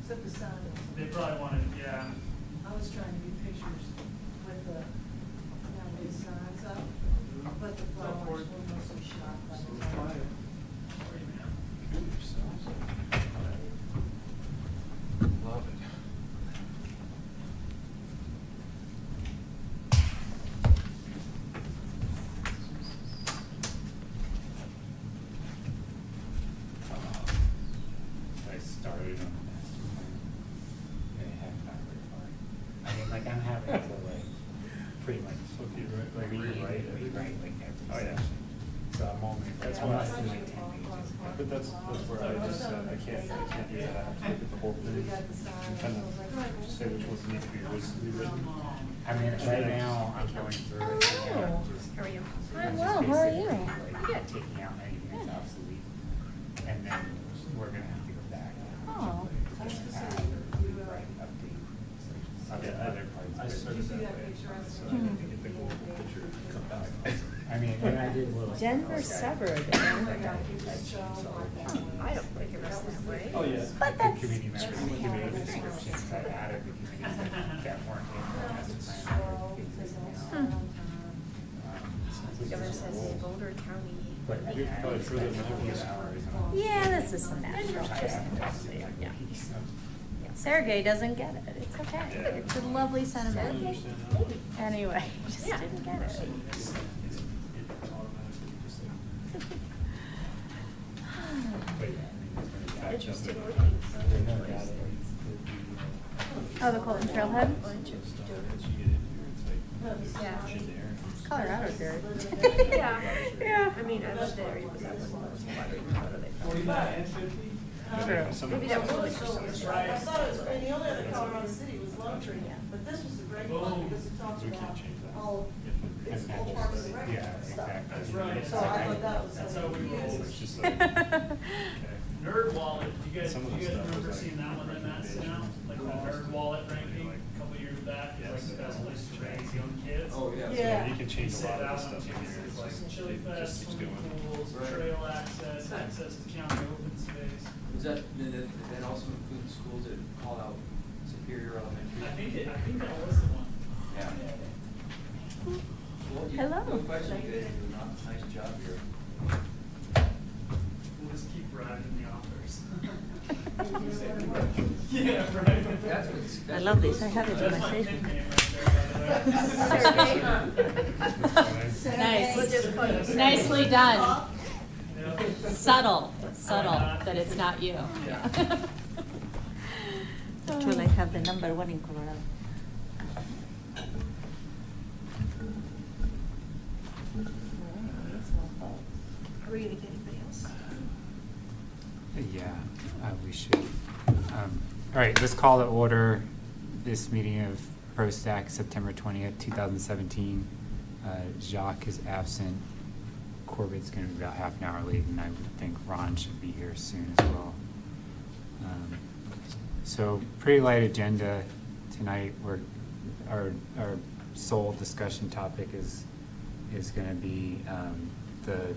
Except the sign. They probably wanted, yeah. I was trying to get pictures with the, big signs up, but the flowers were mostly shot by the time. Love it. I started on that. And it had not very far. I mean, like, I'm having to, like, pretty much rewrite like every section. So I'm only, That's I'm why less than like 10 pages. But that's where I just said, I can't do that. I have to look at the whole We thing got the sign, and and kind I was like, all right, of we'll say which ones need to be rewritten. I mean, right now, I'm going through it. And I'm just, How are you? I'm Well, just how are you? basically, like, taking out anything that's obsolete. And then we're gonna have to go back. Oh. Rewrite, update, other parts. I of it. started that way, so I had to get the global picture to come back. I mean, and I did a little. Denver stuff, suburb. like, I don't think it was that way. Oh, yeah. But the that's committee members, the committee descriptions, I added the committees that weren't in the master plan. Governor says in Boulder County. But I You're probably spent further a than few this. hours on. Yeah, this is some natural. I haven't done the Yeah. piece. Sergey doesn't get it. It's okay. Yeah. It's a lovely sentiment. Understand that. Anyway, just Yeah. didn't get it. It automatically just like. But yeah, I mean, it's gonna back up. Interesting There's looking. no data. Oh, the Colton Trailhead? Once you get in here, it's like, Yeah. shit there. Colorado's there. Yeah. Yeah. I mean, I lived there, but that wasn't most True. Maybe that was really for right. I thought it was, and the only other Colorado city was Lone Tree, but this was a great one because it talks We can't about change that. all, If it's it all matches parks the- and rec Yeah, stuff. exactly. That's right. So I thought that was. That's how we roll. It's just like, okay. Nerd Wallet, you guys, Some of you the guys stuff remember was like seeing that one in that now? Like the Nerd Wallet ranking, a couple years back, it's like the best place to raise young kids. Oh, yeah. So Yeah. you can You change a say lot that of the one stuff too, in here. it's It's like just, chili it fest, just keeps swimming going. pools, Right. trail access, access to county open space. Does that also include schools that call out Superior Elementary? I think that was the one. Yeah. Well, Hello. No question, you guys do a nice job here. We'll just keep riding the offers. Yeah, Yeah, right. I love these. I have it in That's my my station. nickname right there, by the way. Nice. Nicely done. Yeah. Subtle. It's subtle that it's not you. Yeah. Well, I have the number one in Colorado. Are we gonna get anybody else? Yeah, we should. All right, let's call to order this meeting of PROSTAC, September 20th, 2017. Jacques is absent. Corbett's going to be about half an hour late, and I would think Ron should be here soon as well. So pretty light agenda tonight. Our sole discussion topic is going to be the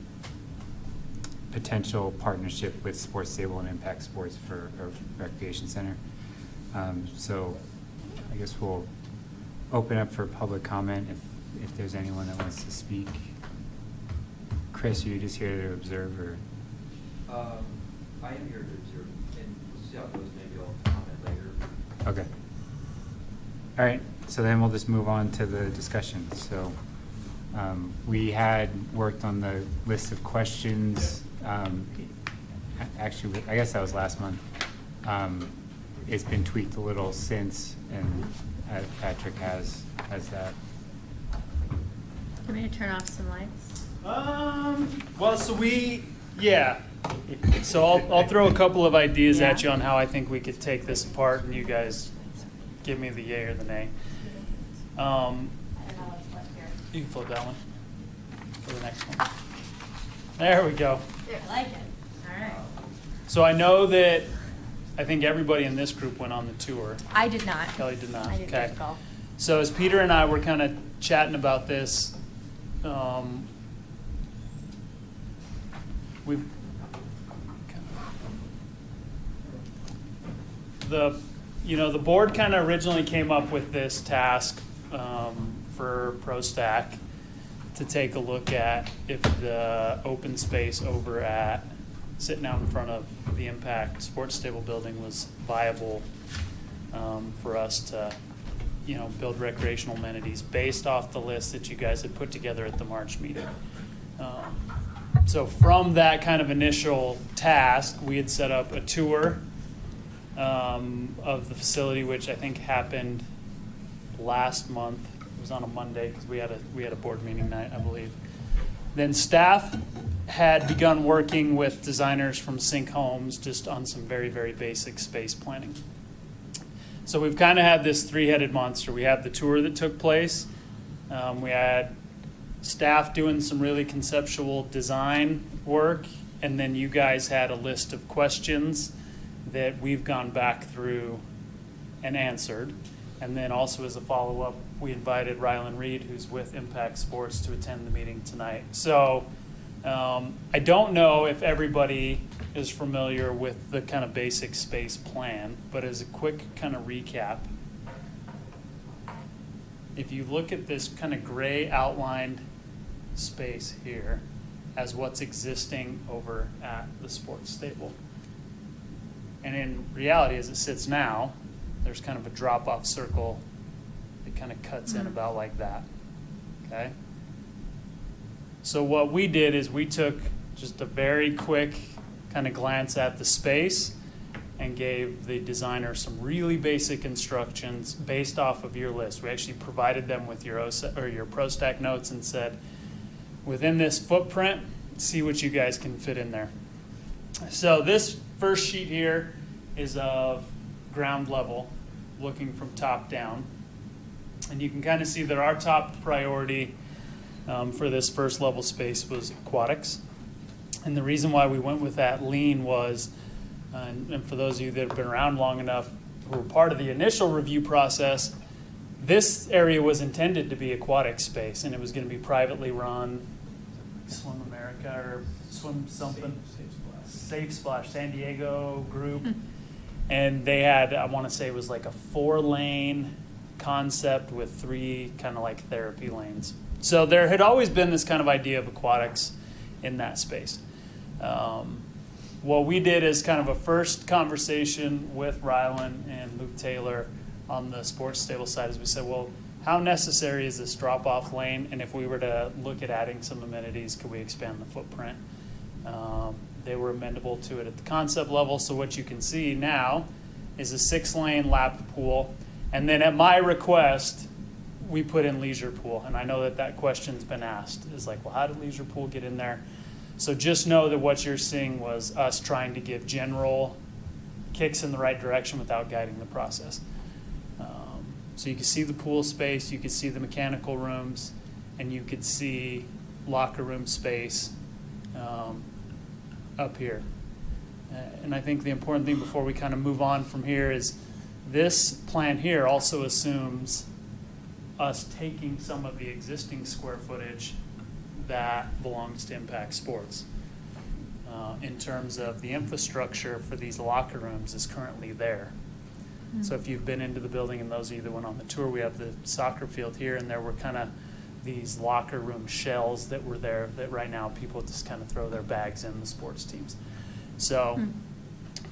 potential partnership with Sports Stable and Impact Sports for a recreation center. So I guess we'll open up for public comment if there's anyone that wants to speak. Chris, are you just here to observe, or? I am here to observe, and we'll see how it goes, maybe I'll comment later. Okay. All right, so then we'll just move on to the discussion. So we had worked on the list of questions. Actually, I guess that was last month. It's been tweaked a little since, and Patrick has that. Want me to turn off some lights? Well, so I'll throw a couple of ideas at you on how I think we could take this apart, and you guys give me the yay or the nay. You can flip that one for the next one. There we go. I like it. All right. So I know that I think everybody in this group went on the tour. I did not. Kelly did not. I didn't Okay. get a call. So as Peter and I were kind of chatting about this, we've the board kind of originally came up with this task for PROSTAC to take a look at if the open space over at, sitting out in front of the Impact Sports Stable building was viable for us to, build recreational amenities based off the list that you guys had put together at the March meeting. So from that kind of initial task, we had set up a tour of the facility, which I think happened last month. It was on a Monday because we had a board meeting night, I believe. Then staff had begun working with designers from Sync Homes just on some very, very basic space planning. So we've kind of had this three-headed monster. We had the tour that took place. We had staff doing some really conceptual design work, and then you guys had a list of questions that we've gone back through and answered. And then also as a follow-up, we invited Rylan Reed, who's with Impact Sports, to attend the meeting tonight. So I don't know if everybody is familiar with the kind of basic space plan, but as a quick kind of recap, if you look at this kind of gray outlined space here as what's existing over at the sports stable. And in reality, as it sits now, there's kind of a drop-off circle that kind of cuts in about like that, okay? So what we did is we took just a very quick kind of glance at the space and gave the designer some really basic instructions based off of your list. We actually provided them with your PROSTAC notes and said, within this footprint, see what you guys can fit in there. So this first sheet here is of ground level, looking from top down. And you can kind of see that our top priority for this first level space was aquatics. And the reason why we went with that lean was, and for those of you that have been around long enough, who were part of the initial review process, this area was intended to be aquatic space, and it was going to be privately run, Swim America or Swim something, Safe Splash, San Diego group. And they had, I want to say it was like a 4-lane concept with 3 kind of like therapy lanes. So there had always been this kind of idea of aquatics in that space. What we did is kind of a first conversation with Rylan and Luke Taylor on the sports stable side is we said, well, how necessary is this drop-off lane? And if we were to look at adding some amenities, could we expand the footprint? They were amenable to it at the concept level. So what you can see now is a 6-lane lap pool. And then at my request, we put in leisure pool. And I know that that question's been asked. Is like, well, how did leisure pool get in there? So just know that what you're seeing was us trying to give general kicks in the right direction without guiding the process. So you can see the pool space, you can see the mechanical rooms, and you could see locker room space up here. And I think the important thing before we kind of move on from here is this plan here also assumes us taking some of the existing square footage that belongs to Impact Sports. In terms of the infrastructure for these locker rooms is currently there. So if you've been into the building, and those of you that went on the tour, we have the soccer field here, and there were kind of these locker room shells that were there that right now people just kind of throw their bags in, the sports teams. So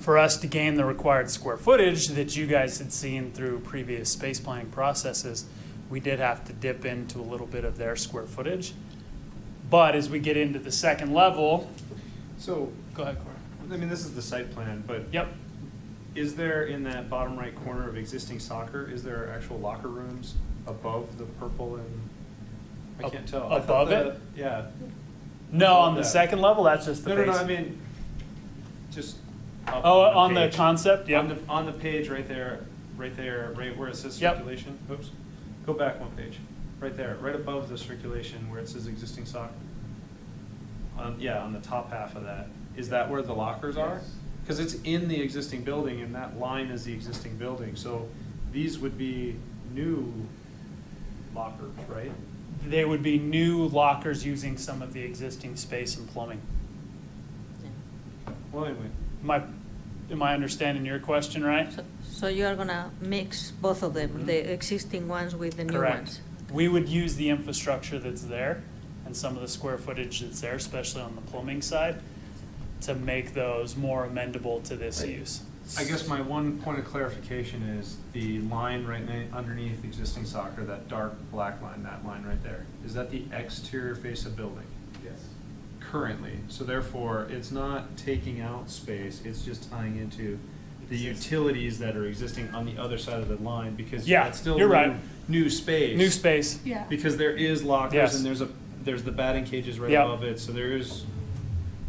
for us to gain the required square footage that you guys had seen through previous space planning processes, we did have to dip into a little bit of their square footage. But as we get into the second level, So, go ahead, Corey. I mean, this is the site plan, but Yep. is there in that bottom right corner of existing soccer, is there actual locker rooms above the purple and, I can't tell. I thought Above it? Yeah. No, on the Yeah. second level, that's just the No, base. I mean, just up Oh, on the page. concept, yeah. On the page right there, right where it says Yep. circulation. Oops. Go back one page. Right there, right above the circulation where it says existing soccer. On the top half of that. Is that where the lockers are? Because it's in the existing building, and that line is the existing building. So these would be new lockers, right? They would be new lockers using some of the existing space and plumbing. Well, anyway. am I understanding your question right? So you are gonna mix both of them, the existing ones with the new Correct. ones? We would use the infrastructure that's there and some of the square footage that's there, especially on the plumbing side, to make those more amendable to this use. I guess my one point of clarification is the line right underneath existing soccer, that dark black line, that line right there, is that the exterior face of building? Yes. Currently, so therefore, it's not taking out space, it's just tying into the utilities that are existing on the other side of the line, because Yeah, that's still you're right. new space. New space. Yeah. Because there is lockers Yes. and there's the batting cages right Yep. above it, so there is,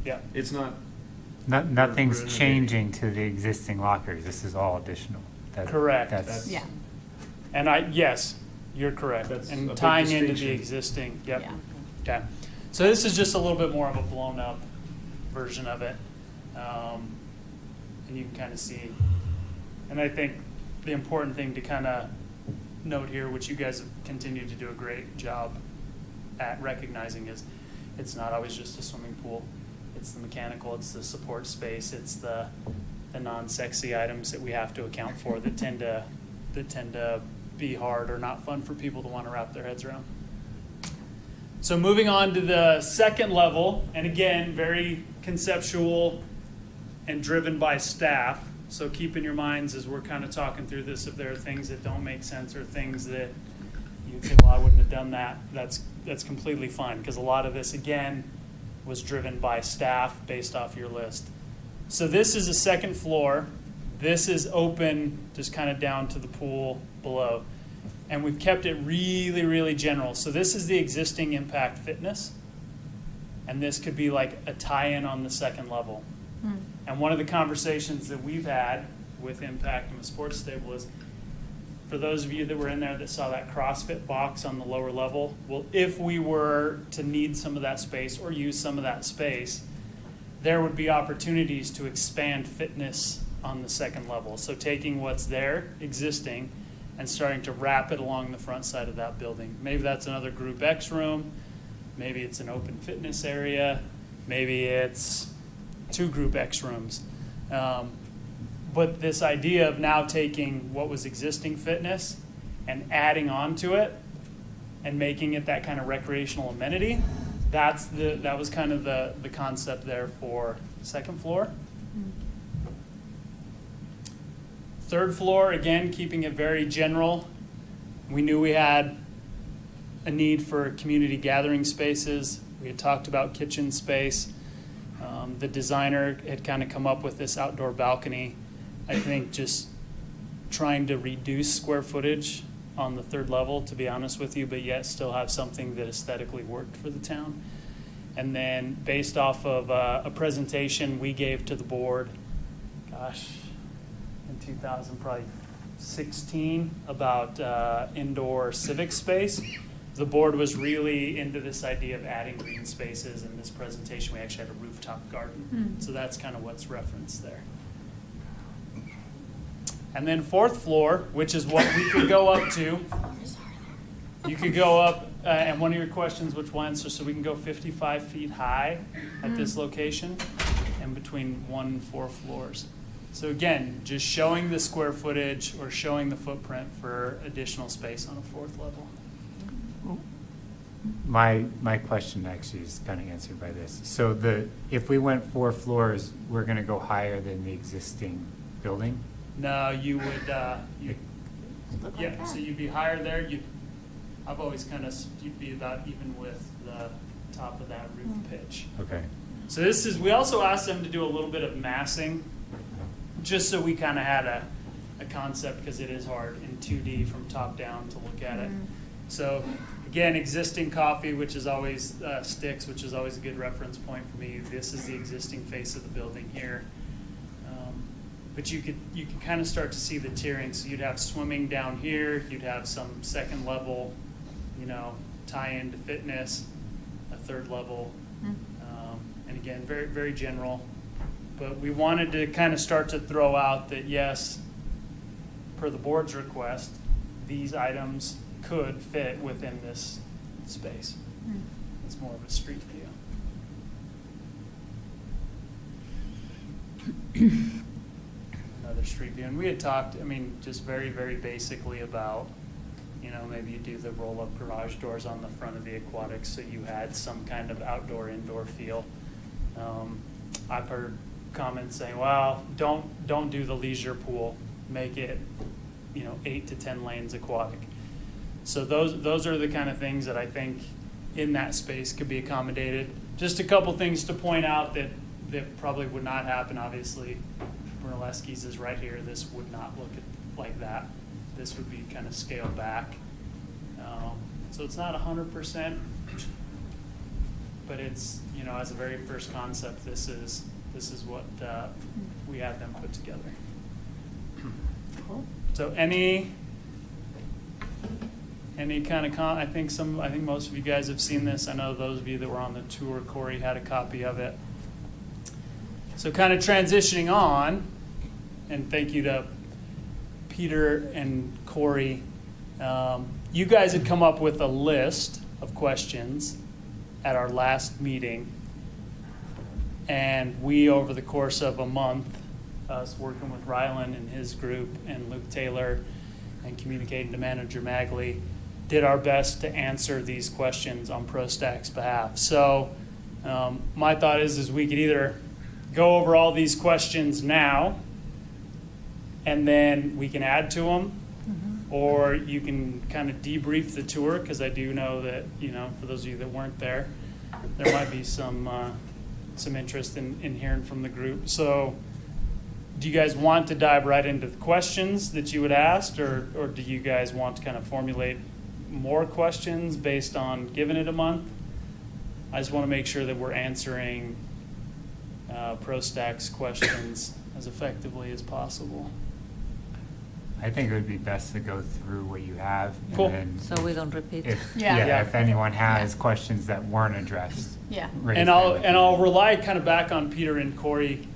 Yeah. it's not, Nothing's We're changing to the existing lockers. This is all additional. Correct. That's, Yeah. And yes, you're correct. That's a And big tying into the distinction. existing, yep. Yeah. Okay. So this is just a little bit more of a blown up version of it. And you can kind of see. And I think the important thing to kind of note here, which you guys have continued to do a great job at recognizing, is it's not always just a swimming pool. It's the mechanical, it's the support space, it's the non-sexy items that we have to account for that tend to be hard or not fun for people to want to wrap their heads around. So moving on to the second level, and again, very conceptual and driven by staff. So keep in your minds as we're kind of talking through this, if there are things that don't make sense or things that you think, well, I wouldn't have done that, that's completely fine, because a lot of this, again, was driven by staff based off your list. So this is a second floor. This is open just kind of down to the pool below. And we've kept it really, really general. So this is the existing Impact Fitness. And this could be like a tie-in on the second level. Mm. And one of the conversations that we've had with Impact and the sports stable is, for those of you that were in there that saw that CrossFit box on the lower level, well, if we were to need some of that space or use some of that space, there would be opportunities to expand fitness on the second level. So taking what's there, existing, and starting to wrap it along the front side of that building. Maybe that's another Group X room. Maybe it's an open fitness area. Maybe it's 2 Group X rooms. But this idea of now taking what was existing fitness and adding on to it and making it that kind of recreational amenity, that was kind of the concept there for second floor. Third floor, again, keeping it very general. We knew we had a need for community gathering spaces. We had talked about kitchen space. The designer had kind of come up with this outdoor balcony. I think just trying to reduce square footage on the third level, to be honest with you, but yet still have something that aesthetically worked for the town. And then based off of a presentation we gave to the board, in 2016, about indoor civic space, the board was really into this idea of adding green spaces. In this presentation, we actually had a rooftop garden. So that's kind of what's referenced there. And then fourth floor, which is what we could go up to. You could go up, and one of your questions, which one, so we can go 55 feet high at this location and between 1 and 4 floors. So again, just showing the square footage or showing the footprint for additional space on a fourth level. my question actually is kind of answered by this. So if we went 4 floors, we're going to go higher than the existing building? No, you would, Look like yeah, that. so you'd be higher there. I've always kind of, you'd be about even with the top of that roof pitch. Okay. So we also asked them to do a little bit of massing, just so we kind of had a concept, because it is hard in 2D from top down to look at it. So again, existing coffee, which is always sticks, which is always a good reference point for me. This is the existing face of the building here. But you could kind of start to see the tiering. So you'd have swimming down here. You'd have some second level, tie into fitness, a third level, and again, very, very general. But we wanted to kind of start to throw out that, yes, per the board's request, these items could fit within this space. It's more of a street view. street view. And we had talked, I mean, just very, very basically about, you know, maybe you do the roll-up garage doors on the front of the aquatics so you had some kind of outdoor-indoor feel. I've heard comments saying, well, don't do the leisure pool. Make it, you know, 8 to 10 lanes aquatic. So those are the kind of things that I think in that space could be accommodated. Just a couple things to point out that probably would not happen. Obviously, Brunelleschi's is right here. This would not look like that. This would be kind of scaled back. So it's not 100%, but it's, you know, as a very first concept, this is what we had them put together. Cool. So any kind of I think most of you guys have seen this. I know those of you that were on the tour, Corey had a copy of it. So kind of transitioning on, and thank you to Peter and Corey. You guys had come up with a list of questions at our last meeting, and we, over the course of a month, us working with Rylan and his group and Luke Taylor and communicating to Manager Magley, did our best to answer these questions on PROSTAC's behalf. So my thought is we could either go over all these questions now and then we can add to them, or you can kind of debrief the tour, because I do know that, you know, for those of you that weren't there, there might be some interest in hearing from the group. So do you guys want to dive right into the questions that you would ask, or do you guys want to kind of formulate more questions based on giving it a month? I just want to make sure that we're answering PROSTAC's questions as effectively as possible. I think it would be best to go through what you have. Cool. And So we don't repeat. if, Yeah. if anyone has questions that weren't addressed. Yeah. raise And them. I'll rely kind of back on Peter and Corey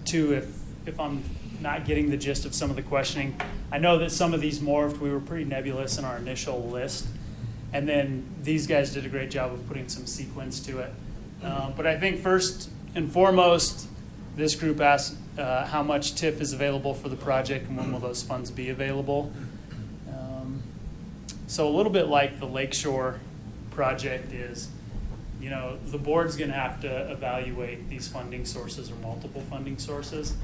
too, if I'm not getting the gist of some of the questioning. I know that some of these morphed. We were pretty nebulous in our initial list, and then these guys did a great job of putting some sequence to it. But I think first and foremost, this group asked how much TIF is available for the project and when will those funds be available. So a little bit like the Lakeshore project is, you know, the board's going to have to evaluate these funding sources or multiple funding sources.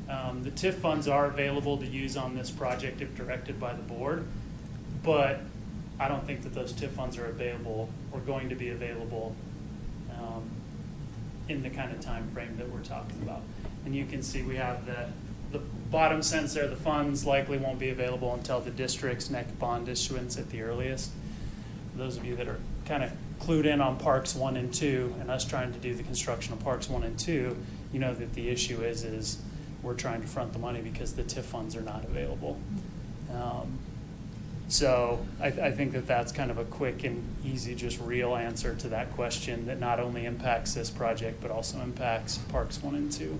The TIF funds are available to use on this project if directed by the board, but I don't think that those TIF funds are available or going to be available in the kind of time frame that we're talking about. And you can see we have the bottom sentence there, the funds likely won't be available until the district's next bond issuance at the earliest. For those of you that are kind of clued in on Parks 1 and 2 and us trying to do the construction of Parks 1 and 2, you know that the issue is we're trying to front the money because the TIF funds are not available. So I think that that's kind of a quick and easy, just real answer to that question that not only impacts this project, but also impacts Parks 1 and 2.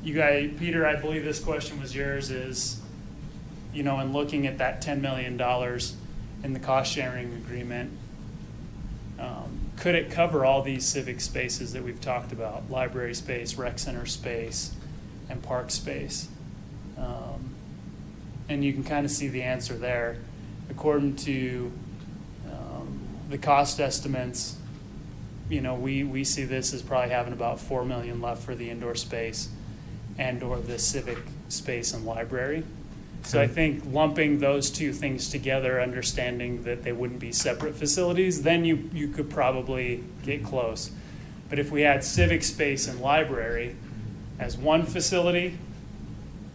You guys, Peter, I believe this question was yours, is, you know, in looking at that $10 million in the cost sharing agreement, could it cover all these civic spaces that we've talked about, library space, rec center space, and park space? And you can kind of see the answer there. According to the cost estimates, you know, we see this as probably having about $4 million left for the indoor space and or the civic space and library. So I think lumping those two things together, understanding that they wouldn't be separate facilities, then you could probably get close. But if we had civic space and library as one facility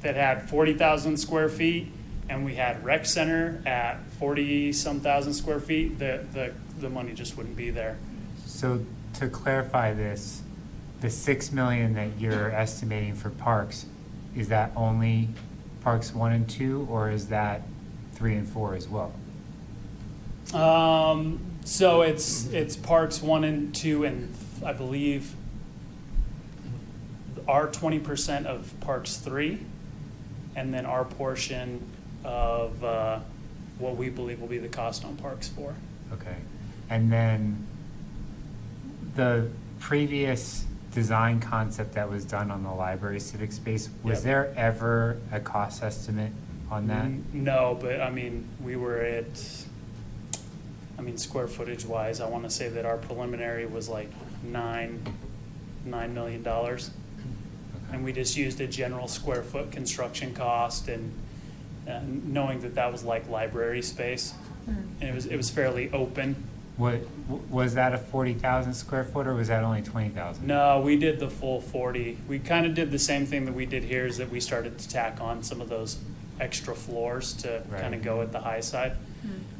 that had 40,000 square feet, and we had rec center at 40-some thousand square feet, the money just wouldn't be there. So to clarify this, the $6 million that you're estimating for parks, is that only Parks 1 and 2, or is that 3 and 4 as well? So it's Parks 1 and 2, and I believe our 20% of Parks 3, and then our portion of what we believe will be the cost on Parks 4. Okay. And then the previous design concept that was done on the library civic space, was Yep. there ever a cost estimate on that? No, but I mean, we were at, I mean, square footage wise, I want to say that our preliminary was like $9 million. And we just used a general square foot construction cost and knowing that that was like library space. And it was fairly open. What, was that a 40,000 square foot, or was that only 20,000? No, we did the full 40. We kind of did the same thing that we did here, is that we started to tack on some of those extra floors to Right. kind of go at the high side.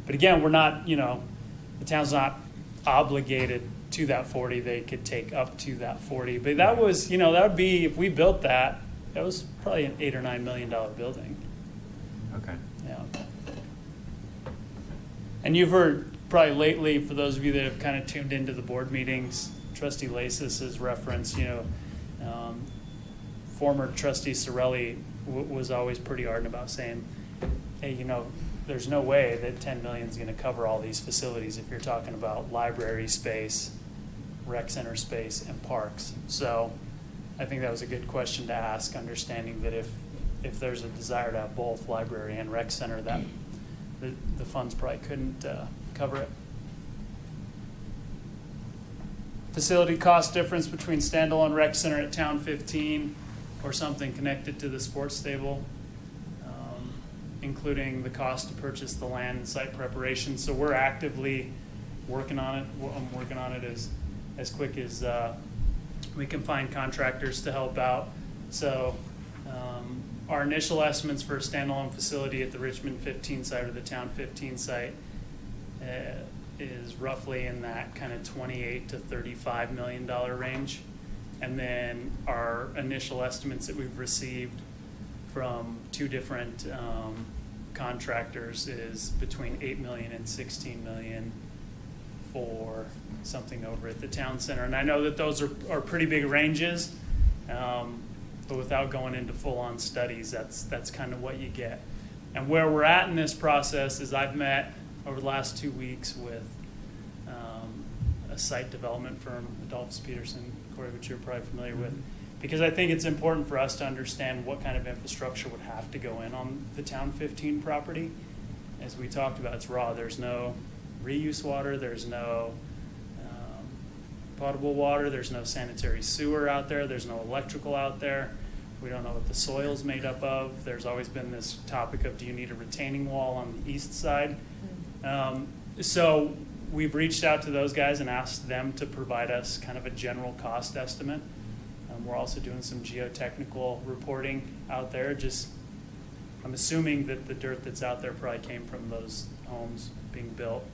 But again, we're not, the town's not obligated to that 40. They could take up to that 40. But that was, that would be, if we built that, that was probably an $8 or $9 million building. Okay. Yeah. And you've heard probably lately, for those of you that have kind of tuned into the board meetings, Trustee Lasis has referenced, former Trustee Sorelli was always pretty ardent about saying, hey, there's no way that 10 million is going to cover all these facilities if you're talking about library space, rec center space, and parks. So I think that was a good question to ask, understanding that if there's a desire to have both library and rec center, that the funds probably couldn't cover it. Facility cost difference between standalone rec center at Town 15 or something connected to the sports stable, including the cost to purchase the land and site preparation. So we're actively working on it. I'm working on it as quick as we can find contractors to help out. So our initial estimates for a standalone facility at the Richmond 15 site or the Town 15 site is roughly in that kind of $28 to $35 million range. And then our initial estimates that we've received from two different contractors is between $8 million and $16 million for something over at the town center. And I know that those are pretty big ranges, but without going into full-on studies, that's kind of what you get. And where we're at in this process is I've met over the last 2 weeks with a site development firm, Adolphus Peterson, Corey, which you're probably familiar with, because I think it's important for us to understand what kind of infrastructure would have to go in on the Town 15 property. As we talked about, it's raw. There's no reuse water. There's no potable water. There's no sanitary sewer out there. There's no electrical out there. We don't know what the soil's made up of. There's always been this topic of, do you need a retaining wall on the east side? So we've reached out to those guys and asked them to provide us kind of a general cost estimate. We're also doing some geotechnical reporting out there. I'm assuming that the dirt that's out there probably came from those homes being built,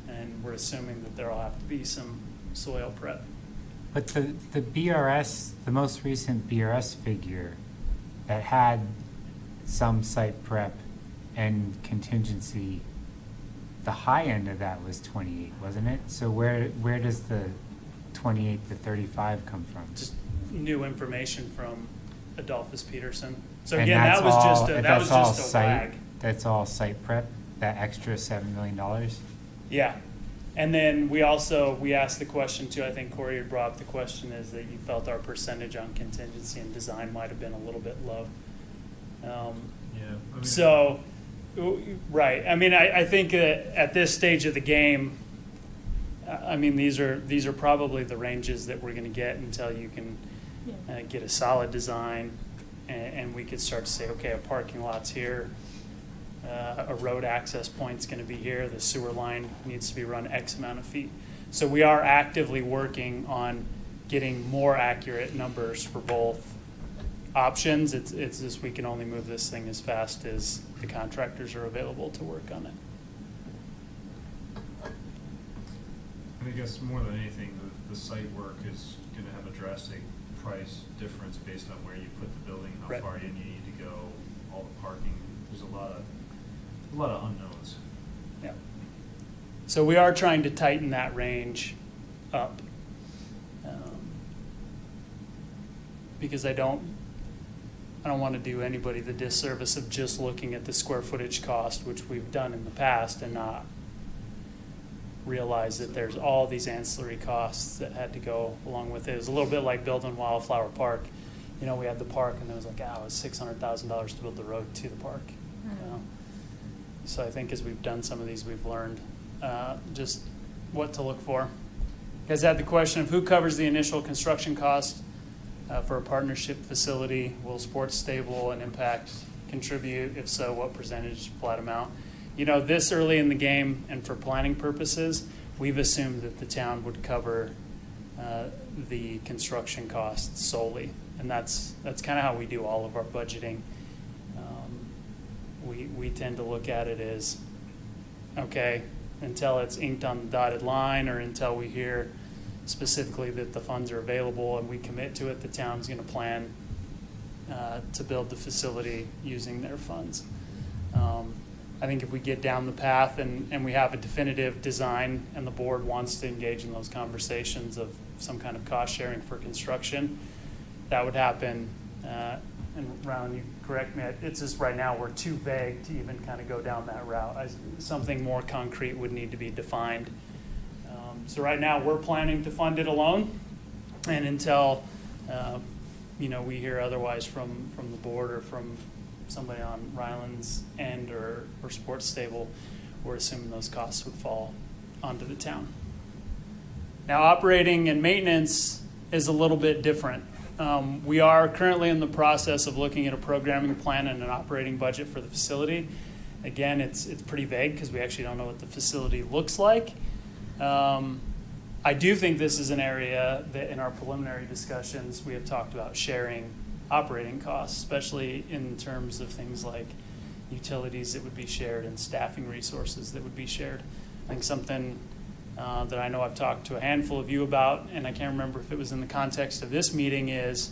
and we're assuming that there'll have to be some soil prep. But the BRS, the most recent BRS figure that had some site prep and contingency, the high end of that was 28, wasn't it? So where does the 28 to 35 come from? Just new information from Adolphus Peterson. So And again, that's that was all- just a that's all wag. That's all site prep, that extra $7 million? Yeah. And then we asked the question too, I think Corey had brought up the question, is that you felt our percentage on contingency and design might have been a little bit low. So, right. I mean, I think that at this stage of the game, I mean, these are probably the ranges that we're going to get until you can get a solid design, and we could start to say, okay, a parking lot's here, a road access point's going to be here, the sewer line needs to be run X amount of feet. So we are actively working on getting more accurate numbers for both options. It's just we can only move this thing as fast as the contractors are available to work on it. I guess more than anything, the site work is going to have a drastic price difference based on where you put the building, how Right. far in you need to go, all the parking. There's a lot of unknowns. Yeah. So we are trying to tighten that range up, because I don't want to do anybody the disservice of just looking at the square footage cost, which we've done in the past, and not realized that there's all these ancillary costs that had to go along with it. It was a little bit like building Wildflower Park. You know, we had the park, and it was like, it was $600,000 to build the road to the park. You know? So I think as we've done some of these, we've learned just what to look for. You guys had the question of who covers the initial construction cost for a partnership facility. Will Sports Stable and Impact contribute? If so, what percentage, flat amount? You know, this early in the game and for planning purposes, we've assumed that the town would cover the construction costs solely. And that's kind of how we do all of our budgeting. We tend to look at it as, okay, until it's inked on the dotted line or until we hear specifically that the funds are available and we commit to it, the town's going to plan to build the facility using their funds. I think if we get down the path and we have a definitive design and the board wants to engage in those conversations of some kind of cost sharing for construction, that would happen. And Ron, you correct me, it's just right now we're too vague to even kind of go down that route. Something more concrete would need to be defined. So right now we're planning to fund it alone, and until we hear otherwise from the board or from somebody on Ryland's end or Sports Stable, we're assuming those costs would fall onto the town. Now, operating and maintenance is a little bit different. We are currently in the process of looking at a programming plan and an operating budget for the facility. Again, it's pretty vague because we actually don't know what the facility looks like. I do think this is an area that in our preliminary discussions we have talked about sharing operating costs, especially in terms of things like utilities that would be shared and staffing resources that would be shared. I think something that I know I've talked to a handful of you about, and I can't remember if it was in the context of this meeting, is,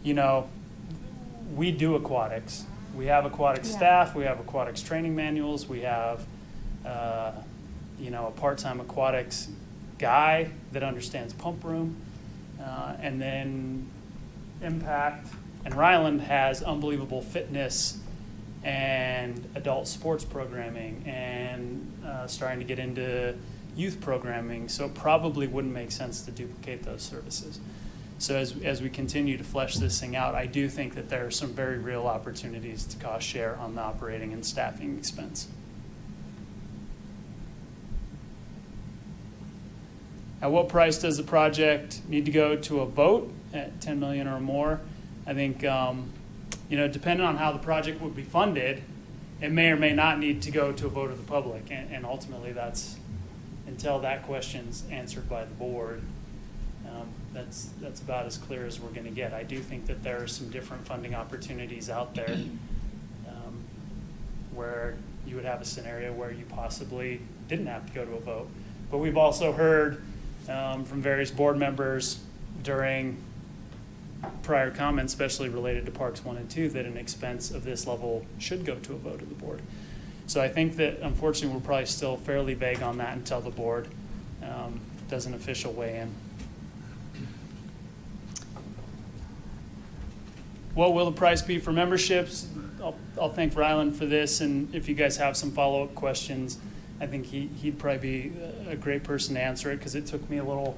we do aquatics. We have aquatics staff, we have aquatics training manuals, we have, a part-time aquatics guy that understands pump room, and then Impact and Ryland has unbelievable fitness and adult sports programming and starting to get into youth programming, so it probably wouldn't make sense to duplicate those services. So as we continue to flesh this thing out, I do think that there are some very real opportunities to cost share on the operating and staffing expense. At what price does the project need to go to a vote at $10 million or more? I think, depending on how the project would be funded, it may or may not need to go to a vote of the public. And ultimately, that's until that question's answered by the board. That's about as clear as we're going to get. I do think that there are some different funding opportunities out there where you would have a scenario where you possibly didn't have to go to a vote. But we've also heard from various board members during prior comments, especially related to Parks 1 and 2, that an expense of this level should go to a vote of the board. So I think that, unfortunately, we're probably still fairly vague on that until the board does an official weigh-in. What will the price be for memberships? I'll thank Ryland for this, and if you guys have some follow-up questions, I think he'd probably be a great person to answer it, because it took me a little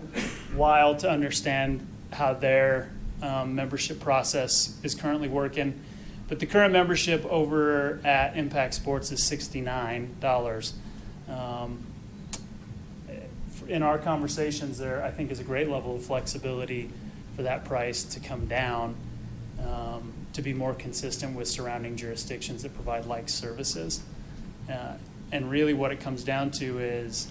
while to understand how their membership process is currently working. But the current membership over at Impact Sports is $69. In our conversations there, I think is a great level of flexibility for that price to come down to be more consistent with surrounding jurisdictions that provide like services. And really what it comes down to is,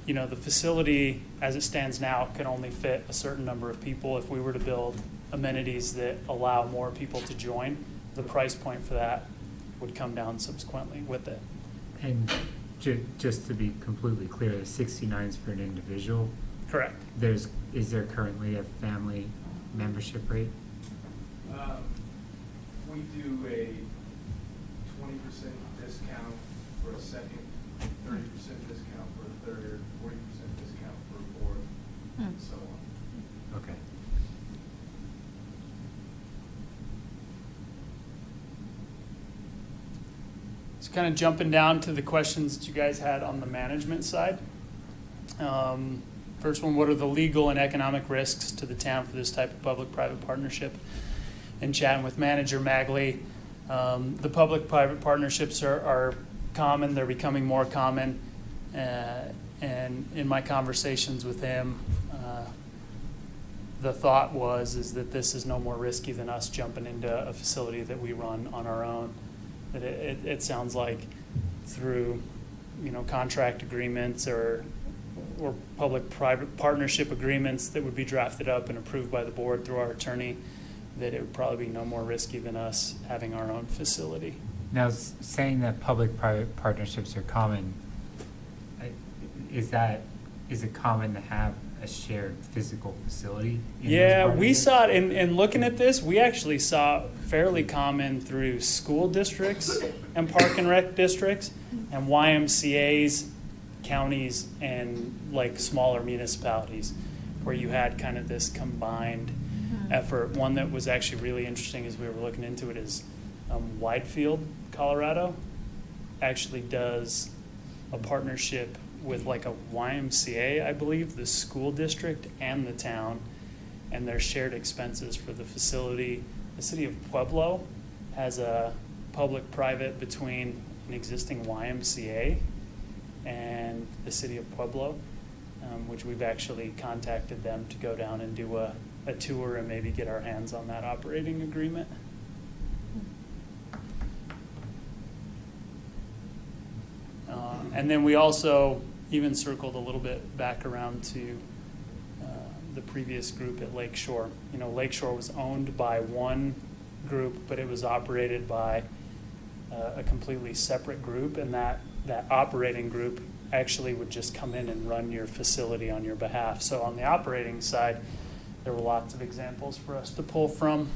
the facility as it stands now can only fit a certain number of people. If we were to build amenities that allow more people to join, the price point for that would come down subsequently with it. And just to be completely clear, the 69 is for an individual. Correct. Is there currently a family membership rate? We do a 20% discount for a second, 30% discount for a third, 40% discount for a fourth, and so on. Okay. So kind of jumping down to the questions that you guys had on the management side. First one, what are the legal and economic risks to the town for this type of public-private partnership? And chatting with Manager Magley, the public-private partnerships are common. They're becoming more common. And in my conversations with him, the thought is that this is no more risky than us jumping into a facility that we run on our own. That it sounds like through, contract agreements or public-private partnership agreements that would be drafted up and approved by the board through our attorney, that it would probably be no more risky than us having our own facility. Now, saying that public-private partnerships are common, is it common to have a shared physical facility? Yeah, we saw it in looking at this. We actually saw fairly common through school districts and park and rec districts and YMCA's, counties, and like smaller municipalities, where you had kind of this combined effort. One that was actually really interesting as we were looking into it is Widefield, Colorado, actually does a partnership with like a YMCA, I believe, the school district and the town, and their shared expenses for the facility. The city of Pueblo has a public-private between an existing YMCA and the city of Pueblo, which we've actually contacted them to go down and do a tour and maybe get our hands on that operating agreement. And then we also even circled a little bit back around to the previous group at Lakeshore. Lakeshore was owned by one group, but it was operated by a completely separate group, and that operating group actually would just come in and run your facility on your behalf. So on the operating side, there were lots of examples for us to pull from.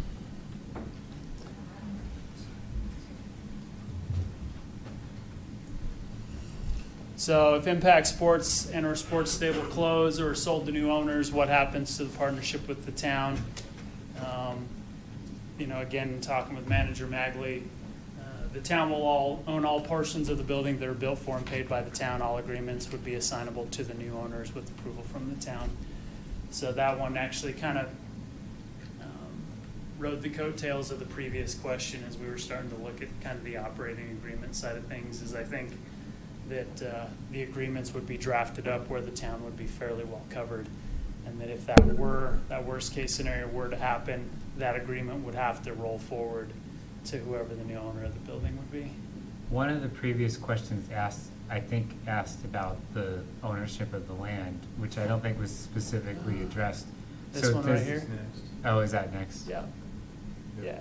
So if Impact Sports and our sports stable close or are sold to new owners, what happens to the partnership with the town? Again, talking with Manager Magley, the town will own all portions of the building that are built for and paid by the town. All agreements would be assignable to the new owners with approval from the town. So that one actually kind of rode the coattails of the previous question as we were starting to look at kind of the operating agreement side of things. Is I think that the agreements would be drafted up where the town would be fairly well covered, and that if that worst case scenario were to happen, that agreement would have to roll forward to whoever the new owner of the building would be. One of the previous questions asked about the ownership of the land, which I don't think was specifically addressed. This one right here? Oh, is that next? Yeah. Yeah.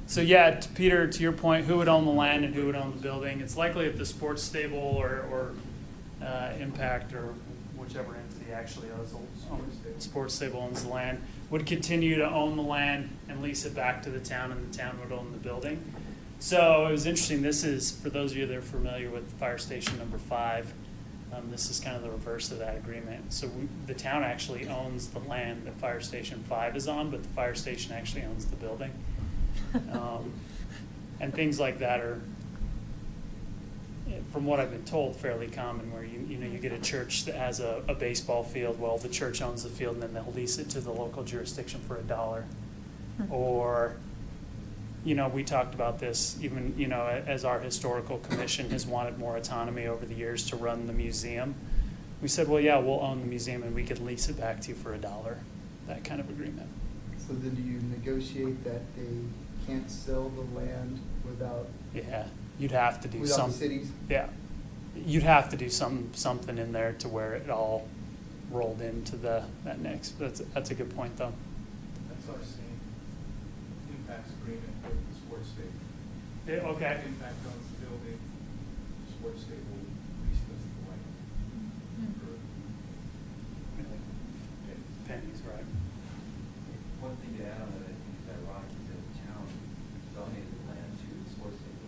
So yeah, Peter, to your point, who would own the land and who would own the building? It's likely that the sports stable or Impact or whichever entity actually owns sports stable owns the land would continue to own the land and lease it back to the town, and the town would own the building. So it was interesting. This is, for those of you that are familiar with Fire Station number 5, this is kind of the reverse of that agreement. So the town actually owns the land that Fire Station 5 is on, but the fire station actually owns the building. And things like that are, from what I've been told, fairly common, where you get a church that has a baseball field. Well, the church owns the field, and then they'll lease it to the local jurisdiction for $1. Or, we talked about this even, as our historical commission has wanted more autonomy over the years to run the museum. We said, well, yeah, we'll own the museum and we could lease it back to you for $1, that kind of agreement. So then do you negotiate that they can't sell the land without? Yeah, you'd have to do without the cities? Yeah, you'd have to do something in there to where it all rolled into that next. That's a good point, though. That's our same Impact's agreement with the sports stable. Yeah, okay. Impact owns the building, sports stable leased us the land. Pennies, right? One thing to add on that, I think is ironic, is that the town donated the land to the sports stable.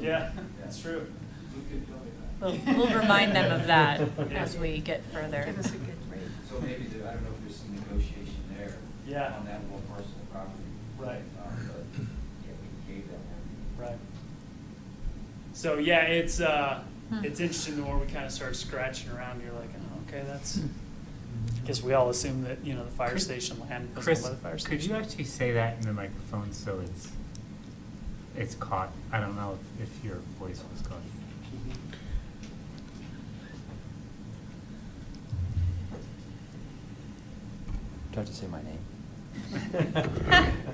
Yeah, that's true. Who could tell me that? We'll remind them of that Yeah. as we get further. Give us a good rate. So maybe, I don't know if there's some negotiation there. Yeah. On that one parcel of property. Right. But, yeah, we gave that land. Right. So yeah, it's interesting the more we kind of start scratching around, you're like, oh, okay, that's, I guess we all assume that, the fire Chris- station land was owned Chris, by the fire station. could you actually say that in the microphone so it's caught? I don't know if your voice was caught. Do I have to say my name?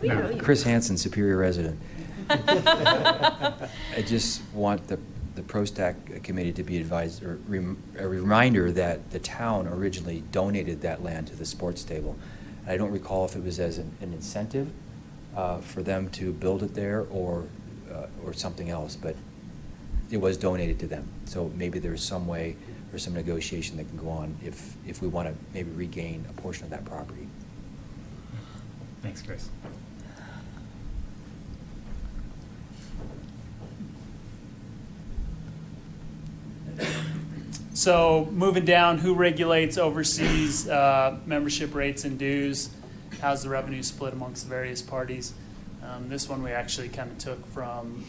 We know you. Chris Hansen, Superior resident. I just want the PROSTAC committee to be advised, or a reminder that the town originally donated that land to the sports stable. I don't recall if it was as an incentive for them to build it there or something else, but it was donated to them. So maybe there's some way or some negotiation that can go on if we want to maybe regain a portion of that property. Thanks, Chris. So moving down, who regulates, oversees membership rates and dues? How's the revenue split amongst the various parties? This one we actually kind of took from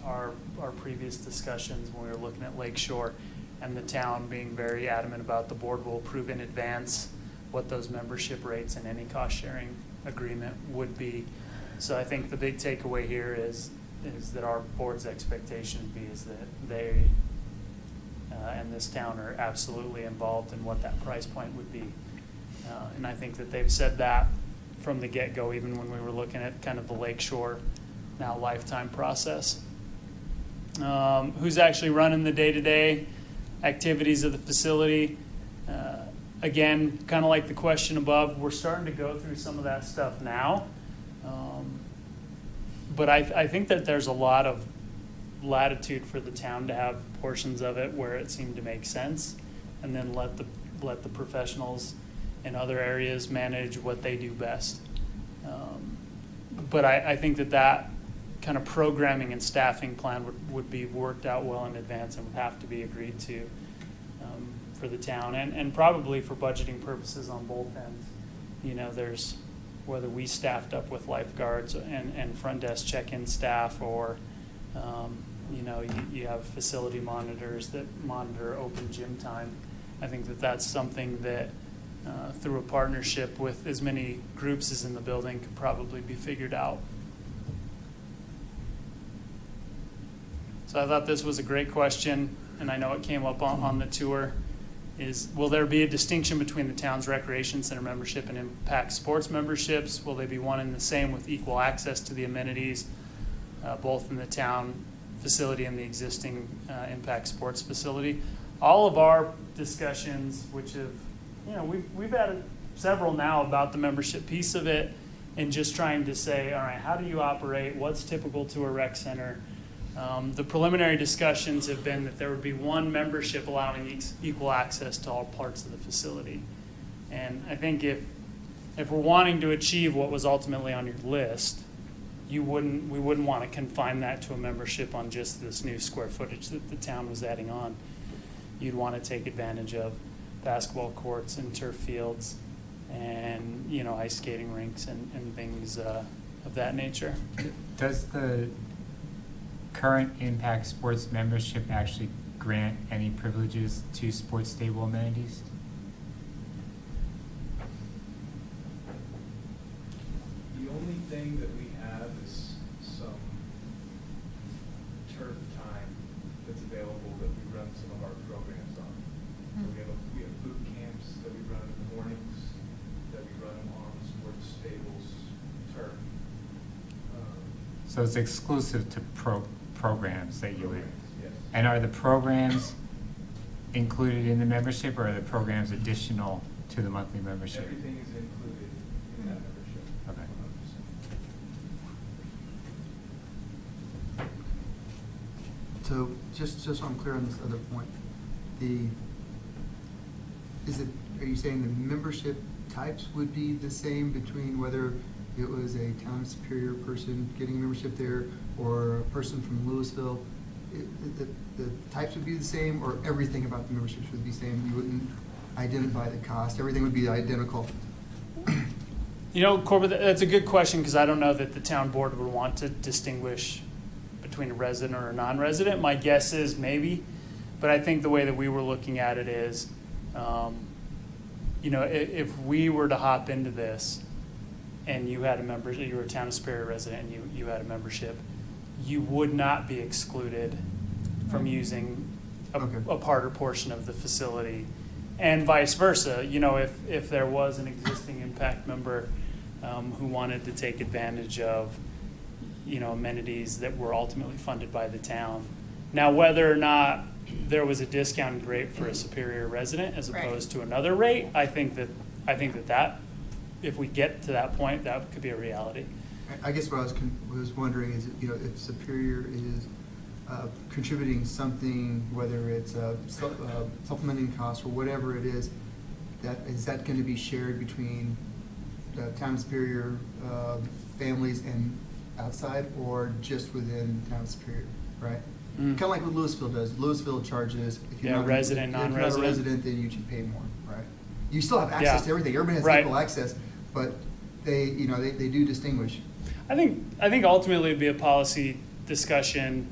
our previous discussions when we were looking at Lakeshore, and the town being very adamant about the board will approve in advance what those membership rates and any cost sharing agreement would be. So I think the big takeaway here is that our board's expectation would be is that they and this town are absolutely involved in what that price point would be. And I think that they've said that from the get-go, even when we were looking at kind of the Lakeshore now lifetime process. Who's actually running the day-to-day activities of the facility? Again, kind of like the question above, we're starting to go through some of that stuff now. But I think that there's a lot of latitude for the town to have portions of it where it seemed to make sense, and then let the professionals in other areas manage what they do best. But I think that kind of programming and staffing plan would be worked out well in advance and would have to be agreed to for the town, and probably for budgeting purposes on both ends. There's whether we staffed up with lifeguards and front desk check-in staff, or you have facility monitors that monitor open gym time. I think that that's something that through a partnership with as many groups as in the building could probably be figured out. So I thought this was a great question, and I know it came up on the tour, will there be a distinction between the town's recreation center membership and impact sports memberships? Will they be one and the same with equal access to the amenities, both in the town facility and the existing impact sports facility? All of our discussions, which have, we've had several now about the membership piece of it, and just trying to say, all right, how do you operate? What's typical to a rec center? The preliminary discussions have been that there would be one membership allowing equal access to all parts of the facility. And I think if we're wanting to achieve what was ultimately on your list, we wouldn't want to confine that to a membership on just this new square footage that the town was adding on. You'd want to take advantage of basketball courts and turf fields and ice skating rinks and things of that nature. Does the current impact sports membership actually grant any privileges to sports stable amenities? The only thing that we have is some turf time that's available that we run some of our programs on. So we have boot camps that we run in the mornings, that we run them on sports stables turf. So it's exclusive to programs that you would. Yes. And are the programs included in the membership, or are the programs additional to the monthly membership? Everything is included in that membership. Okay. 100%. So just so I'm clear on this other point, are you saying the membership types would be the same between whether it was a town superior person getting a membership there or a person from Louisville? The types would be the same, or everything about the memberships would be the same? You wouldn't identify the cost. Everything would be identical. Corbett, that's a good question, because I don't know that the town board would want to distinguish between a resident or a non-resident. My guess is maybe, but I think the way that we were looking at it is, if we were to hop into this and you had a membership, you were a Town of Superior resident and you had a membership, you would not be excluded from using a part or portion of the facility, and vice versa. If there was an existing impact member who wanted to take advantage of, amenities that were ultimately funded by the town. Now, whether or not there was a discounted rate for a Superior resident as opposed to another rate, I think that if we get to that point, that could be a reality. I guess what I was wondering is, if Superior is contributing something, whether it's supplementing costs or whatever it is that going to be shared between the Town of Superior families and outside, or just within Town of Superior, right? Kind of like what Louisville does. Louisville charges, if you're not resident, if you're not a non-resident. resident, then you should pay more, right? You still have access to everything. Everybody has Right. equal access, but they do distinguish. I think ultimately it'd be a policy discussion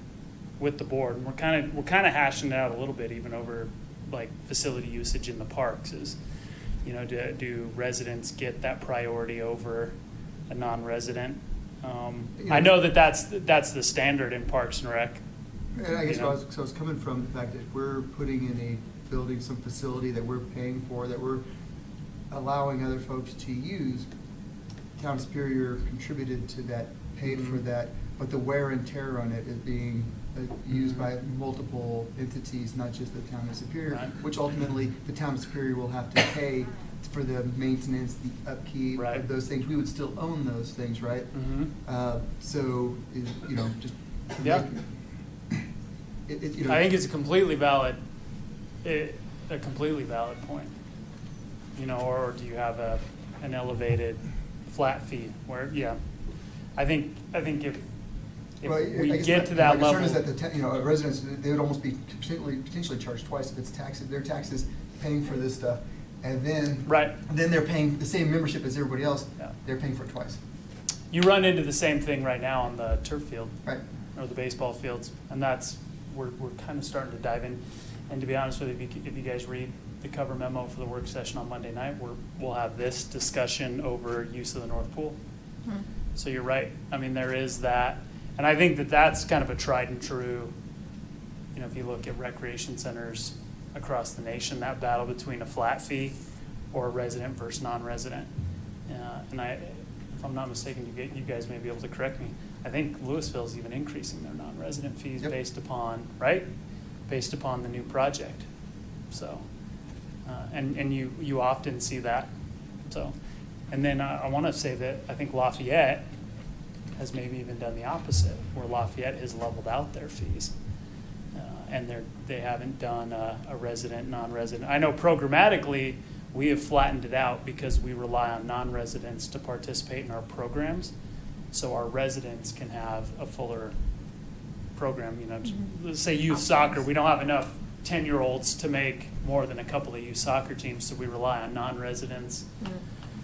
with the board. We're kind of hashing it out a little bit, even over like facility usage in the parks. Is do residents get that priority over a non-resident? I know that's the standard in Parks and Rec. And I guess I was coming from the fact that we're putting in a building, some facility that we're paying for, that we're allowing other folks to use. Town of Superior contributed to that, paid for that, but the wear and tear on it is being used by multiple entities, not just the Town of Superior, Right. which ultimately the Town of Superior will have to pay for the maintenance, the upkeep Right. of those things. We would still own those things, right? So, just. Yeah. I think it's a completely valid point. Or do you have an elevated flat fee where, I think if Well, I we guess get to that my level. concern is that residents, they would almost be potentially charged twice if it's taxes, their taxes paying for this stuff, and then Right. then they're paying the same membership as everybody else. Yeah. They're paying for it twice. You run into the same thing right now on the turf field. Right. Or the baseball fields, and we're kind of starting to dive in. And to be honest with you, if you guys read the cover memo for the work session on Monday night, we'll have this discussion over use of the North Pool. So you're right. I mean, there is that, and I think that's kind of a tried and true. If you look at recreation centers across the nation, that battle between a flat fee or a resident versus non-resident. And if I'm not mistaken, you guys may be able to correct me. I think Louisville's even increasing their non-resident fees based upon the new project. So, and you often see that. So, and then I want to say that I think Lafayette has maybe even done the opposite, where Lafayette has leveled out their fees, and they haven't done a resident, non-resident. I know programmatically we have flattened it out because we rely on non-residents to participate in our programs. So our residents can have a fuller program. Let's say youth soccer. We don't have enough 10-year-olds to make more than a couple of youth soccer teams, so we rely on non-residents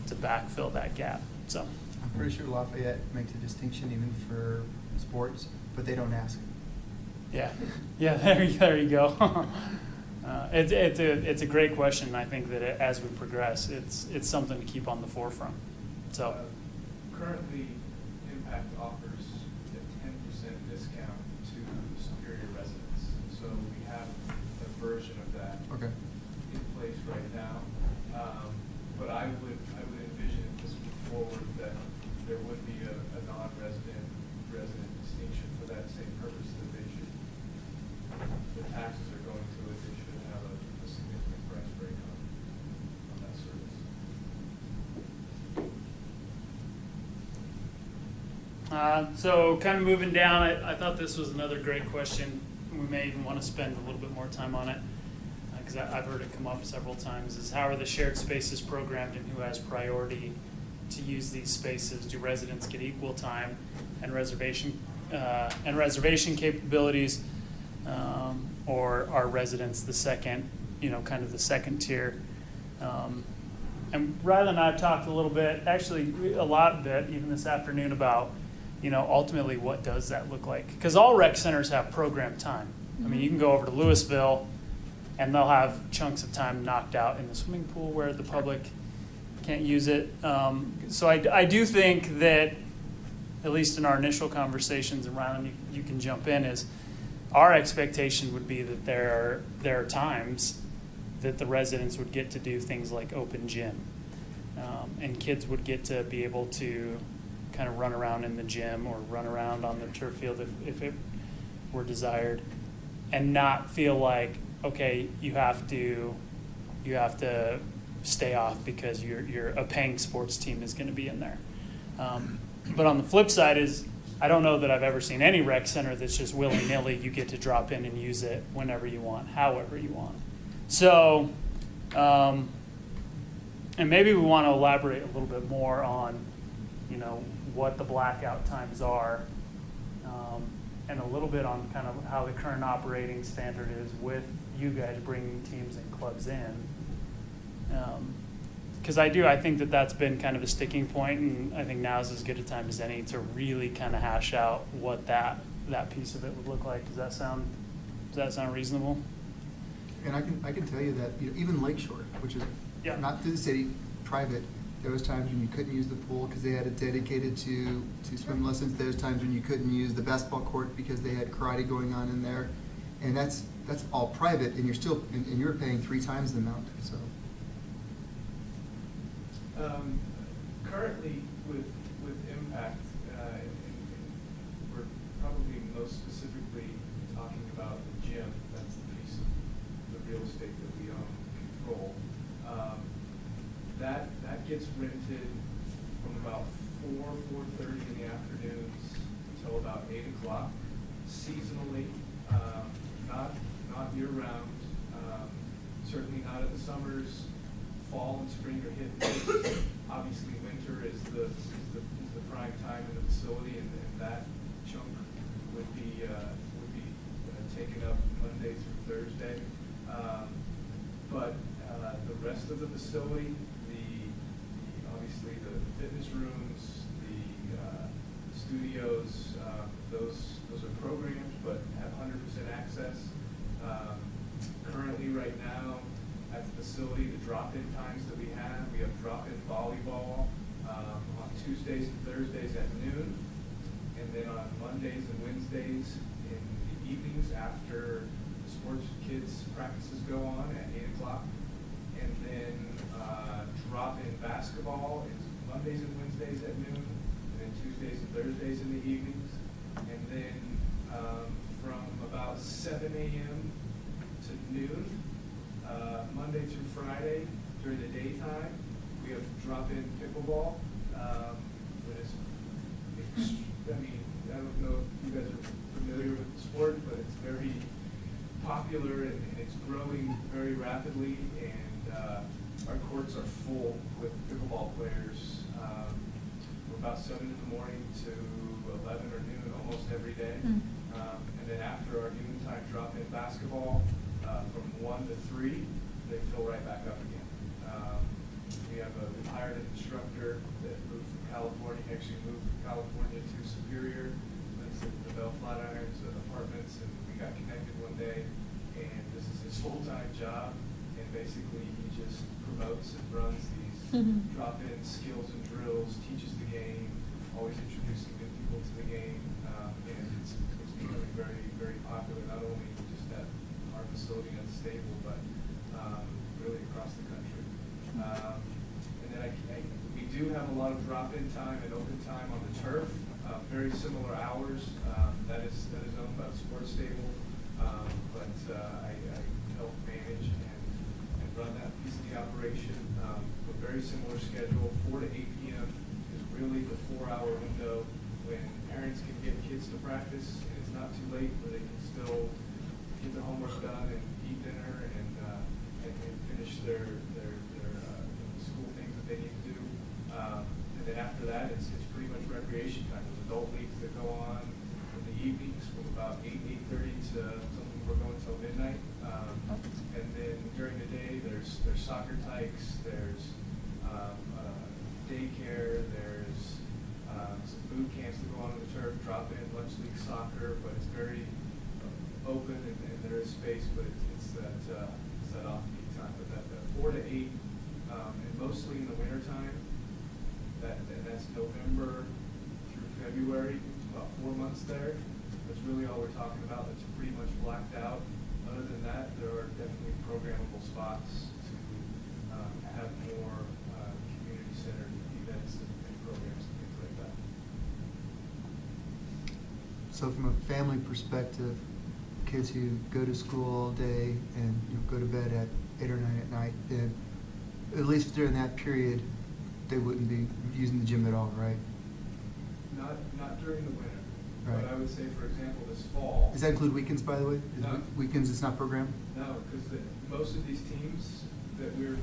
to backfill that gap. So I'm pretty sure Lafayette makes a distinction even for sports, but they don't ask. yeah, there you go. It's a great question. I think that as we progress, it's something to keep on the forefront. So Currently, Impact offers a 10% discount to Superior residents. So we have a version of that Okay. in place right now. But I would envision if this move forward that there would be a non-resident resident distinction for that same purpose, that they should, the taxes are going to it, they should have a significant price break on that service. So kind of moving down, I thought this was another great question. We may even want to spend a little bit more time on it because I've heard it come up several times, is how are the shared spaces programmed and who has priority to use these spaces? Do residents get equal time and reservation capabilities, or are residents the second, kind of the second tier? And Riley and I have talked a little bit, actually a lot bit, even this afternoon, about ultimately what does that look like? Because all rec centers have program time. I mean, you can go over to Louisville and they'll have chunks of time knocked out in the swimming pool where the public can't use it. So I do think that, at least in our initial conversations around, you can jump in, is our expectation would be that there are times that the residents would get to do things like open gym. And kids would get to be able to kind of run around in the gym or run around on the turf field if it were desired, and not feel like, okay, you have to stay off because a paying sports team is going to be in there. But on the flip side is, I don't know that I've ever seen any rec center that's just willy-nilly, you get to drop in and use it whenever you want, however you want. So, and maybe we want to elaborate a little bit more on, what the blackout times are, and a little bit on kind of how the current operating standard is with you guys bringing teams and clubs in. Because I think that that's been kind of a sticking point, and I think now's as good a time as any to really kind of hash out what that piece of it would look like. Does that sound reasonable? And I can tell you that even Lakeshore, which is not through the city, private, there was times when you couldn't use the pool because they had it dedicated to swim lessons. There's times when you couldn't use the basketball court because they had karate going on in there, and that's all private, and you're paying 3 times the amount. So. Currently, with Impact, we're probably most specifically talking about the gym. That's the piece of the real estate that we own and control. That gets rented from about 4:30 in the afternoons until about 8 o'clock, seasonally, not year round. Certainly not in the summers. Fall and spring are hit and miss. Obviously, winter is the prime time in the facility, and that chunk would be taken up Monday through Thursday. But the rest of the facility, obviously the fitness rooms, the studios, those are programmed but have 100% access. Currently, right now, at the facility, the drop-in times that we have drop-in volleyball on Tuesdays and Thursdays at noon, and then on Mondays and Wednesdays in the evenings after the sports kids practices go on at 8 o'clock, and then drop-in basketball is Mondays and Wednesdays at noon, and then Tuesdays and Thursdays in the evenings, and then from about 7 a.m. to noon, Monday through Friday during the daytime, we have drop-in pickleball. I don't know if you guys are familiar with the sport, but it's very popular and it's growing very rapidly, and our courts are full with pickleball players from about 7 in the morning to 11 or noon almost every day. And then after our noontime drop-in basketball, from 1 to 3, they fill right back up again. We've hired an instructor that moved from California, actually moved from California to Superior, lives in the Bell Flatirons apartments, and we got connected one day, and this is his full-time job, and basically he just promotes and runs these drop-in skills and drills, teaches the game, always introducing new people to the game, and it's becoming very, very popular, not only just at our facility at the stable, but really across the country. And then we do have a lot of drop-in time and open time on the turf, very similar hours. That is owned by the sports stable, but I help manage and run that piece of the operation. A very similar schedule. 4 to 8 p.m. is really the 4-hour window when parents can get kids to practice, and it's not too late where they can still get their homework done and eat dinner and finish their school things that they need to do. And then after that, it's pretty much recreation time. There's adult leagues that go on in the evenings from about 8:30 to something we're going till midnight. And then during the day, there's soccer tykes, there's daycare, there's some boot camps that go on the turf. 4 months there. That's really all we're talking about. It's pretty much blacked out. Other than that, there are definitely programmable spots to have more community-centered events and programs and things like that. So from a family perspective, kids who go to school all day and go to bed at 8 or 9 at night, then at least during that period, they wouldn't be using the gym at all, right? Not during the winter. Right. But I would say, for example, this fall. Does that include weekends, by the way? No. Weekends, it's not programmed? No, because most of these teams that are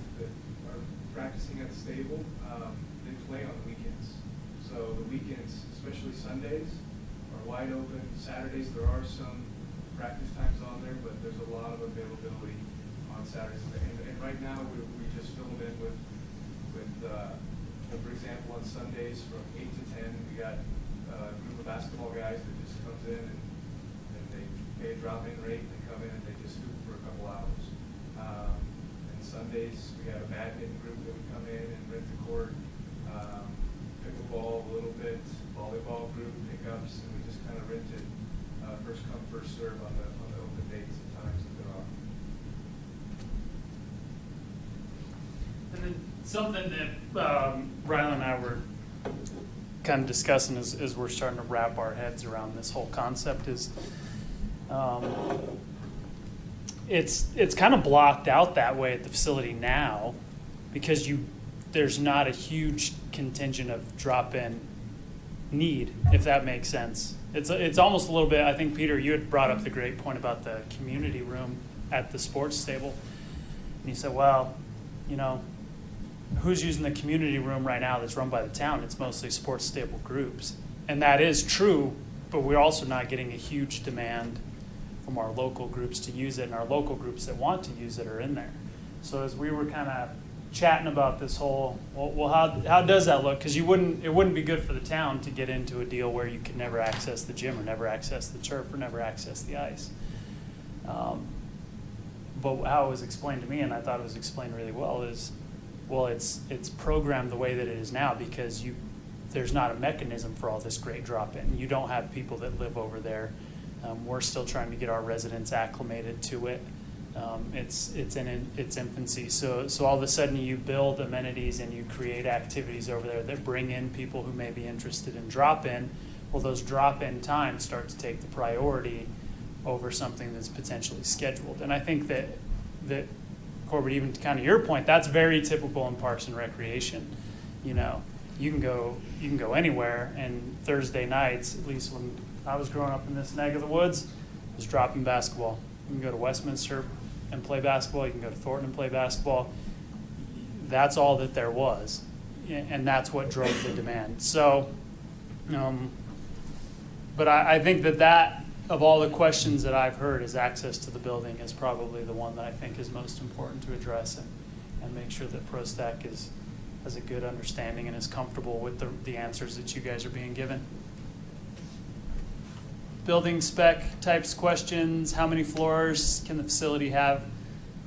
practicing at the stable, they play on the weekends. So the weekends, especially Sundays, are wide open. Saturdays, there are some practice times on there, but there's a lot of availability on Saturdays. And right now, we just fill them in with for example, on Sundays from 8 to 10, we got a group of basketball guys that just comes in and they pay a drop-in rate. They come in and they just hoop for a couple hours. And Sundays, we have a badminton group that would come in and rent the court, pickleball a little bit, volleyball group pickups, and we just kind of rent it first come, first serve on the open dates and times that there are. And then something that Rylan and I were kind of discussing as we're starting to wrap our heads around this whole concept is it's kind of blocked out that way at the facility now because there's not a huge contingent of drop-in need, if that makes sense. It's almost a little bit, I think, Peter, you had brought up the great point about the community room at the sports stable. And you said, well, who's using the community room right now that's run by the town? It's mostly sports stable groups. And that is true, but we're also not getting a huge demand from our local groups to use it, and our local groups that want to use it are in there. So as we were kind of chatting about this whole, well, how does that look? Because it wouldn't be good for the town to get into a deal where you could never access the gym or never access the turf or never access the ice. But how it was explained to me, and I thought it was explained really well, is, well, it's programmed the way that it is now because there's not a mechanism for all this great drop-in. You don't have people that live over there. We're still trying to get our residents acclimated to it. It's in its infancy. So all of a sudden you build amenities and you create activities over there that bring in people who may be interested in drop-in. Well, those drop-in times start to take the priority over something that's potentially scheduled. And I think that Corbett, even to kind of your point, that's very typical in Parks and Recreation. You can go anywhere, and Thursday nights, at least when I was growing up in this neck of the woods, was drop-in basketball. You can go to Westminster and play basketball. You can go to Thornton and play basketball. That's all that there was, and that's what drove the demand. So, but I think that of all the questions that I've heard is access to the building is probably the one that I think is most important to address and make sure that PROSTAC has a good understanding and is comfortable with the answers that you guys are being given. Building spec types questions, how many floors can the facility have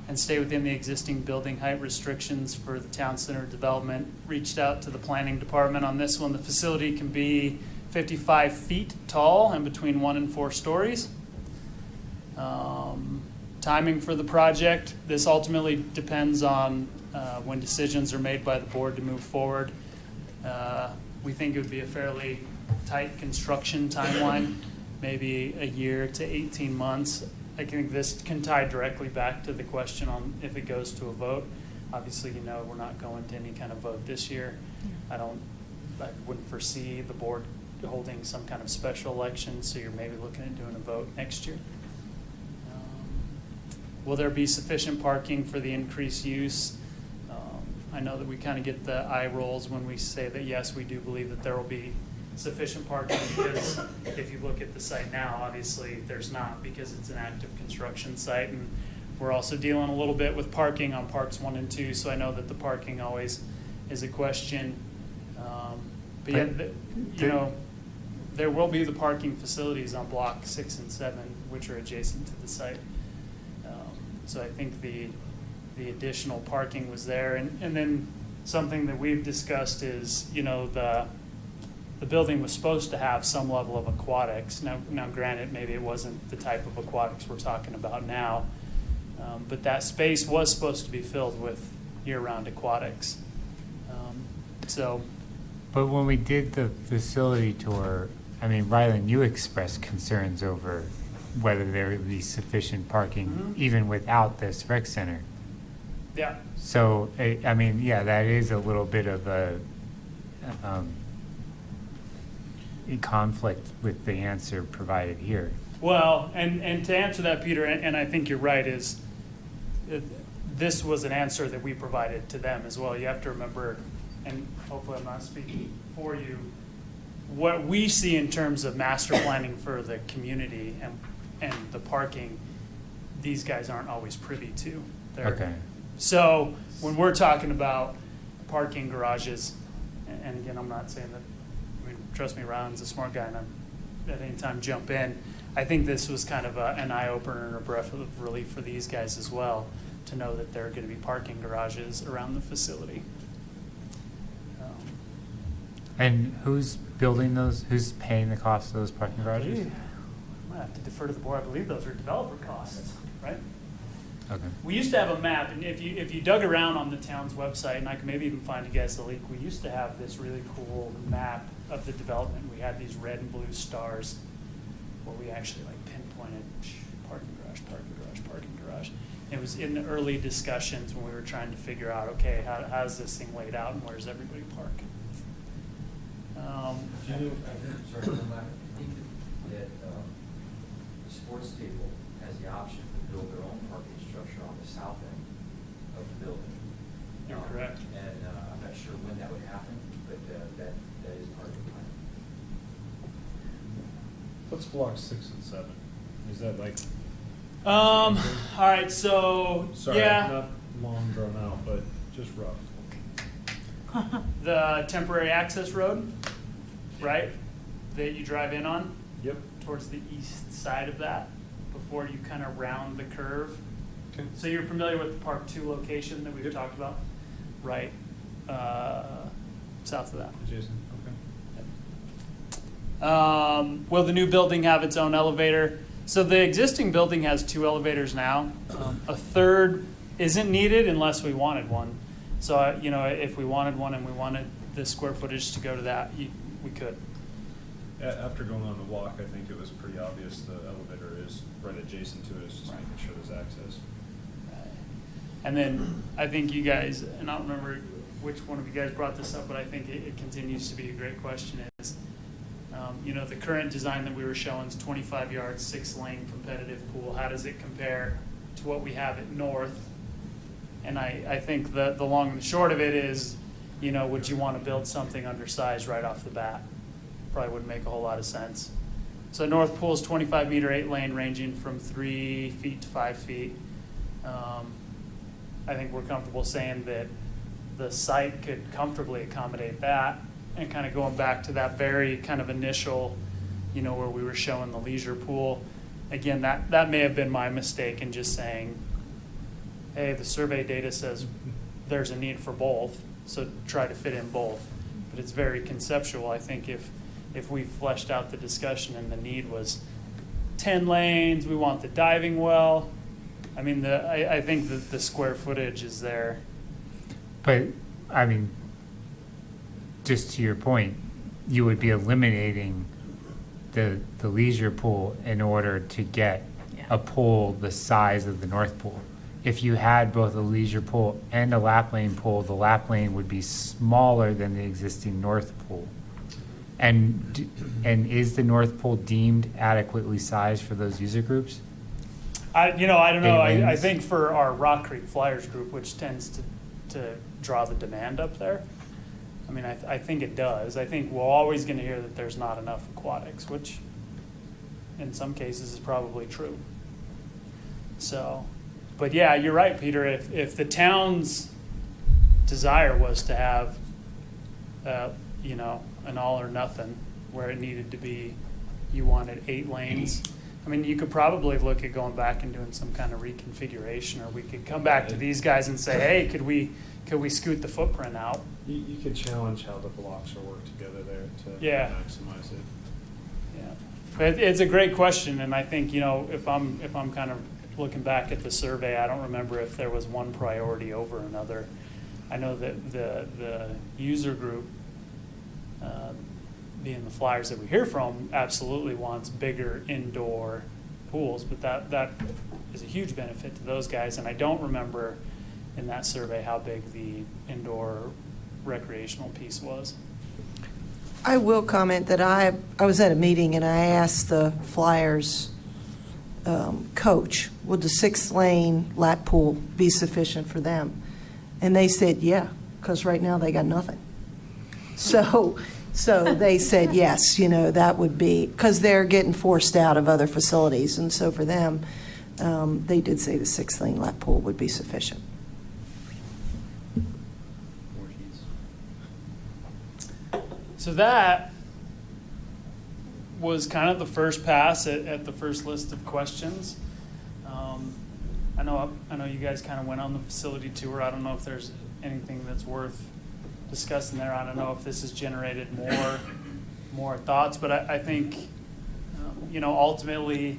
and stay within the existing building height restrictions for the town center development? Reached out to the planning department on this one. The facility can be 55 feet tall and between 1 and 4 stories. Timing for the project, this ultimately depends on when decisions are made by the board to move forward. We think it would be a fairly tight construction timeline, maybe a year to 18 months. I think this can tie directly back to the question on if it goes to a vote. Obviously, we're not going to any kind of vote this year. I wouldn't foresee the board holding some kind of special election, so you're maybe looking at doing a vote next year. Will there be sufficient parking for the increased use? I know that we kind of get the eye rolls when we say that, yes, we do believe that there will be sufficient parking, because if you look at the site now, obviously there's not, because it's an active construction site, and we're also dealing a little bit with parking on Parks 1 and 2, so I know that the parking always is a question. But yeah, there will be the parking facilities on Block 6 and 7, which are adjacent to the site. So I think the additional parking was there, and then something that we've discussed is, the building was supposed to have some level of aquatics. Now granted, maybe it wasn't the type of aquatics we're talking about now, but that space was supposed to be filled with year-round aquatics. So, But when we did the facility tour, I mean, Rylan, you expressed concerns over whether there would be sufficient parking Mhm. even without this rec center. yeah. So, I mean, yeah, that is a little bit of in conflict with the answer provided here. Well, and to answer that, Peter, and I think you're right, is this was an answer that we provided to them as well. You have to remember, and hopefully I'm not speaking for you, what we see in terms of master planning for the community and the parking, these guys aren't always privy to. Okay. So when we're talking about parking garages, and again, I'm not saying that, I mean, trust me, Ron's a smart guy, and I'm at any time jump in. I think this was kind of an eye-opener and a breath of relief for these guys as well, to know that there are going to be parking garages around the facility. And who's building those? Who's paying the cost of those parking garages? I might have to defer to the board. I believe those are developer costs, right? Okay. We used to have a map, and if you dug around on the town's website, and I can maybe even find you guys the link, we used to have this really cool map of the development. We had these red and blue stars where we actually like pinpointed parking garage, parking garage, parking garage. It was in the early discussions when we were trying to figure out, okay, how's this thing laid out and where's everybody park? Sorry, I think that the sports table has the option to build their own parking structure on the south end of the building. You're correct. And I'm not sure when that would happen, but that is part of the plan. What's blocks 6 and 7? Is that like? All right, so, Sorry, yeah. not long drawn out, but just rough. The temporary access road, right, that you drive in on Yep. towards the east side of that before you kind of round the curve. Okay. So you're familiar with the Park 2 location that we've Yep. talked about? Right, south of that. Jason. Okay. Will the new building have its own elevator? So the existing building has 2 elevators now. A third isn't needed unless we wanted one. So, if we wanted one and we wanted the square footage to go to that, we could. After going on the walk, I think it was pretty obvious the elevator is right adjacent to it. It's just making sure there's access. And then I think you guys, and I don't remember which one of you guys brought this up, but I think it continues to be a great question is, the current design that we were showing is 25 yards, 6-lane competitive pool. How does it compare to what we have at North? And I think the long and the short of it is, would you want to build something undersized right off the bat? Probably wouldn't make a whole lot of sense. So North Pool's 25-meter, 8-lane, ranging from 3 feet to 5 feet. I think we're comfortable saying that the site could comfortably accommodate that. And kind of going back to that very kind of initial, where we were showing the leisure pool. Again, that may have been my mistake in just saying, hey, the survey data says there's a need for both, so try to fit in both. But it's very conceptual. I think if we fleshed out the discussion and the need was 10 lanes, we want the diving well, I mean, I think that the square footage is there. But, I mean, just to your point, you would be eliminating the leisure pool in order to get a pool the size of the North Pool. If you had both a leisure pool and a lap lane pool, the lap lane would be smaller than the existing North Pool. And is the North Pool deemed adequately sized for those user groups? I don't know. I lanes? think for our Rock Creek Flyers group, which tends to draw the demand up there, I mean, I think it does. I think we're always going to hear that there's not enough aquatics, which in some cases is probably true. So, but yeah, you're right, Peter. If the town's desire was to have, an all or nothing, where it needed to be, you wanted 8 lanes. I mean, you could probably look at going back and doing some kind of reconfiguration, or we could come back to these guys and say, hey, could we scoot the footprint out? You could challenge how the blocks are worked together there to Yeah. maximize it. Yeah, but it's a great question, and I think, you know, if I'm kind of looking back at the survey, I don't remember if there was one priority over another. I know that the user group, being the Flyers that we hear from, absolutely wants bigger indoor pools, but that is a huge benefit to those guys, and I don't remember in that survey how big the indoor recreational piece was. I will comment that I was at a meeting and I asked the Flyers coach, would the 6-lane lap pool be sufficient for them? And they said, yeah, because right now they got nothing. So they said, yes, you know, that would be, because they're getting forced out of other facilities. And so for them, they did say the 6-lane lap pool would be sufficient. So that was kind of the first pass at the first list of questions. I know you guys kind of went on the facility tour. I don't know if there's anything that's worth discussing there. I don't know if this has generated more thoughts, but I think you know, ultimately,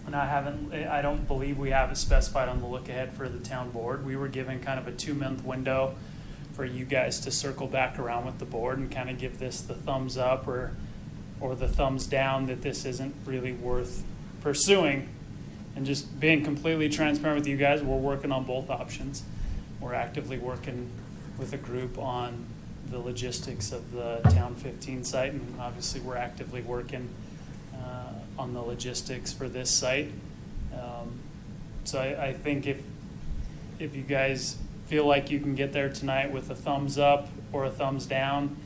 and I don't believe we have it specified on the look ahead for the town board. We were given kind of a 2-month window for you guys to circle back around with the board and kind of give this the thumbs up or the thumbs down that this isn't really worth pursuing. And just being completely transparent with you guys, we're working on both options. We're actively working with a group on the logistics of the Town 15 site, and obviously we're actively working on the logistics for this site. So I think if you guys feel like you can get there tonight with a thumbs up or a thumbs down,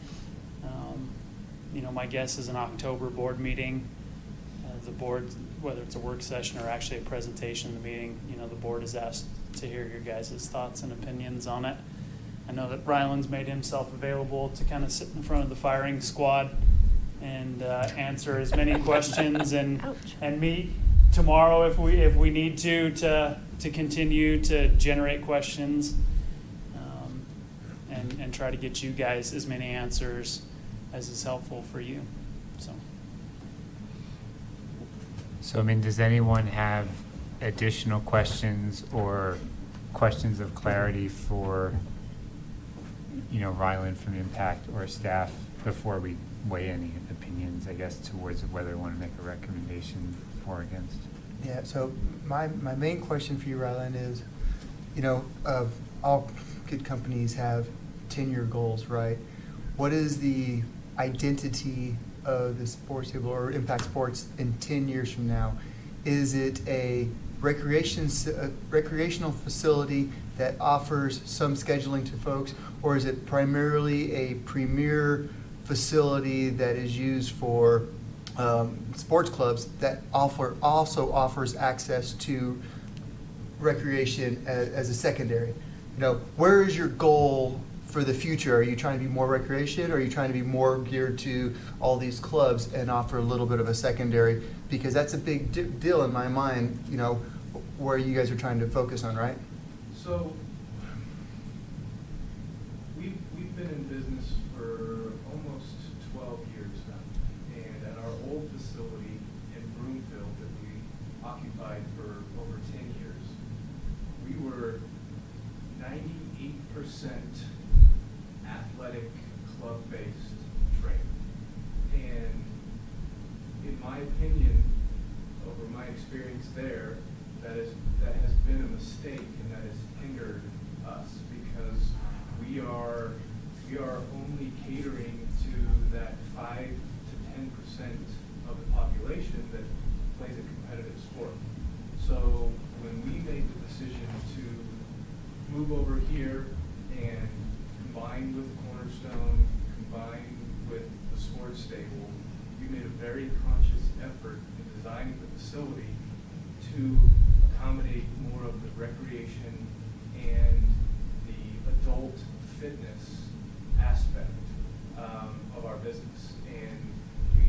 you know, my guess is an October board meeting. The board, whether it's a work session or actually a presentation of the meeting, you know, the board is asked to hear your guys' thoughts and opinions on it. I know that Ryland's made himself available to kind of sit in front of the firing squad and answer as many questions and meet tomorrow if we need to continue to generate questions and try to get you guys as many answers as is helpful for you. So, I mean, does anyone have additional questions or questions of clarity for, you know, Ryland from Impact or staff before we weigh any opinions, I guess, towards whether we want to make a recommendation for or against? Yeah, so my main question for you, Ryland, is, you know, all good companies have 10-year goals, right? What is the identity of the sports table or Impact Sports in 10 years from now? Is it a recreational facility that offers some scheduling to folks, or is it primarily a premier facility that is used for sports clubs that also offers access to recreation as a secondary? You know, where is your goal for the future? Are you trying to be more recreation, or are you trying to be more geared to all these clubs and offer a little bit of a secondary? Because that's a big deal in my mind, you know, where you guys are trying to focus on, right? So we've been in business for almost 12 years now, and at our old facility in Broomfield that we occupied for over 10 years, we were 98% athletic club-based training. And in my opinion, over my experience there, that has been a mistake, and that has hindered us, because we are only catering to that 5 to 10% of the population that plays a competitive sport. So when we made the decision to move over here and combine with Cornerstone, combine with the sports stable, we made a very conscious effort in designing the facility to accommodate more of the recreation and the adult fitness aspect of our business. And we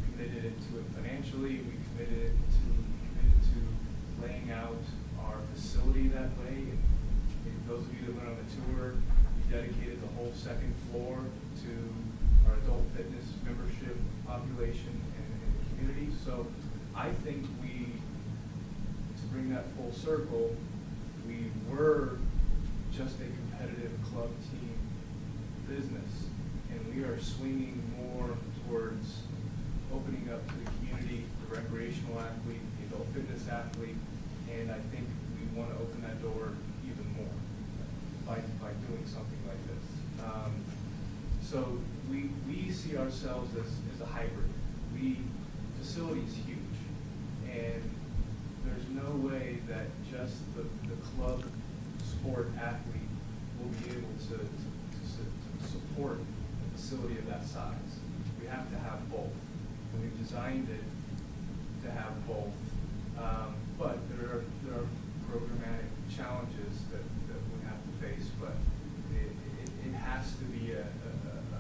committed it to it financially, we committed to laying out our facility that way. And those of you that went on the tour, we dedicated the whole second floor to our adult fitness membership population and the community. So I think to bring that full circle, we were just a competitive club team business, and we are swinging more towards opening up to the community, the recreational athlete, the adult fitness athlete, and I think we want to open that door even more by doing something like this. So we see ourselves as a hybrid. Facility is huge, and there's no way that just the club sport athlete will be able to support a facility of that size. We have to have both, and we've designed it to have both. But there are programmatic challenges that we have to face, but it has to be a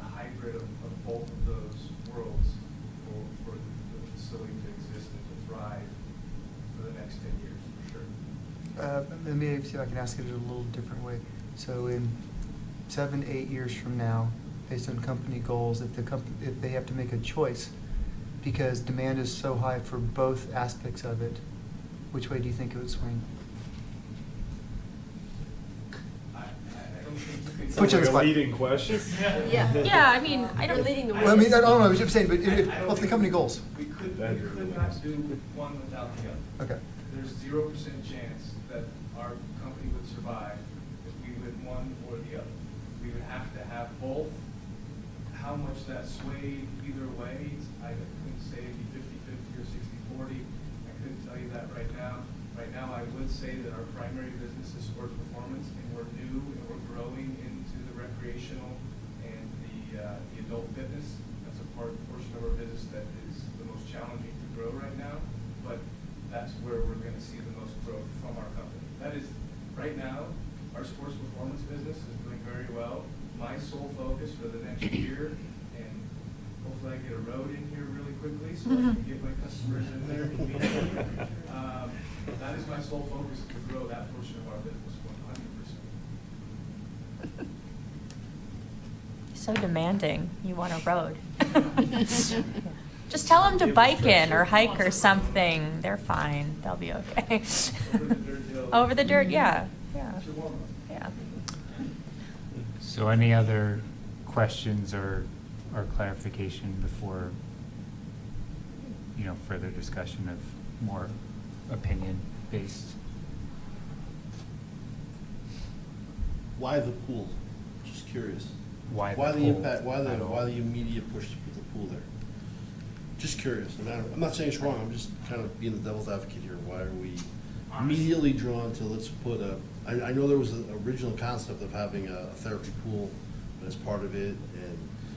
hybrid of both of those worlds for the facility to exist and to thrive for the next 10 years, for sure. Let me see if I can ask it a little different way. So in 7-8 years from now, based on company goals, if they have to make a choice, because demand is so high for both aspects of it, which way do you think it would swing? I don't think you can. Which Sounds is like a like- leading question. Yeah, I mean, I don't. Well, I mean, I don't know, I was just saying, but what's the company goals? We could not do one without the other. Okay. There's 0% chance that our company would survive if we went one or the other. We would have to have both. How much that swayed either way, I couldn't say it'd be 50-50 or 60-40. I couldn't tell you that right now. Right now, I would say that our primary business is sports performance, and we're new and we're growing into the recreational and the adult fitness. That's a portion of our business that is the most challenging to grow right now, but that's where we're going to see the most growth from our company. That is, right now, our sports performance business is doing very well. My sole focus for the next year, and hopefully I get a road in here really quickly so I can get my customers in there immediately. That is my sole focus, to grow that portion of our business 100%. So demanding. You want a road. Just tell them to bike in or hike or something. They're fine. They'll be okay. Over the dirt hill. Over the dirt, yeah. Yeah. It's your warm-up. Yeah. So any other questions or clarification before, further discussion of more opinion-based? Why the pool? Just curious. Why the the pool impact? Why at all? the immediate push to put the pool there? Just curious. I'm not saying it's wrong. I'm just kind of being the devil's advocate here. Why are we immediately drawn to let's put a? I know there was an original concept of having a therapy pool as part of it,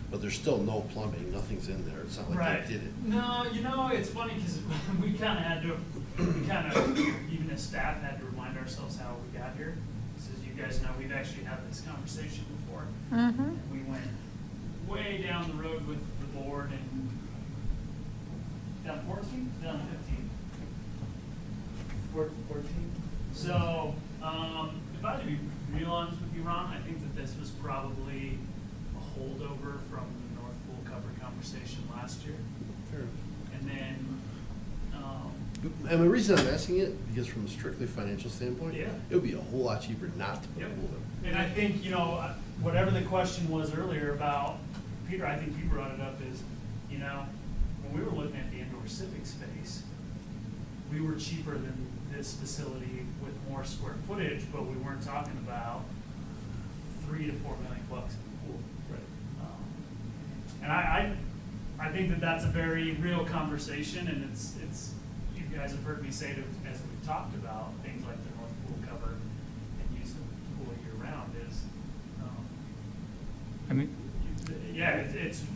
but there's still no plumbing. Nothing's in there. It's not like they did it. No, it's funny because we kind of had to, even as staff, had to remind ourselves how we got here. Because as you guys know, we've actually had this conversation before. Mm-hmm. And we went way down the road with the board and down 14? Down 15. 14. So, if I had to be real honest with you, Ron, I think that this was probably a holdover from the North Pool cover conversation last year. Fair enough. And then, And the reason I'm asking it, because from a strictly financial standpoint, Yeah. it would be a whole lot cheaper not to put a Yep. pool there. and I think, whatever the question was earlier about, Peter, I think you brought it up is, when we were looking at the indoor civic space, we were cheaper than this facility with more square footage, but we weren't talking about $3 to $4 million bucks in the pool. Right. And I think that that's a very real conversation, and it's you guys have heard me say to, as we've talked about things like the North Pool cover and using the pool year round is,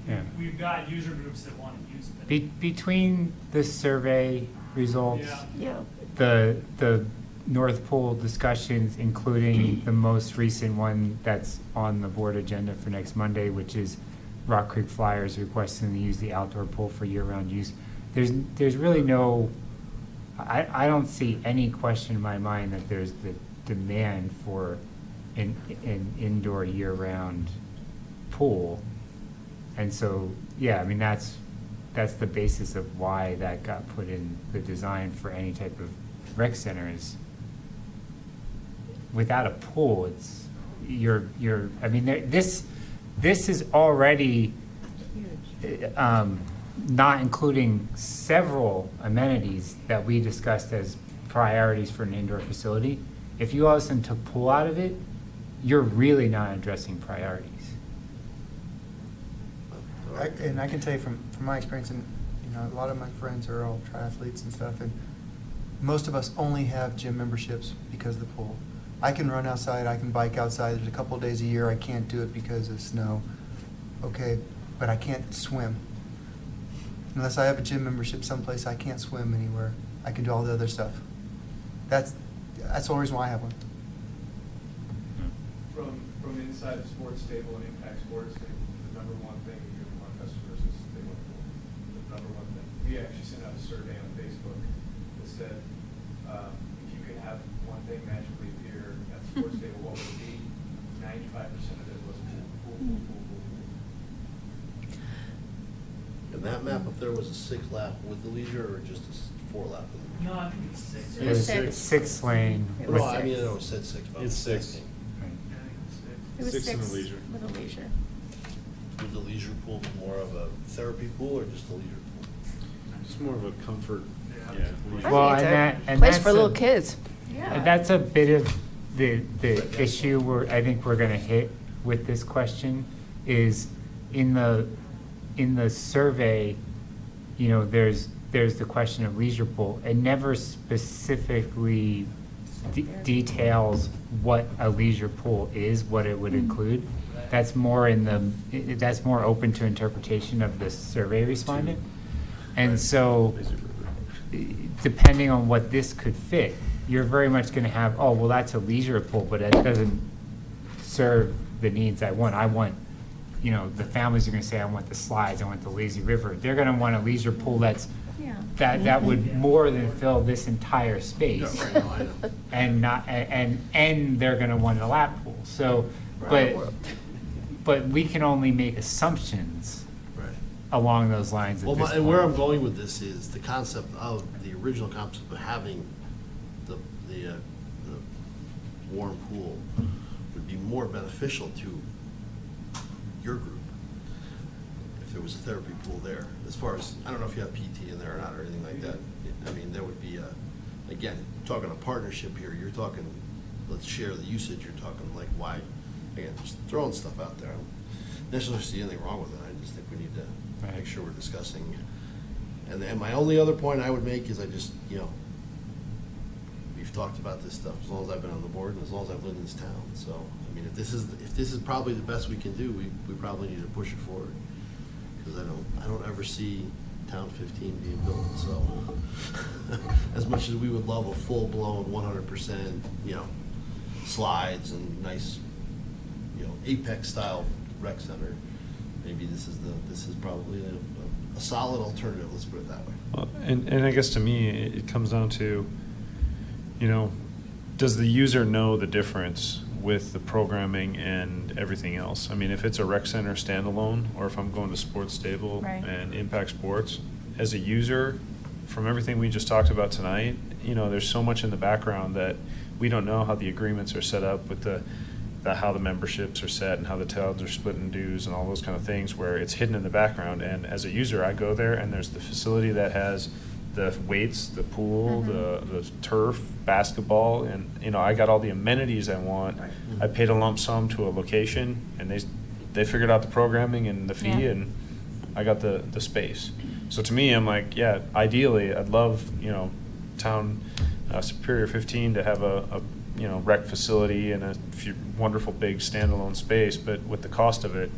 Yeah. we've got user groups that want to use it. Between the survey results, Yeah. Yeah. the North Pool discussions, including the most recent one that's on the board agenda for next Monday, which is Rock Creek Flyers requesting to use the outdoor pool for year-round use. there's really no, I don't see any question in my mind that there's the demand for an indoor year-round pool. And so, yeah, I mean, that's the basis of why that got put in the design for any type of rec center is without a pool, it's, I mean, this is already, not including several amenities that we discussed as priorities for an indoor facility. If you all of a sudden took pool out of it, you're really not addressing priorities. And I can tell you from my experience, and a lot of my friends are all triathletes and stuff, and most of us only have gym memberships because of the pool. I can run outside, I can bike outside. There's a couple of days a year I can't do it because of snow. Okay, but I can't swim. Unless I have a gym membership someplace, I can't swim anywhere. I can do all the other stuff. That's the only reason why I have one. From inside the sports table and impact sports, the number one thing we hear from our customers is they want the pool. The number one thing. We actually sent out a survey on Facebook that said, if you could have one thing magically appear at the sports table, what would it be? 95% of it was pool. And that map up there was a 6-lap with the leisure or just a 4-lap with the leisure? No, I think it's 6. It was six. 6 lane. It No, was I mean, six. it said 6. but I was It's 6. asking, It was 6 in the 6 leisure. with a leisure. Was the leisure pool more of a therapy pool or just a leisure pool? Just more of a comfort, Yeah. leisure. Well, it's and a place that's for little kids. And that's a bit of the issue where I think we're gonna hit with this question is in the survey, there's the question of leisure pool. It never specifically details what a leisure pool is, what it would include. That's more that's more open to interpretation of the survey respondent. And so, depending on what this could fit, you're very much going to have, oh, well, that's a leisure pool, but it doesn't serve the needs I want. I want, the families are going to say, I want the slides, I want the lazy river. They're going to want a leisure pool that would more than fill this entire space. Yeah, right, no, I know. And not, and they're going to want a lap pool. So, but we can only make assumptions Right. along those lines at Well, this and where I'm point. going with this is the concept of, the original concept of having the warm pool would be more beneficial to your group if there was a therapy pool there. As far as, I don't know if you have PT in there or not or anything like that. I mean, there would be again, talking a partnership here, you're talking, let's share the usage, you're talking like why, again, just throwing stuff out there. I don't necessarily see anything wrong with it, I just think we need to Right. make sure we're discussing. And my only other point I would make is I just, we've talked about this stuff as long as I've been on the board and as long as I've lived in this town. So, I mean, if this is probably the best we can do, we probably need to push it forward. Because I don't ever see Town 15 being built, so. As much as we would love a full-blown 100%, slides and nice, Apex-style rec center, maybe this is probably a solid alternative, let's put it that way. Well, and I guess to me, it comes down to, does the user know the difference with the programming and everything else? I mean, if it's a rec center standalone, or if I'm going to Sports Stable Right. and Impact Sports, as a user, from everything we just talked about tonight, there's so much in the background that we don't know how the agreements are set up with how the memberships are set and how the towns are split in dues and all those kind of things where it's hidden in the background. And as a user, I go there and there's the facility that has the weights, the pool, the turf, basketball, and I got all the amenities I want. Right. I paid a lump sum to a location, and they figured out the programming and the fee, Yeah. and I got the space. So to me, I'm like, yeah, ideally, I'd love Town Superior 15 to have a rec facility and a wonderful big standalone space, but with the cost of it,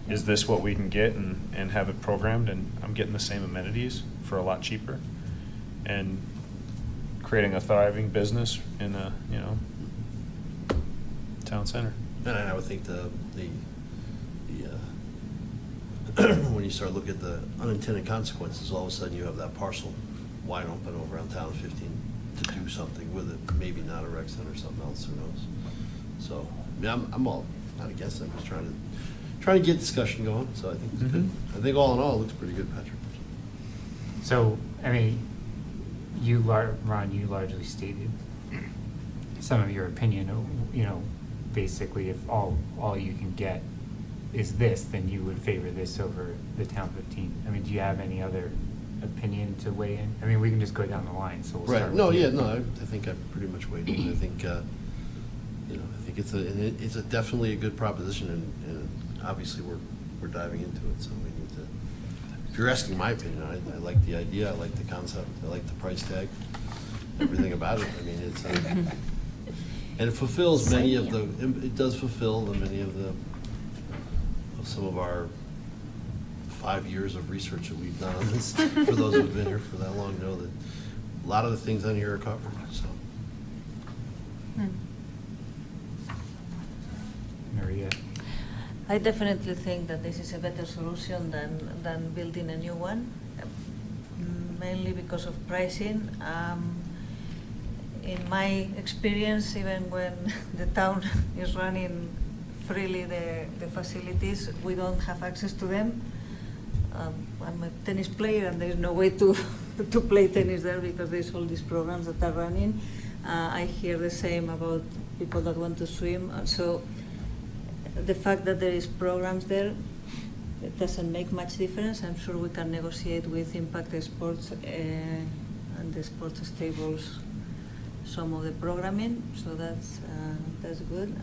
is this what we can get and have it programmed, and I'm getting the same amenities for a lot cheaper, and creating a thriving business in a town center. And I would think when you start looking at the unintended consequences, all of a sudden you have that parcel wide open over on Town 15 to do something with it, maybe not a rec center or something else, who knows? So, yeah, I'm all, not against it, I'm just trying to get discussion going, so I think it's good. I think all in all, it looks pretty good, Patrick. So, I mean, Ron, you largely stated some of your opinion. You know, basically, if all you can get is this, then you would favor this over the Town 15. I mean, do you have any other opinion to weigh in? I mean, we can just go down the line, so we'll start with you. I think I pretty much weighed in. I think, I think it's definitely a good proposition, and obviously we're diving into it, so we need to. If you're asking my opinion, I like the idea, I like the concept, I like the price tag, everything about it. I mean, it's, and it fulfills many of the, it does fulfill many of some of our 5 years of research that we've done on this. For those who've been here for that long, know that a lot of the things on here are covered, so. Maria? I definitely think that this is a better solution than building a new one, mainly because of pricing. In my experience, even when the town is running freely the facilities, we don't have access to them. I'm a tennis player, and there's no way to play tennis there because there's all these programs that are running. I hear the same about people that want to swim. So the fact that there is programs there, it doesn't make much difference. I'm sure we can negotiate with Impact Sports and the sports stables some of the programming, so that's good.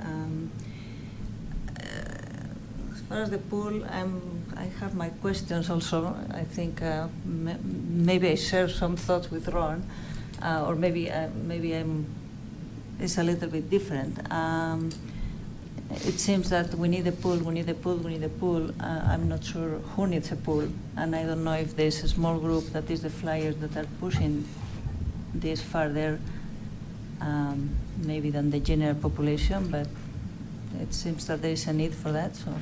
As far as the pool, I have my questions also. I think maybe I share some thoughts with Ron, or maybe it's a little bit different. It seems that we need a pool, we need a pool, we need a pool. I'm not sure who needs a pool, and I don't know if there's a small group that is the flyers that are pushing this further, maybe than the general population, but it seems that there is a need for that, so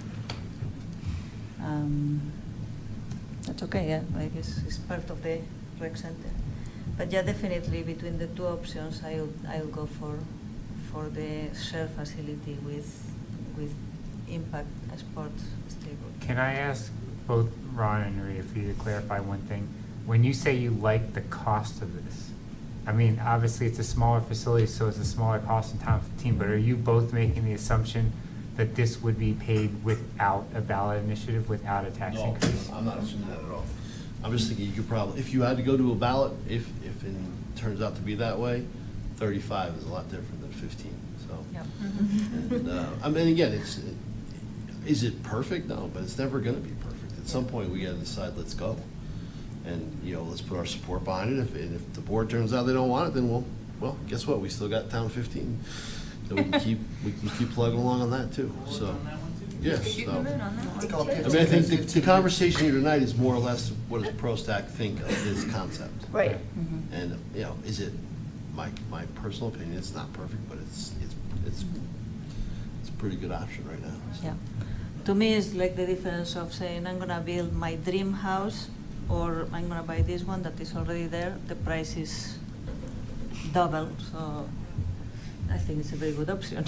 that's okay, yeah, I guess it's part of the rec center. But yeah, definitely between the two options, I'll go for the shared facility with Impact Sports Stable. Can I ask both Ron and Maria for you to clarify one thing? When you say you like the cost of this, I mean, obviously it's a smaller facility, so it's a smaller cost in Town 15, but are you both making the assumption that this would be paid without a ballot initiative, without a tax increase? No, I'm not assuming that at all. I'm just thinking you could probably, if you had to go to a ballot, if it turns out to be that way, 35 is a lot different than 15, so. Yep. And, I mean, again, is it perfect? No, but it's never gonna be perfect. At some point, we gotta decide, let's go. And, let's put our support behind it. If the board turns out they don't want it, then well, guess what? We still got Town 15. So we can keep plugging along on that too, so. Yes, so. I mean, I think the conversation here tonight is more or less, what does PROSTAC think of this concept? Right. And, is it, my personal opinion, it's not perfect, but it's a pretty good option right now. So. Yeah. To me, it's like the difference of saying, I'm gonna build my dream house, or I'm gonna buy this one that is already there. The price is double, so I think it's a very good option,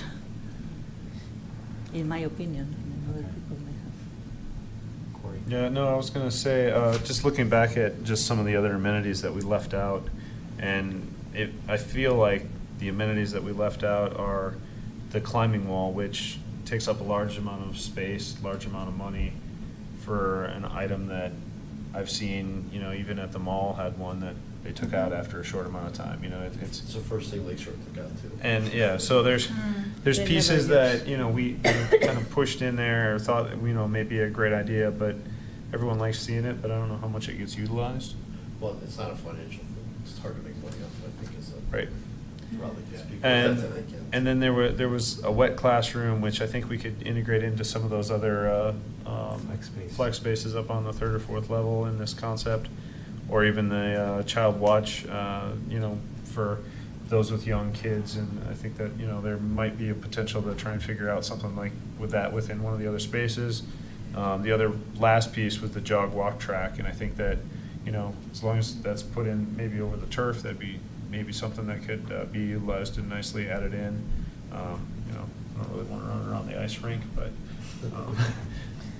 in my opinion. Other people may have. Corey? Yeah, no, I was going to say, just looking back at just some of the other amenities that we left out, and I feel like the amenities that we left out are the climbing wall, which takes up a large amount of space, large amount of money for an item that I've seen, even at the mall had one that they took out after a short amount of time. It's the first thing Lakeshore took out too. And yeah, so there's They pieces never that we kind of pushed in there, or thought may be a great idea, but everyone likes seeing it, but I don't know how much it gets utilized. Well, it's not a financial thing. It's hard to make money off of, I think, is a. Right. Probably can speak. And then there was a wet classroom, which I think we could integrate into some of those other flex spaces up on the 3rd or 4th level in this concept, or even the child watch, for those with young kids. And I think that there might be a potential to try and figure out something like with that within one of the other spaces. The other last piece was the jog walk track, and I think that, you know, as long as that's put in maybe over the turf, that'd be maybe something that could be utilized and nicely added in. You know, I don't really want to run around the ice rink,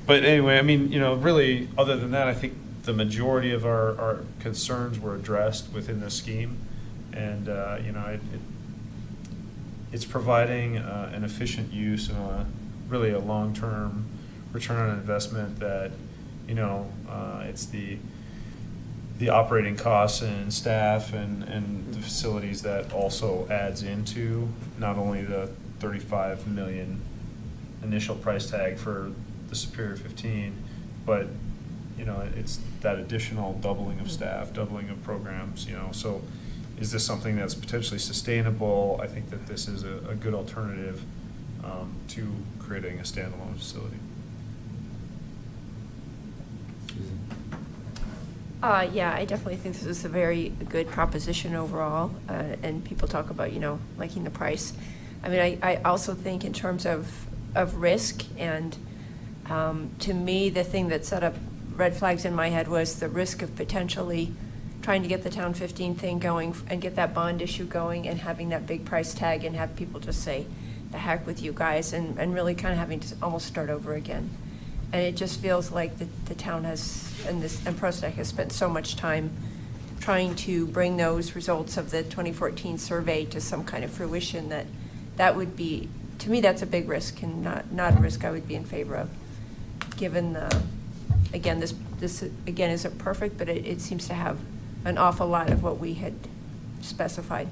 but anyway, I mean, you know, really, other than that, I think the majority of our concerns were addressed within this scheme, and you know, it's providing an efficient use and really a long-term return on investment that, you know, it's the operating costs and staff and the facilities that also adds into not only the 35 million initial price tag for the Superior 15, but, you know, it's that additional doubling of staff, doubling of programs, you know. So is this something that's potentially sustainable? I think that this is a good alternative to creating a standalone facility. Yeah, I definitely think this is a very good proposition overall, and people talk about, you know, liking the price. I mean, I also think in terms of risk, and to me, the thing that set up red flags in my head was the risk of potentially trying to get the Town 15 thing going and get that bond issue going and having that big price tag and have people just say, the heck with you guys, and really kind of having to almost start over again. And it just feels like the town has, and PROSTAC has spent so much time trying to bring those results of the 2014 survey to some kind of fruition that would be, to me, that's a big risk, and not a risk I would be in favor of. Given the, again, this again isn't perfect, but it seems to have an awful lot of what we had specified.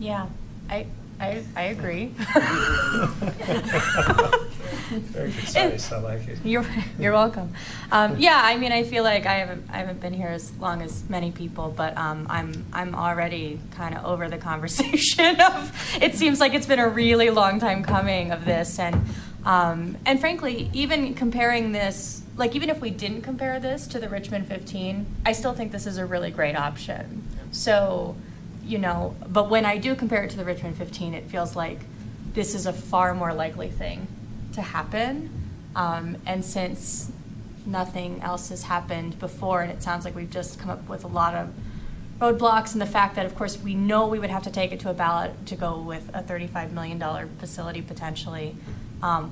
Yeah, I agree. Very concise. I like it. You're welcome. Yeah, I mean, I feel like I haven't been here as long as many people, but I'm already kind of over the conversation of. It seems like it's been a really long time coming of this, and frankly, even comparing this, like even if we didn't compare this to the Richmond 15, I still think this is a really great option. So, you know, but when I do compare it to the Richmond 15, it feels like this is a far more likely thing to happen. And since nothing else has happened before, and it sounds like we've just come up with a lot of roadblocks, and the fact that, of course, we know we would have to take it to a ballot to go with a $35 million facility potentially,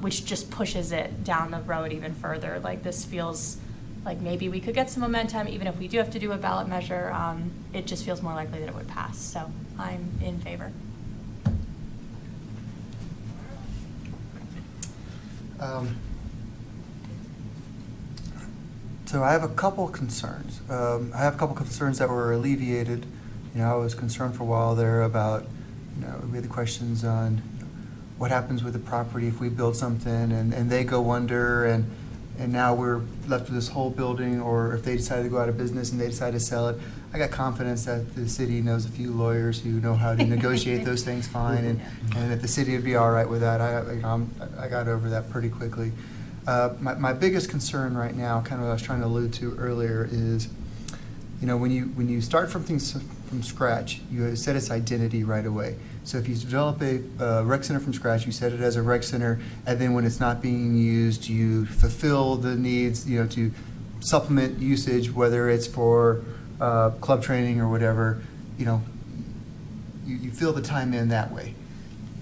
which just pushes it down the road even further. Like, this feels like maybe we could get some momentum, even if we do have to do a ballot measure. It just feels more likely that it would pass. So I'm in favor. So I have a couple concerns. I have a couple concerns that were alleviated. You know, I was concerned for a while there about, you know, we had the questions on, you know, what happens with the property if we build something and they go under, and now we're left with this whole building, or if they decide to go out of business and they decide to sell it. I got confidence that the city knows a few lawyers who know how to negotiate those things fine, and that the city would be all right with that. I got over that pretty quickly. My biggest concern right now, kind of what I was trying to allude to earlier, is, you know, when you start from things from scratch, you set its identity right away. So if you develop a rec center from scratch, you set it as a rec center, and then when it's not being used, you fulfill the needs, you know, to supplement usage, whether it's for club training or whatever. You know, you fill the time in that way.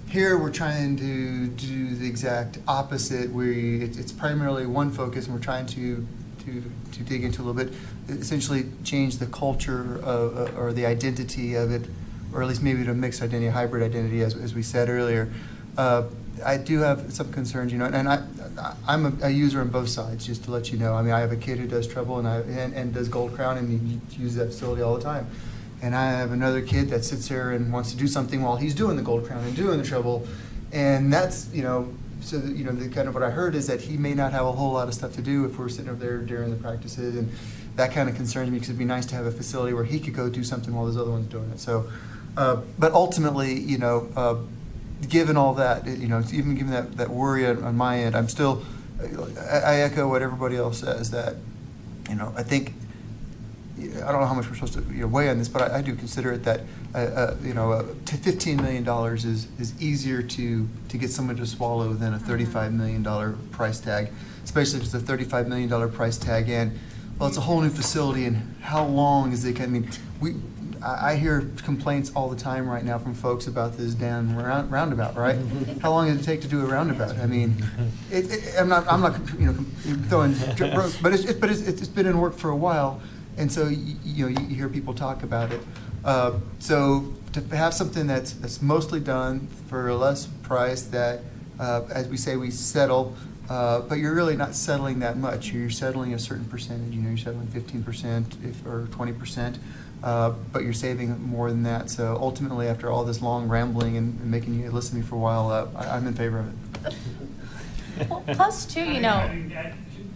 Here we're trying to do the exact opposite. It's primarily one focus, and we're trying to dig into a little bit, essentially change the culture or the identity of it, or at least maybe to mixed identity, hybrid identity, as we said earlier. I do have some concerns, you know, and I'm a user on both sides, just to let you know. I mean, I have a kid who does treble and does Gold Crown, and he uses that facility all the time. And I have another kid that sits there and wants to do something while he's doing the Gold Crown and doing the treble, and that's, you know, so that, you know, the kind of what I heard is that he may not have a whole lot of stuff to do if we're sitting over there during the practices, and that kind of concerns me, because it'd be nice to have a facility where he could go do something while those other ones doing it. So, but ultimately, you know, given all that, you know, even given that worry on my end, I'm still, I echo what everybody else says, that, you know, I think I don't know how much we're supposed to weigh on this, but I do consider it that $15 million is easier to get someone to swallow than a $35 million price tag, especially if it's a $35 million price tag. And well, it's a whole new facility, and how long is it? I mean, I hear complaints all the time right now from folks about this damn roundabout, right? How long does it take to do a roundabout? I mean, I'm not throwing, but it's been in work for a while, and so you hear people talk about it. So to have something that's mostly done for a less price, that as we say, we settle. But you're really not settling that much. You're settling a certain percentage. You're settling 15% or 20%, but you're saving more than that. So ultimately, after all this long rambling and making you listen to me for a while, I'm in favor of it. Well, plus too,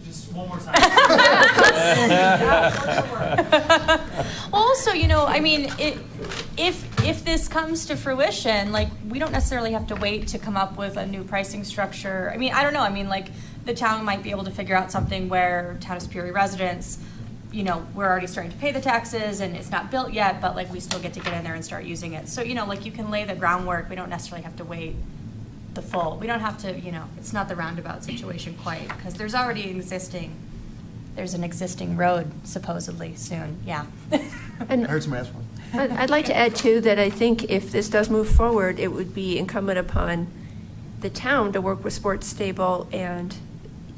Just one more time. Also, I mean, if this comes to fruition, like, we don't necessarily have to wait to come up with a new pricing structure. I mean, I don't know. I mean, like, the town might be able to figure out something where Town of Superior residents, we're already starting to pay the taxes and it's not built yet, but like we still get to get in there and start using it. So, like, you can lay the groundwork. We don't necessarily have to wait the full. We don't have to, it's not the roundabout situation quite, because there's an existing road supposedly soon. Yeah. And I heard somebody ask one. I'd like to add, too, that I think if this does move forward, it would be incumbent upon the town to work with Sports Stable and,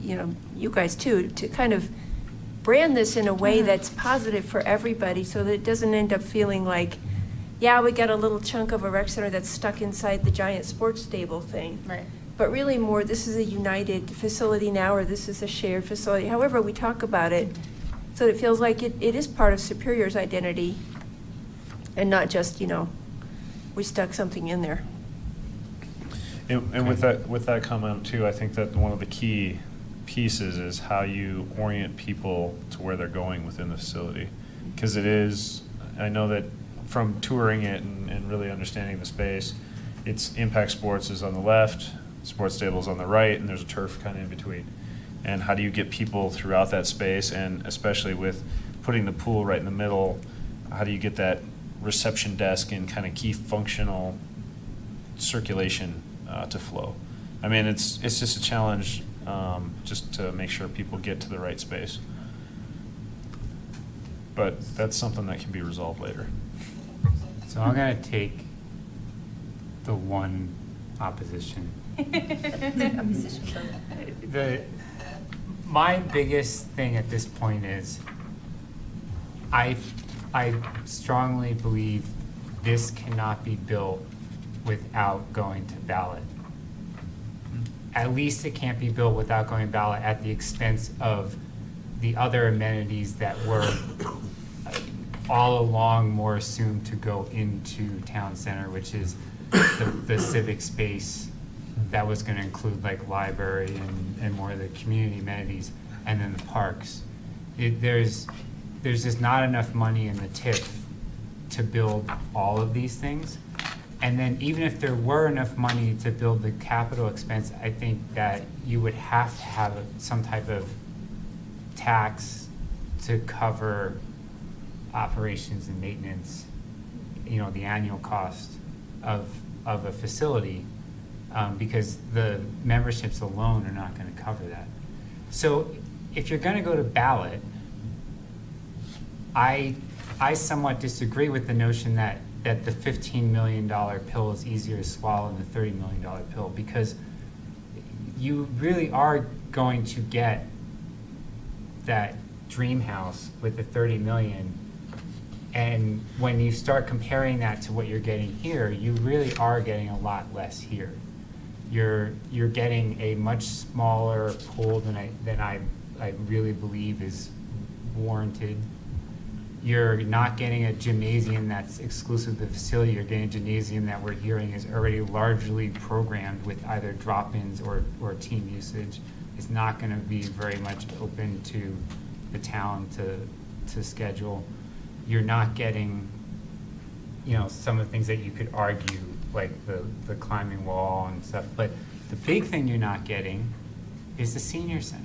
you guys, too, to kind of brand this in a way that's positive for everybody so that it doesn't end up feeling like, yeah, we got a little chunk of a rec center that's stuck inside the giant sports stable thing. Right. But really more, this is a united facility now, or this is a shared facility, however we talk about it, so that it feels like it is part of Superior's identity and not just, we stuck something in there. And with that comment too, I think that one of the key pieces is how you orient people to where they're going within the facility. Because I know that from touring it and really understanding the space, it's Impact Sports is on the left, Sports Stable's on the right, and there's a turf kind of in between. And how do you get people throughout that space, and especially with putting the pool right in the middle, how do you get that reception desk and kind of key functional circulation to flow? I mean, it's just a challenge just to make sure people get to the right space. But that's something that can be resolved later. So I'm going to take the one opposition. My biggest thing at this point is I strongly believe this cannot be built without going to ballot. At least it can't be built without going ballot at the expense of the other amenities that were all along more assumed to go into town center, which is the civic space that was going to include like library and more of the community amenities, and then the parks. There's just not enough money in the TIF to build all of these things. And then even if there were enough money to build the capital expense, I think that you would have to have some type of tax to cover operations and maintenance, the annual cost of a facility, because the memberships alone are not going to cover that. So if you're going to go to ballot, I somewhat disagree with the notion that the $15 million pill is easier to swallow than the $30 million pill, because you really are going to get that dream house with the $30 million. And when you start comparing that to what you're getting here, you really are getting a lot less here. You're getting a much smaller pool than I really believe is warranted. You're not getting a gymnasium that's exclusive to the facility. You're getting a gymnasium that we're hearing is already largely programmed with either drop-ins or team usage. It's not going to be very much open to the town to schedule. You're not getting, some of the things that you could argue, like the climbing wall and stuff. But the big thing you're not getting is the senior center.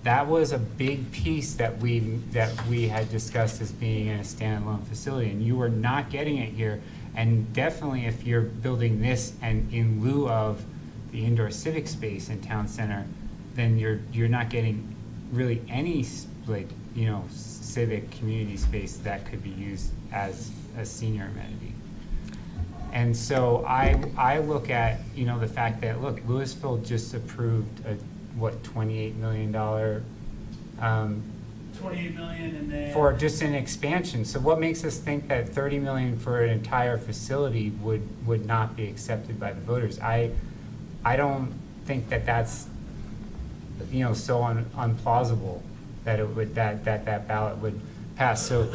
that was a big piece that we had discussed as being in a standalone facility, and you are not getting it here. And definitely, if you're building this and in lieu of the indoor civic space in town center, then you're not getting really any civic community space that could be used as a senior amenity. And so I look at the fact that Louisville just approved a $28 million 28 million and then. for just an expansion. So what makes us think that 30 million for an entire facility would not be accepted by the voters? I don't think that that's so unplausible that it would that ballot would pass. So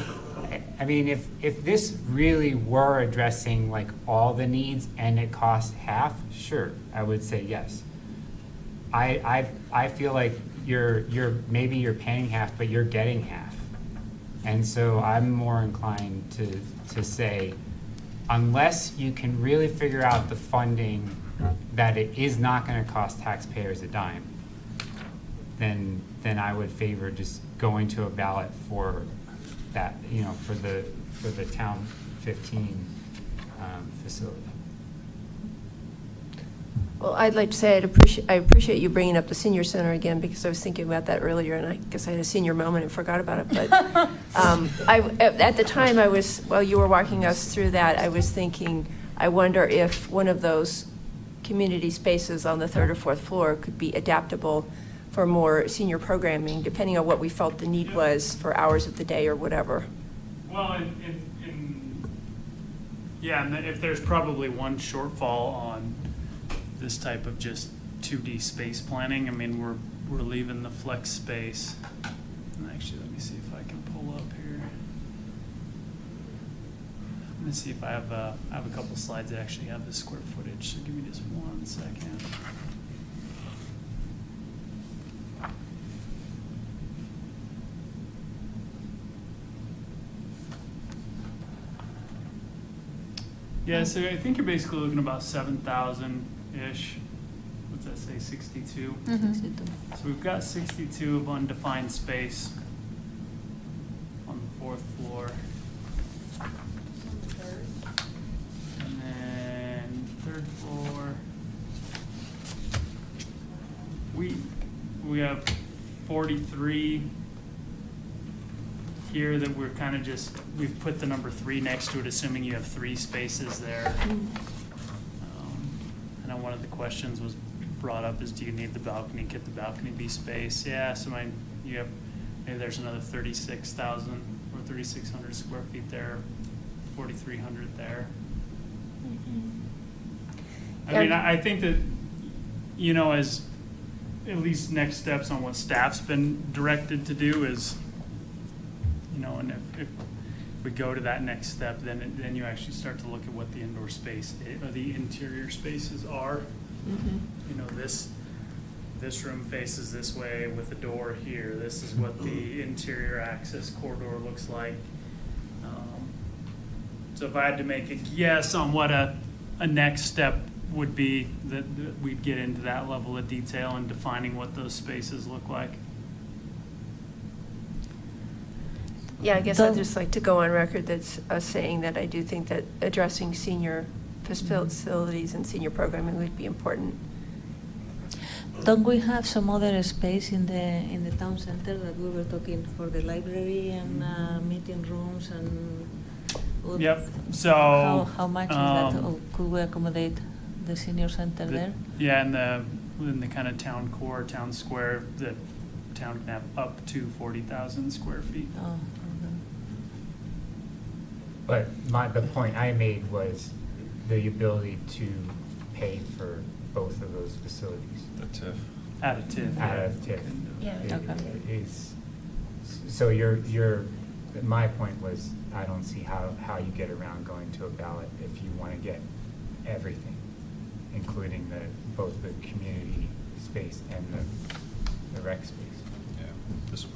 I mean, if this really were addressing all the needs and it cost half, sure, I would say yes. I feel like maybe you're paying half, but you're getting half. And so I'm more inclined to say, unless you can really figure out the funding that it is not going to cost taxpayers a dime, then I would favor just going to a ballot for that, for the Town 15 facility. Well, I'd like to say I appreciate you bringing up the senior center again, because I was thinking about that earlier, and I guess I had a senior moment and forgot about it. But at the time, while you were walking us through that, I was thinking, I wonder if one of those community spaces on the 3rd or 4th floor could be adaptable for more senior programming, depending on what we felt the need was for hours of the day or whatever. Well, and if there's probably one shortfall on this type of just 2D space planning, I mean, we're leaving the flex space. And actually, let me see if I can pull up here. I'm gonna see if I have a couple slides that actually have the square footage. So give me just 1 second. Yeah, so I think you're basically looking about 7,000-ish. What's that say, 62? Mm-hmm. So we've got 62 of undefined space on the 4th floor. And then 3rd floor. We have 43 here that we're kind of we've put the number 3 next to it, assuming you have 3 spaces there. I know one of the questions was brought up is, do you need the balcony? Could the balcony be space? Yeah, so maybe there's another 36,000 or 3,600 square feet there, 4,300 there. I mean, I think that, as at least next steps on what staff's been directed to do is, and if we go to that next step, then you actually start to look at what the indoor space or the interior spaces are. Mm-hmm. This room faces this way with a door here. This is what the interior access corridor looks like. So if I had to make a guess on what a next step would be, that we'd get into that level of detail and defining what those spaces look like. Yeah, I guess I'd just like to go on record that's saying that I do think that addressing senior facilities and senior programming would be important. Don't we have some other space in the town center that we were talking for the library and meeting rooms and? Yep. So how much is that? Or could we accommodate the senior center there? Yeah, in the kind of town core, town square, the town can have up to 40,000 square feet. Oh, okay. But the point I made was the ability to pay for both of those facilities. The TIF. At a TIF. At a TIF. Yeah. So my point was, I don't see how you get around going to a ballot if you want to get everything, including both the community space and the rec space. Yeah, this one.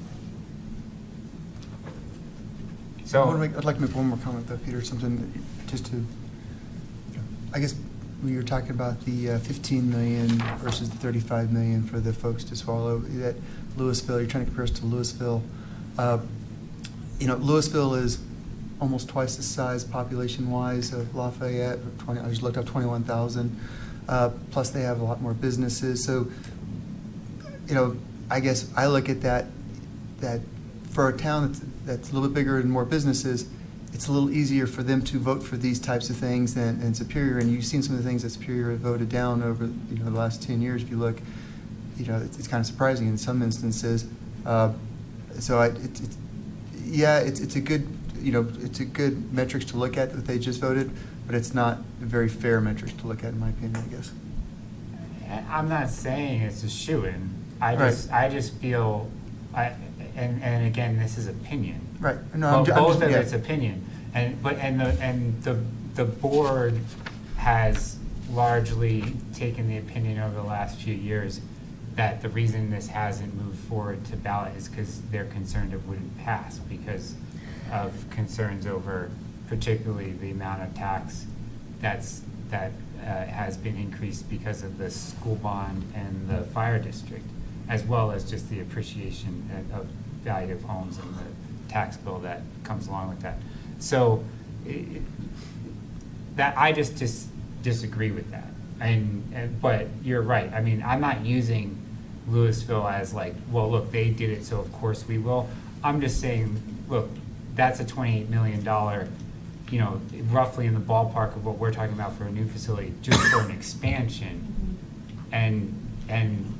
So I'd like to make one more comment though, Peter, something just to, I guess, we were talking about the 15 million versus the 35 million for the folks to swallow, that Louisville, you're trying to compare us to Louisville. Louisville is almost twice the size population-wise of Lafayette. I just looked up 21,000. Plus, they have a lot more businesses. So, I guess I look at that for a town that's a little bit bigger and more businesses, it's a little easier for them to vote for these types of things than Superior. And you've seen some of the things that Superior has voted down over the last 10 years. If you look, it's kind of surprising in some instances. It's a good it's a good metrics to look at that they just voted, but it's not a very fair metrics to look at, in my opinion, I guess. I'm not saying it's a shoo-in. I just feel, and again, this is opinion. Right. No, both of it's opinion, and the board has largely taken the opinion over the last few years that the reason this hasn't moved forward to ballot is because they're concerned it wouldn't pass because of concerns over particularly the amount of tax that has been increased because of the school bond and the fire district, as well as just the appreciation of value of homes and the tax bill that comes along with that. So that I just disagree with that. But you're right. I mean, I'm not using Louisville as like, well, look, they did it, so of course we will. I'm just saying, look, that's a $28 million, roughly in the ballpark of what we're talking about for a new facility, just for an expansion. And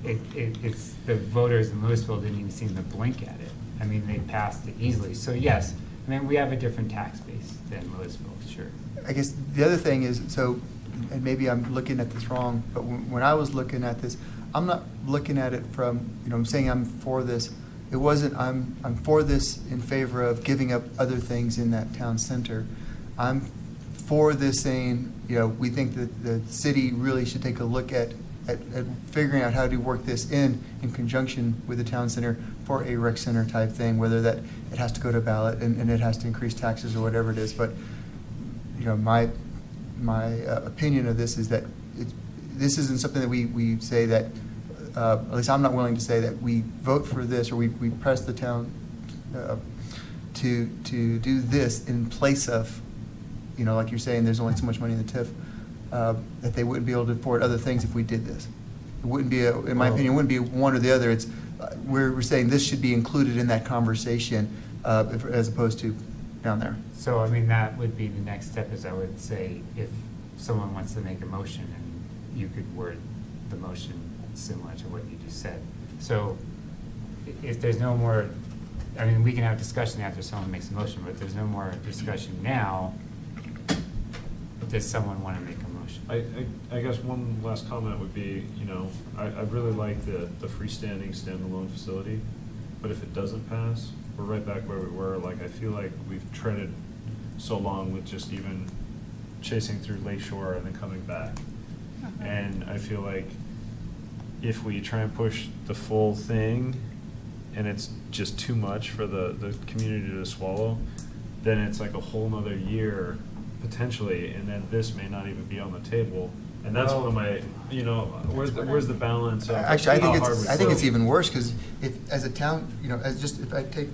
it's the voters in Louisville didn't even seem to blink at it. I mean, they passed it easily. So yes, I mean, we have a different tax base than Louisville, sure. I guess the other thing is, and maybe I'm looking at this wrong, but when I was looking at this, I'm not looking at it from, I'm saying I'm for this. It wasn't, I'm for this in favor of giving up other things in that town center. I'm for this saying, we think that the city really should take a look at figuring out how to work this in conjunction with the town center for a rec center type thing, whether that it has to go to ballot and it has to increase taxes or whatever it is. But, my opinion of this is that this isn't something that we say that, at least I'm not willing to say that we vote for this or we press the town to do this in place of, like you're saying, there's only so much money in the TIF, that they wouldn't be able to afford other things if we did this. It wouldn't be, in my opinion, it wouldn't be one or the other. It's we're saying this should be included in that conversation as opposed to down there. So, I mean, that would be the next step, is I would say if someone wants to make a motion and you could word the motion similar to what you just said. So if there's no more, I mean, we can have discussion after someone makes a motion, but if there's no more discussion now, does someone want to make a motion? I guess one last comment would be, I really like the freestanding standalone facility, but if it doesn't pass, we're right back where we were. Like, I feel like we've treaded so long with just even chasing through Lakeshore and then coming back. And I feel like if we try and push the full thing and it's just too much for the community to swallow, then it's like a whole nother year potentially, and then this may not even be on the table. And that's one of my, where's the balance of actually, I think it's go? even worse, because if as a town, if I take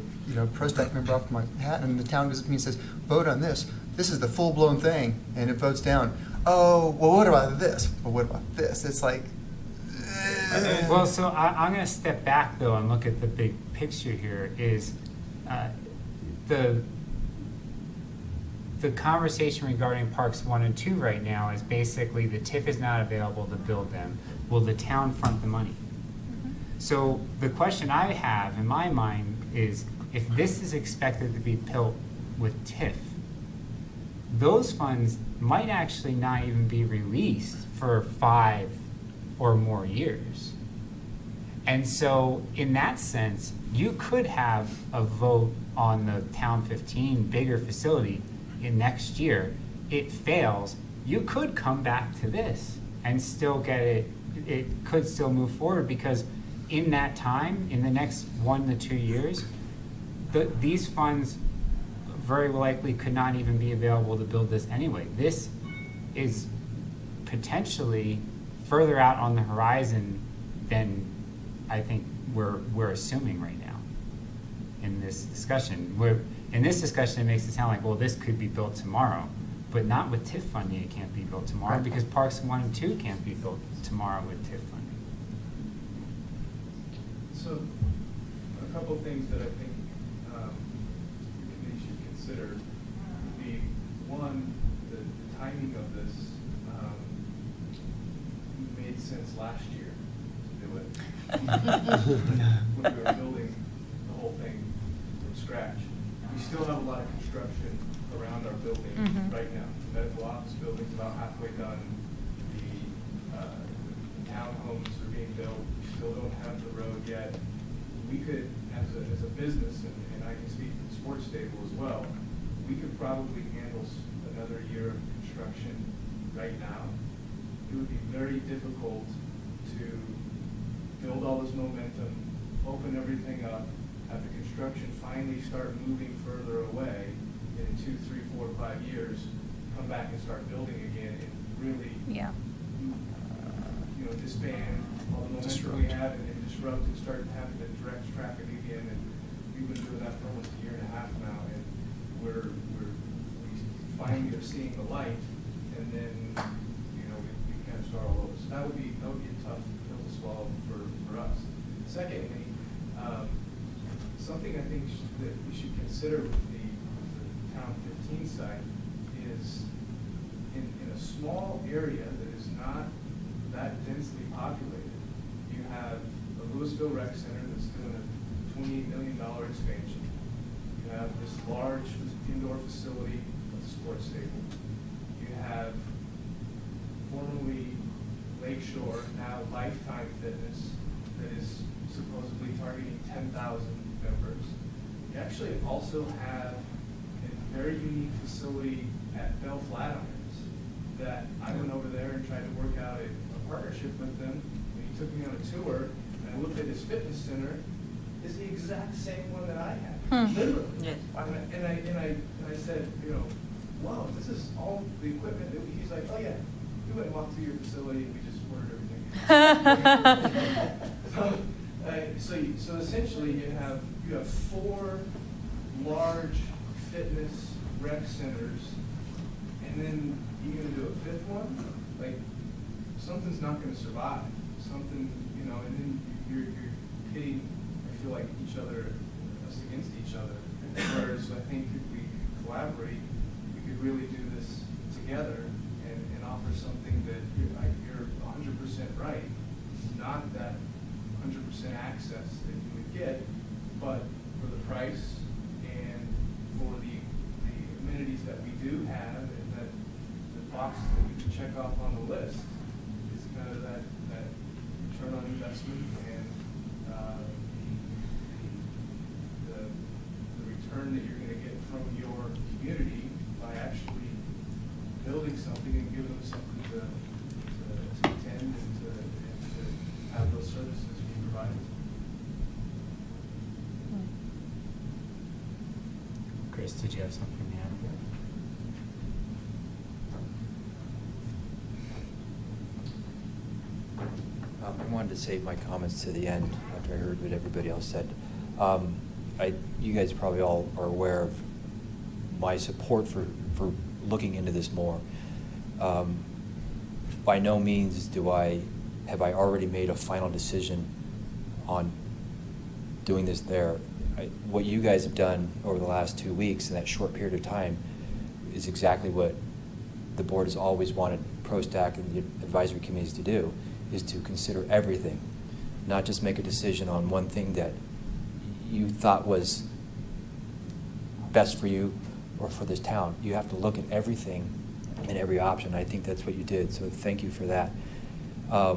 PROSTAC member off my hat and the town doesn't mean says vote on this is the full blown thing, and it votes down. Oh, well, what about this? Well, what about this? It's like. Well, so I'm going to step back though and look at the big picture here. Is the conversation regarding Parks 1 and 2 right now is basically the TIF is not available to build them. Will the town front the money? So the question I have in my mind is, if this is expected to be built with TIF, those funds might actually not even be released for 5 or more years. And so in that sense, you could have a vote on the Town 15 bigger facility in next year. It fails, you could come back to this and still get it could still move forward, because in that time, in the next 1 to 2 years, these funds very likely could not even be available to build this anyway. This is potentially further out on the horizon than I think we're assuming right now in this discussion. In this discussion, it makes it sound like, well, this could be built tomorrow, but not with TIF funding. It can't be built tomorrow because Parks 1 and 2 can't be built tomorrow with TIF funding. So, a couple of things that I think the committee should consider would be, one, the timing of this made sense last year to do it. When we were building the whole thing from scratch. We still have a lot of construction around our building right now. The medical office building's about halfway done. The townhomes are being built. We still don't have the road yet. We could, as a business, and I can speak to the sports stable as well, we could probably handle another year of construction right now. It would be very difficult to build all this momentum, open everything up, have the construction finally start moving further away, and in 2, 3, 4, 5 years, come back and start building again and really, disband all the momentum we have and disrupt and start having to direct traffic again. And we've been doing that for almost a year and a half now, and we finally are seeing the light, and then we kind of start all over. So that would be a tough pill to swallow for us. Secondly, something I think that we should consider with the Town 15 site is in a small area that is not that densely populated, you have the Louisville Rec Center that's doing a $28 million expansion. You have this large indoor facility with the sports stable. You have formerly Lakeshore, now Lifetime Fitness, that is supposedly targeting 10,000 members. You actually also have a very unique facility at Bell Flatirons that I went over there and tried to work out a partnership with them. And he took me on a tour, and I looked at his fitness center. It's the exact same one that I had, literally. Yes. And I said, wow, this is all the equipment. He's like, oh yeah, we went and walked through your facility and we just ordered everything. So essentially you have 4 large fitness rec centers, and then you're going to do a 5th one? Like, something's not going to survive. Something, and then you're pitting, I feel like, us against each other. Whereas I think if we collaborate, we could really do this together and offer something that you're 100% right. It's not that 100% access that you would get, but for the price and for the amenities that we do have, and that the boxes that we can check off on the list, is kind of that return on investment and the return that you're going to get from your community by actually building something and giving them something to attend and to have those services be provided. Chris, did you have something to add? I wanted to save my comments to the end after I heard what everybody else said. You guys probably all are aware of my support for looking into this more. By no means have I already made a final decision on doing this there. What you guys have done over the last 2 weeks in that short period of time is exactly what the board has always wanted PROSTAC and the advisory committees to do, is to consider everything, not just make a decision on one thing that you thought was best for you or for this town. You have to look at everything and every option. I think that's what you did, so thank you for that. I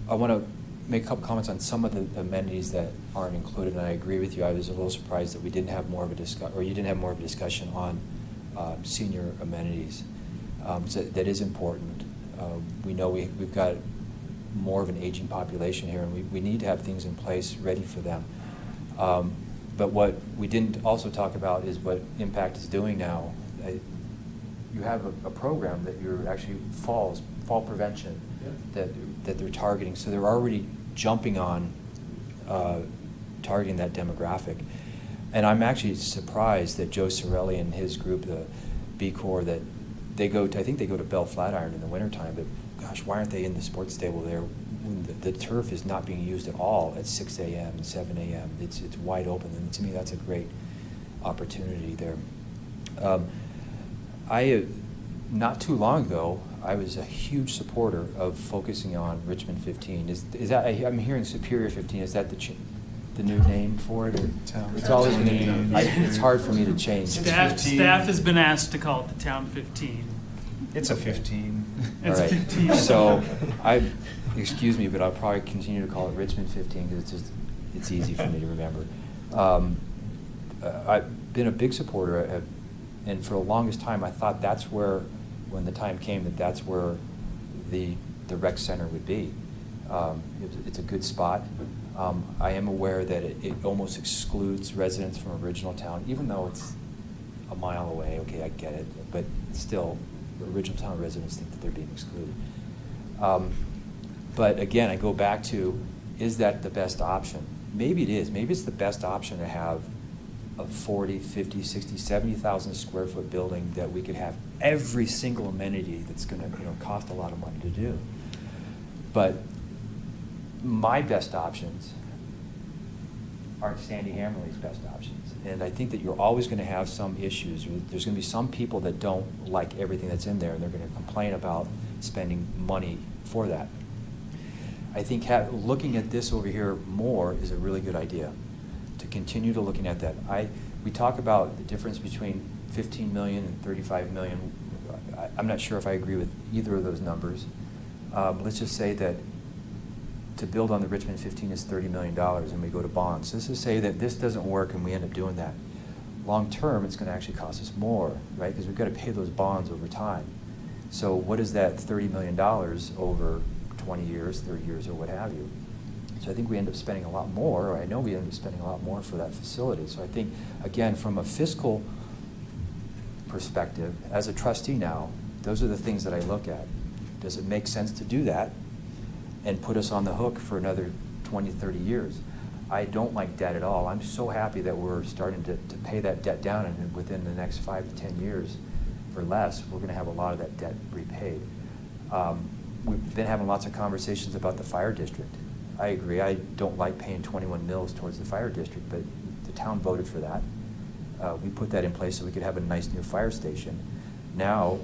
want to make a couple comments on some of the amenities that aren't included, and I agree with you. I was a little surprised that we didn't have more of a you didn't have more of a discussion on senior amenities. So that is important. We know we've got more of an aging population here, and we need to have things in place ready for them. But what we didn't also talk about is what Impact is doing now. You have a program that actually falls fall prevention that they're targeting. So they're already jumping on targeting that demographic. And I'm actually surprised that Joe Sorelli and his group, the B Corps, that they go to, I think they go to Bell Flatiron in the wintertime, but gosh, why aren't they in the sports stable there when the turf is not being used at all at 6 a.m. and 7 a.m.? It's wide open, and to me that's a great opportunity there. Not too long ago, I was a huge supporter of focusing on Richmond 15. Is that, I'm hearing Superior 15, is that the new name for it? Or it's always going to be, it's hard for me to change. Staff has been asked to call it the Town 15. It's a 15. It's All right. 15. So, excuse me, but I'll probably continue to call it Richmond 15 because it's easy for me to remember. I've been a big supporter, and for the longest time I thought that's where, when the time came, that's where the rec center would be. It's a good spot. I am aware that it almost excludes residents from original town, even though it's a mile away. Okay, I get it, but still, the original town residents think that they're being excluded. But again, I go back to, is that the best option? Maybe it is. Maybe it's the best option to have a 40, 50, 60, 70,000 square foot building that we could have every single amenity that's going to cost a lot of money to do. But my best options aren't Sandy Hammerly's best options. And I think that you're always going to have some issues. There's going to be some people that don't like everything that's in there, and they're going to complain about spending money for that. I think looking at this over here more is a really good idea, to continue to looking at that. We talk about the difference between 15 million and 35 million. I'm not sure if I agree with either of those numbers. Let's just say that to build on the Richmond 15 is $30 million and we go to bonds. Let's just say that this doesn't work and we end up doing that. Long term, it's going to actually cost us more, right? Because we've got to pay those bonds over time. So what is that $30 million over 20 years, 30 years, or what have you? So I think we end up spending a lot more, or I know we end up spending a lot more for that facility. So I think, again, from a fiscal perspective, as a trustee now, those are the things that I look at. Does it make sense to do that and put us on the hook for another 20, 30 years? I don't like debt at all. I'm so happy that we're starting to pay that debt down, and within the next 5 to 10 years or less, we're going to have a lot of that debt repaid. We've been having lots of conversations about the fire district. I agree. I don't like paying 21 mils towards the fire district, but the town voted for that. We put that in place so we could have a nice new fire station. Now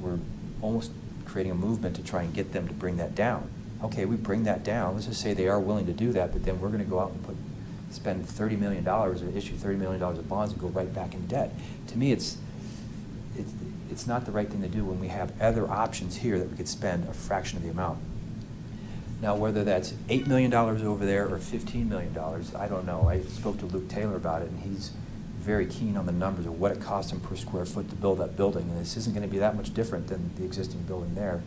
we're almost creating a movement to try and get them to bring that down. Okay, we bring that down. Let's just say they are willing to do that, but then we're going to go out and spend $30 million or issue $30 million of bonds and go right back in debt. To me, it's not the right thing to do when we have other options here that we could spend a fraction of the amount. Now, whether that's $8 million over there or $15 million, I don't know. I spoke to Luke Taylor about it, and he's very keen on the numbers of what it costs him per square foot to build that building, and this isn't going to be that much different than the existing building there.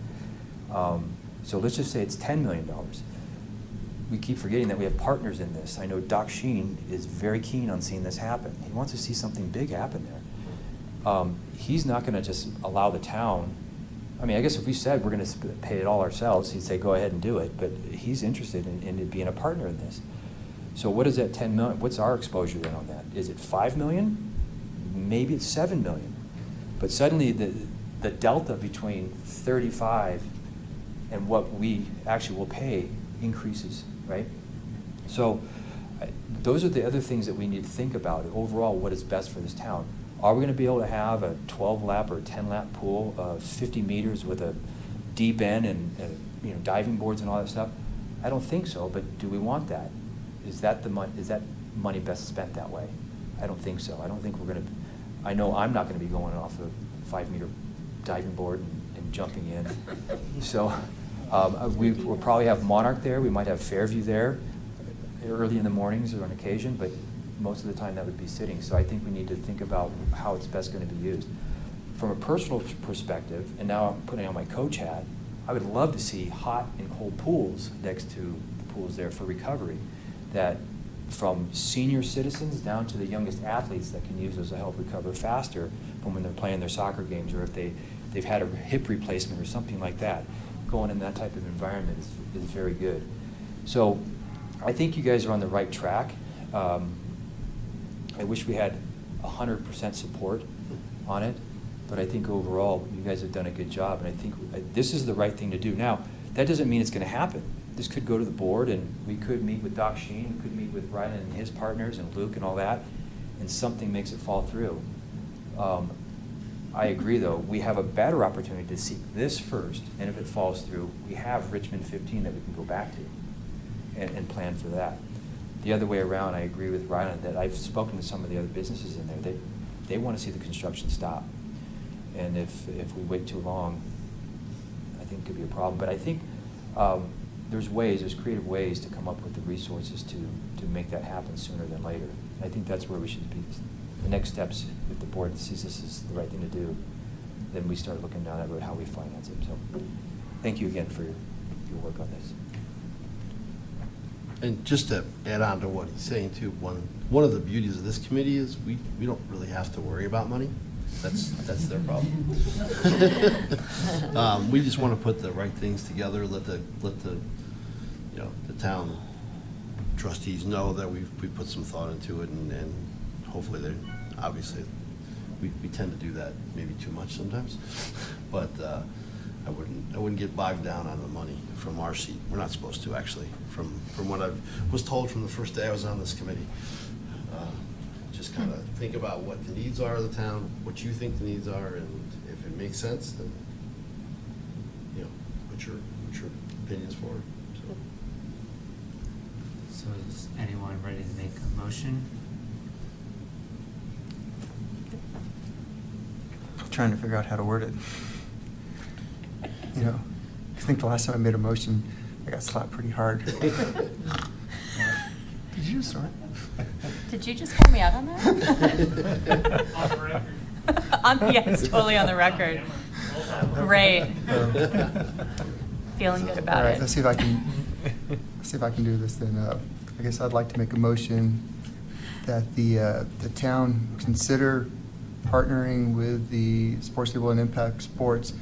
So let's just say it's $10 million. We keep forgetting that we have partners in this. I know Doc Sheen is very keen on seeing this happen. He wants to see something big happen there. He's not going to just allow the town. I mean, I guess if we said we're going to pay it all ourselves, he'd say go ahead and do it. But he's interested in it being a partner in this. So what is that 10 million? What's our exposure then on that? Is it 5 million? Maybe it's 7 million. But suddenly the delta between 35 and what we actually will pay increases, right? So those are the other things that we need to think about. Overall, what is best for this town? Are we going to be able to have a 12-lap or 10-lap pool of 50 meters with a deep end and diving boards and all that stuff? I don't think so, but do we want that? Is that money best spent that way? I don't think so. I don't think we're going to. I know I'm not going to be going off a 5-meter diving board and jumping in. So we'll probably have Monarch there. We might have Fairview there early in the mornings or on occasion, but most of the time that would be sitting. So I think we need to think about how it's best going to be used. From a personal perspective, and now I'm putting on my coach hat, I would love to see hot and cold pools next to the pools there for recovery, that from senior citizens down to the youngest athletes that can use those to help recover faster from when they're playing their soccer games, or if they've had a hip replacement or something like that. going in that type of environment is very good. So I think you guys are on the right track. I wish we had 100% support on it, but I think overall you guys have done a good job, and I think this is the right thing to do. Now, that doesn't mean it's going to happen. This could go to the board, and we could meet with Doc Sheen, we could meet with Ryan and his partners and Luke and all that, and something makes it fall through. I agree, though. We have a better opportunity to seek this first, and if it falls through, we have Richmond 15 that we can go back to and plan for that. The other way around, I agree with Ryan that I've spoken to some of the other businesses in there. They want to see the construction stop. And if we wait too long, I think it could be a problem. But I think there's creative ways to come up with the resources to make that happen sooner than later. I think that's where we should be. The next steps, if the board sees this as the right thing to do, then we start looking down that road, how we finance it. So thank you again for your work on this. And just to add on to what he's saying too, one of the beauties of this committee is we don't really have to worry about money. That's their problem. We just want to put the right things together, let the town trustees know that we put some thought into it, and hopefully they obviously we tend to do that maybe too much sometimes, but I wouldn't get bogged down on the money from our seat. We're not supposed to, actually, from what I was told from the first day I was on this committee. Just kind of think about what the needs are of the town, what you think the needs are, and if it makes sense, then put your opinions forward. So is anyone ready to make a motion? I'm trying to figure out how to word it. I think the last time I made a motion, I got slapped pretty hard. Did you just start? Did you just call me out on that? On the record. Yeah, it's totally on the record. Great. Feeling good about All right, it. let's see if I can do this then. I guess I'd like to make a motion that the town consider partnering with the Sports Table and Impact Sports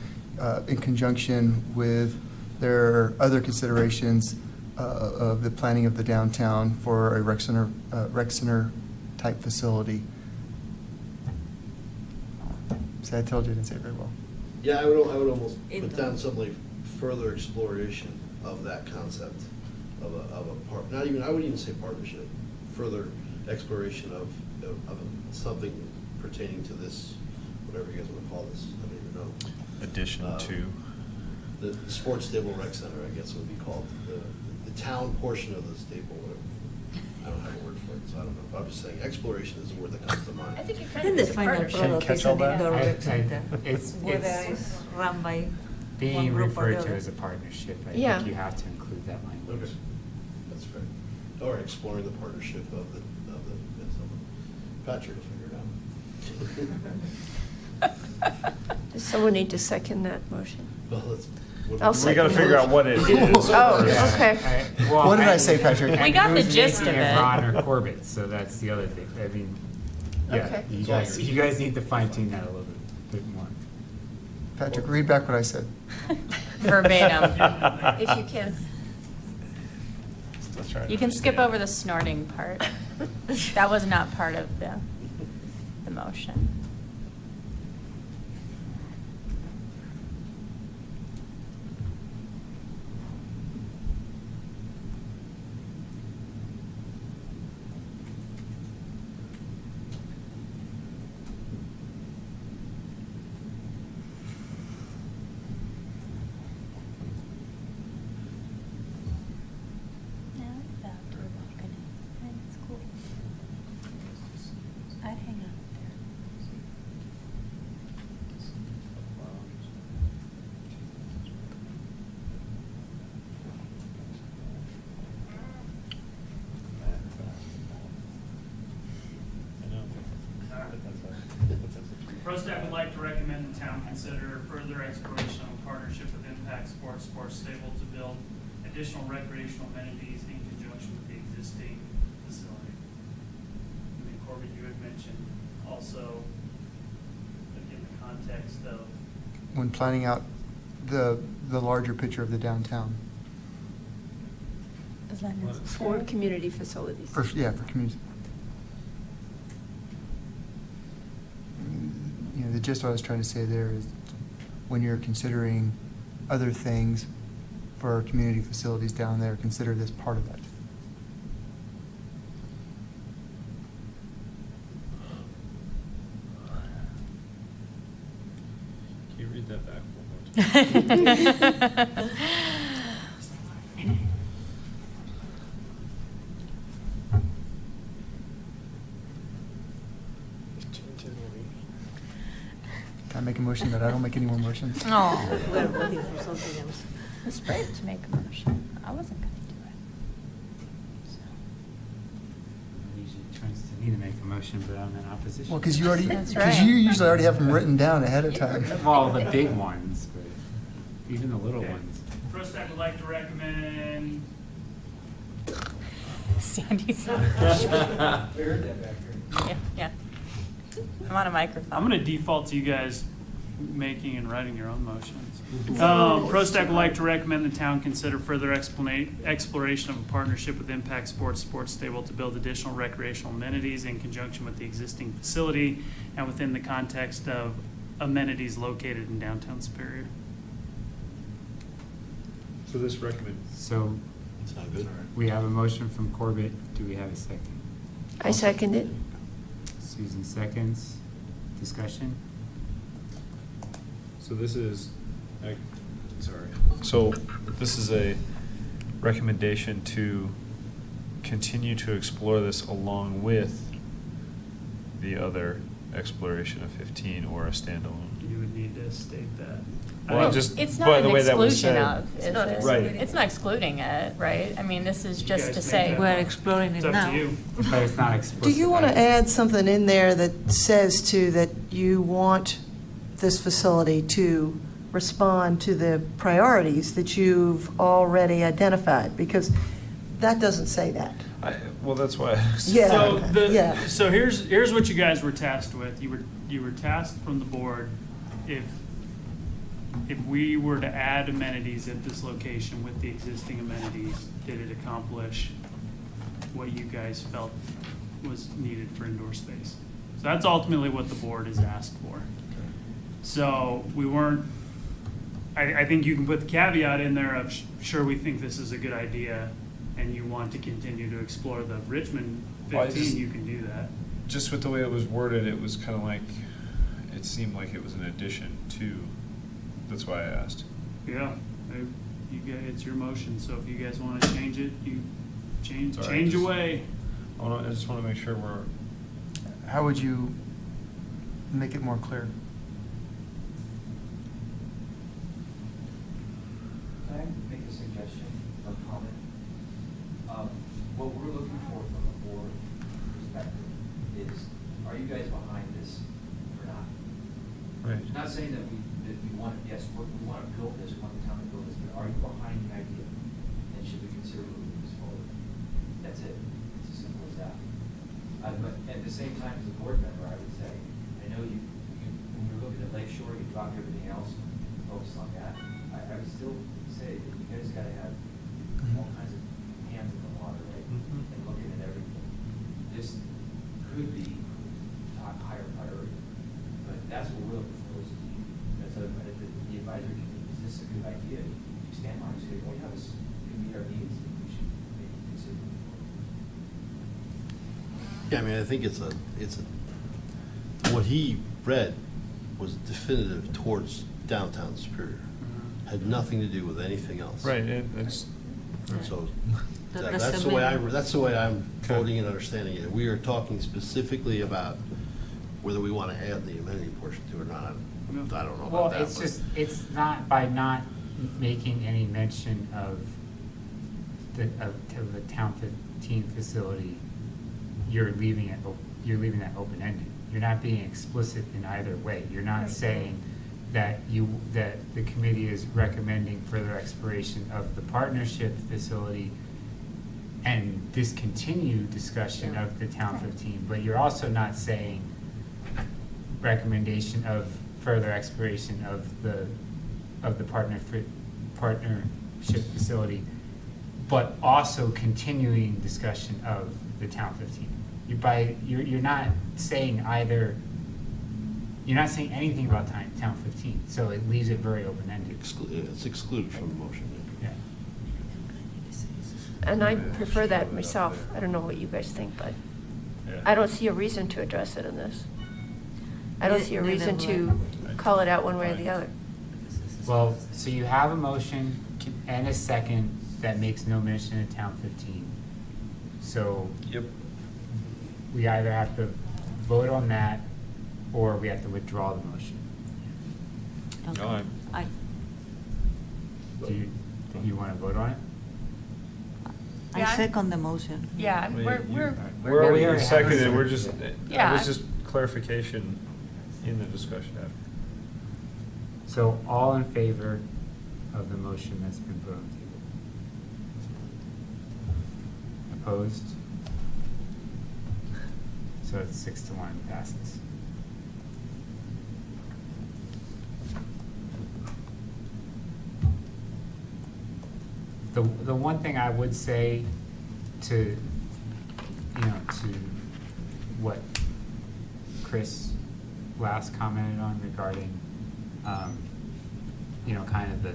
in conjunction with their other considerations of the planning of the downtown for a rec center type facility. See, I told you I didn't say it very well. Yeah, I would almost put down something like further exploration of that concept of a part. I wouldn't even say partnership. Further exploration of something pertaining to this, whatever you guys want to call this. I don't even know. Addition to the sports stable rec center, I guess would be called the town portion of the stable. Whatever. I don't have a word for it, so I don't know. But I'm just saying, exploration is the word that comes to mind. I think it I kind think of the is a final partnership. product Catch is all an that? indoor rec center. It's Whether it's run by being one group or referred the to other. as a partnership. I Yeah. think you have to include that language. Okay, that's fair. Or exploring the partnership of the Patrick will figure it out. Does someone need to second that motion? Well, let's. I'll We gotta figure out what it is. Oh, Yeah. okay. Well, What did I say, Patrick? We got the gist of Who's making it. Ron or Corbett, so that's the other thing. I mean, yeah, Okay. you guys need to fine tune that a little bit more. Patrick, read back what I said. Verbatim. If you can. Still trying to You can skip understand. over the snorting part. That was not part of the motion. I'd hang out there. PROSTAC would like to recommend the town consider further exploration of a partnership with Impact Sports Stable to build additional recreational amenities in conjunction with the existing facility. I mean, Corbett, you had mentioned also, like in the context of, When planning out the larger picture of the downtown. Is that What? For community facilities. For community. You know, the gist of what I was trying to say there is, when you're considering other things for community facilities down there, consider this part of that. Can you read that back one more time? Can I make a motion that I don't make any more motions? Oh. We're voting for something else. It's brave to make a motion. I wasn't going to do it. So. Usually tries to me to make a motion, but I'm in opposition. Well, because you already, That's because right. you usually already have them written down ahead of time. Well, the big ones, but even the little Okay. ones. PROSTAC would like to recommend. Sandy's. Yeah. I'm on a microphone. I'm going to default to you guys making and writing your own motions. PROSTAC would like to recommend the town consider further exploration of a partnership with Impact Sports Stable to build additional recreational amenities in conjunction with the existing facility and within the context of amenities located in downtown Superior. So this recommend. So Sound good? we have a motion from Corbett. Do we have a second? I second it. Susan seconds. Discussion? So this is, sorry. So this is a recommendation to continue to explore this along with the other exploration of 15 or a standalone. You would need to state that. Well, just it's by not the an way that was exclusion said. of, is It's not it? Right. It's not excluding it, right? I mean, this is You just guys to make say. that We're exploring It's it up now. to you. But it's not explicit. Do you want to right? add something in there that says to that you want this facility to respond to the priorities that you've already identified? Because that doesn't say that. Well, that's why. Yeah. So here's what you guys were tasked with. You were tasked from the board if we were to add amenities at this location with the existing amenities, did it accomplish what you guys felt was needed for indoor space? So that's ultimately what the board is asked for. So we weren't, I think you can put the caveat in there of, sure, we think this is a good idea, and you want to continue to explore the Richmond Well, I 15, just- you can do that. Just with the way it was worded, it was kind of like, it seemed like it was an addition to, that's why I asked. Yeah, it's your motion, so if you guys want to change it, you change It's all right, just- away. I just want to make sure we're, How would you make it more clear? Can I make a suggestion or comment? What we're looking for from the board perspective is, are you guys behind this or not? right. Not saying that we want, yes, we want to build this, we want the town to build this, but are you behind the idea? And should we consider moving this forward? That's it. It's as simple as that. But at the same time, as a board member, I would say, I know when you're looking at Lake Shore, you drop everything else, focus on that. I would still say that you guys gotta have all kinds of hands in the water, right? Mhm. And looking at everything. This could be top higher priority, but that's what we're looking for, is the advisory committee, is this a good idea? You stand on it, say, well, yeah, this can meet our needs, and we should maybe consider moving forward. Yeah, I mean, I think what he read was definitive towards downtown Superior. Had nothing to do with anything else. Right, it's, So That that's the way I'm Okay. voting and understanding it. We are talking specifically about whether we want to add the amenity portion to it or not. I don't know Well, about that. it's but- just, it's not, by not making any mention of the Town 15 facility, you're leaving that open-ended. You're not being explicit in either way. You're not saying that the committee is recommending further exploration of the partnership facility and discontinue discussion of the Town 15, but you're also not saying recommendation of further exploration of the of the partnership facility, but also continuing discussion of the Town 15. You're not saying either, you're not saying anything about Town 15, so it leaves it very open-ended. It's excluded from the motion. Yeah. And I prefer that myself. I don't know what you guys think, but I don't see a reason to address it in this. I don't see a reason to call it out one way or the other. Well, so you have a motion and a second that makes no mention of Town 15. So Yep. we either have to vote on that or we have to withdraw the motion. Okay. I, Do you want to vote on it? Yeah. I second the motion. Yeah, Wait, we're We're already already seconded, have a we're just, Yeah. that was just clarification in the discussion after. So all in favor of the motion that's been put on the table? Opposed? So it's 6-1, passes. The one thing I would say to what Chris last commented on regarding, kind of the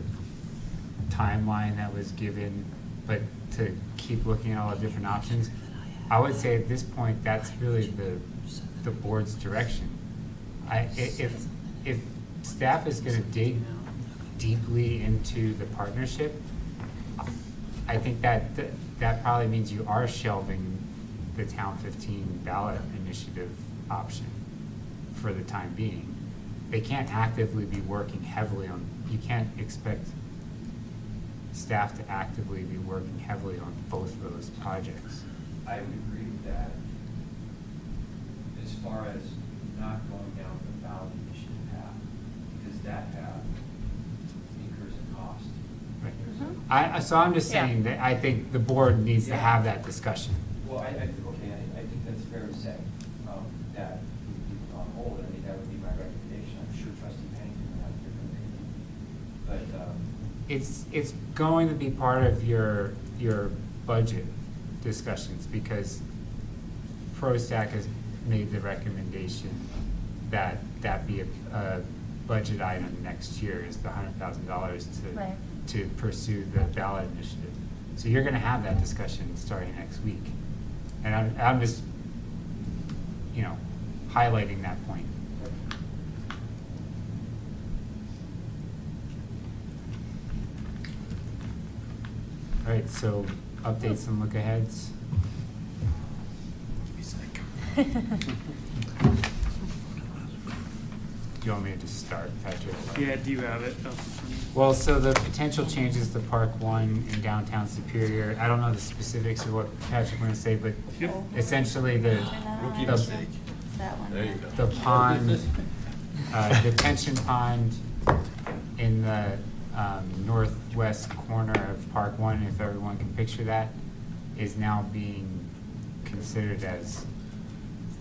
timeline that was given, but to keep looking at all the different options, I would say at this point, that's really the board's direction. If staff is gonna dig deeply into the partnership, I think that probably means you are shelving the Town 15 ballot initiative option for the time being. They can't actively be working heavily on, you can't expect staff to actively be working heavily on both of those projects. I would agree with that. As far as not going down the ballot initiative path, because that path incurs a cost. Right. So I'm just Yeah. saying that I think the board needs to have that discussion. Well, I think that's fair to say, that we keep it on hold. I think that would be my recommendation. I'm sure trustee Pennington would have a different opinion. But, It's going to be part of your budget discussions because PROSTAC has made the recommendation that be a budget item next year is the $100,000 Right. to pursue the ballot initiative. So you're going to have that discussion starting next week. And I'm just, highlighting that point. All right, so updates and look-aheads. Do you want me to just start, Patrick? Yeah, do you have it? Well, so the potential changes to Park 1 in downtown Superior, I don't know the specifics of what Patrick want to say, but essentially the pond, detention pond in the northwest corner of Park 1, if everyone can picture that, is now being considered as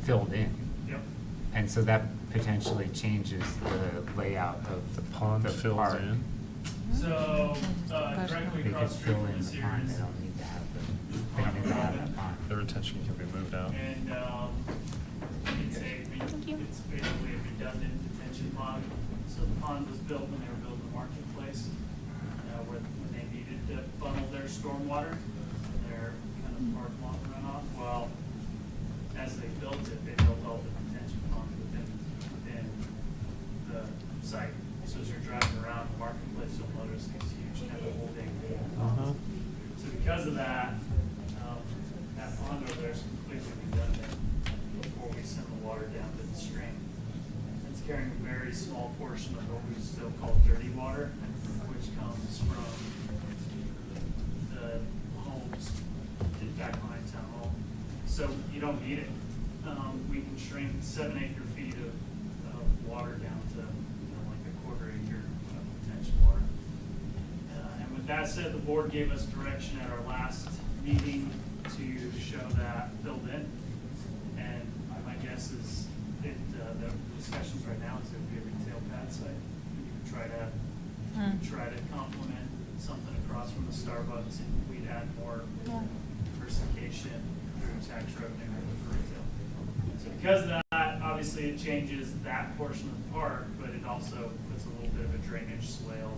filled in. Yep. And so that potentially changes the layout of the Pond the fills park. in. So, directly They could across the street fill from in this the here pond, is, they don't need to have they don't need to have that pond. The retention can be moved out. and, it's basically a redundant detention pond. So the pond was built when they were building the marketplace, when they needed to funnel their stormwater, their kind of park lot runoff. Well, as they built it, they built all the detention ponds within the site. So as you're driving around the marketplace, you'll notice these huge kind of holding ponds. So because of that, that pond over there is completely redundant before we send the water down to the stream. It's carrying a very small portion of what we still call dirty water, which comes from the homes back behind town hall. So you don't need it. We can shrink 7 acre-feet of water down to like a quarter acre of detention water. And with that said, the board gave us direction at our last meeting to show that filled in. And my guess is the discussions right now is it would be a retail pad site. We could try to try to complement something across from the Starbucks, and we'd add more diversification through tax revenue for retail. So because of that, obviously it changes that portion of the park, but it also puts a little bit of a drainage swale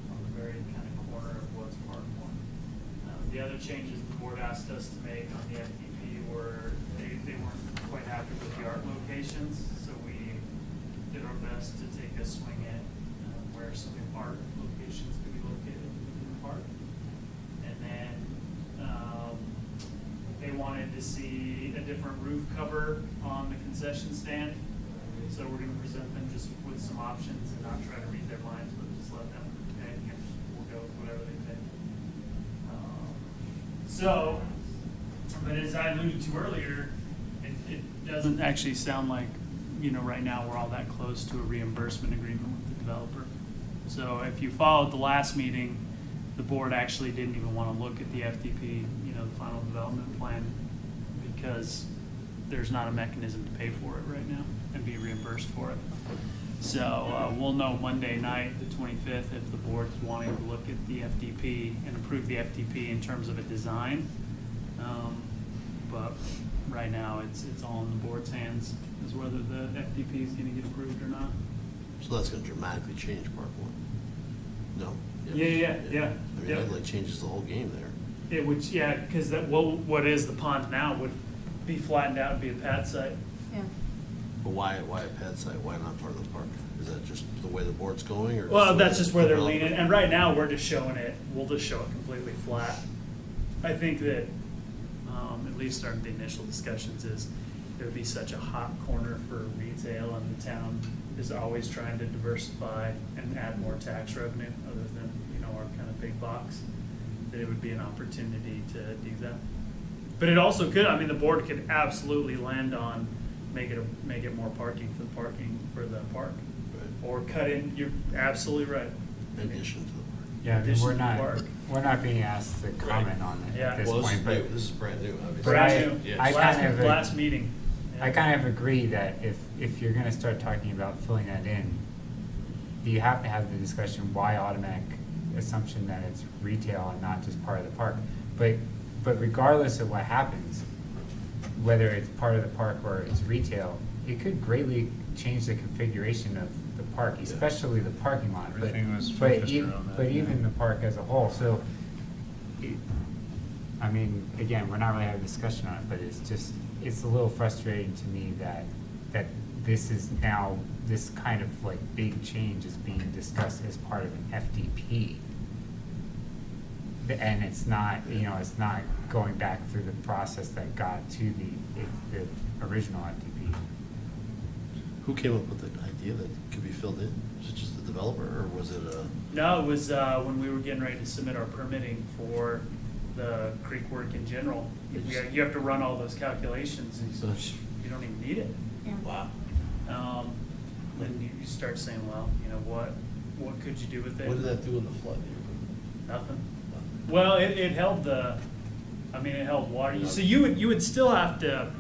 on the very kind of corner of what's Park 1. The other changes the board asked us to make on the FDP were they weren't quite happy with the art locations, so we did our best to take a swing at where some art locations could be located in the park. And then they wanted to see a different roof cover on the concession stand. So we're going to present them just with some options and not try to read their minds, but just let them, okay, we'll go with whatever they think. So, but as I alluded to earlier, it doesn't actually sound like, right now we're all that close to a reimbursement agreement with the developer. So if you followed the last meeting, the board actually didn't even want to look at the FDP, the final development plan, because there's not a mechanism to pay for it right now and be reimbursed for it. So we'll know Monday night, the 25th, if the board's wanting to look at the FDP and approve the FDP in terms of a design. But right now, it's all in the board's hands as whether the FDP is going to get approved or not. So that's going to dramatically change Park 1? No? Yeah. I mean, that like changes the whole game there. It would, because what is the pond now would be flattened out and be a pad site. Yeah. But why a pad site? Why not part of the park? Is that just the way the board's going, or? Well, that's just where they're leaning. And right now, we're just showing it. We'll just show it completely flat. I think that at least the initial discussions is it would be such a hot corner for retail, and the town is always trying to diversify and add more tax revenue other than our kind of big box. That it would be an opportunity to do that. But it also could. I mean, the board could absolutely land on make it more parking for the park, Right. or cut in. You're absolutely right. In addition to the park. Yeah, I mean, Addition we're to not, park. we're not being asked to comment on it Yeah. at this Well, point, but. this is brand new, obviously. But I- Brand new. I kind of- last meeting. Yeah. I kind of agree that if you're gonna start talking about filling that in, you have to have the discussion, why automatic assumption that it's retail and not just part of the park. But regardless of what happens, whether it's part of the park or it's retail, it could greatly change the configuration of the park, especially the parking lot. But- Everything was but focused e- around that, But yeah. even the park as a whole, so, I mean, again, we're not really having a discussion on it, but it's a little frustrating to me that this is now, this kind of like big change is being discussed as part of an FDP. And it's not, it's not going back through the process that got to the original FDP. Who came up with the idea that it could be filled in? Was it just the developer, or was it a? No, it was when we were getting ready to submit our permitting for the creek work in general. You have to run all those calculations, and you don't even need it. Yeah. Wow. Then you start saying, well, what could you do with it? What did that do in the flood? Nothing. Well, it held it held water. So you would still have to,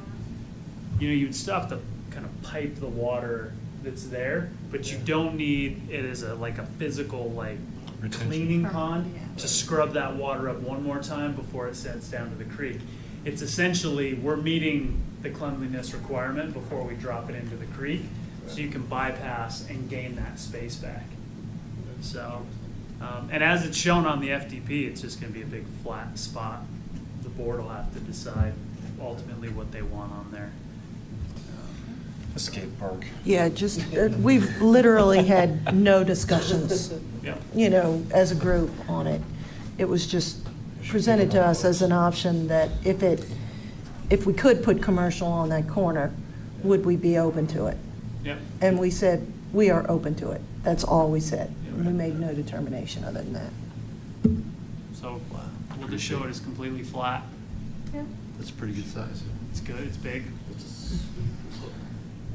kind of pipe the water that's there, but you don't need it as a physical Retention. cleaning pond to scrub that water up one more time before it sends down to the creek. It's essentially, we're meeting the cleanliness requirement before we drop it into the creek, so you can bypass and gain that space back. So, and as it's shown on the FDP, it's just going to be a big flat spot. The board will have to decide ultimately what they want on there. A skate park. Yeah, just, we've literally had no discussions, Yeah. as a group on it. It was just presented to us as an option that if we could put commercial on that corner, would we be open to it? Yep. And we said, we are open to it. That's all we said. Yeah, We right. made no determination other than that. So we'll just show it as completely flat. Yeah. That's a pretty good size. It's good. It's big.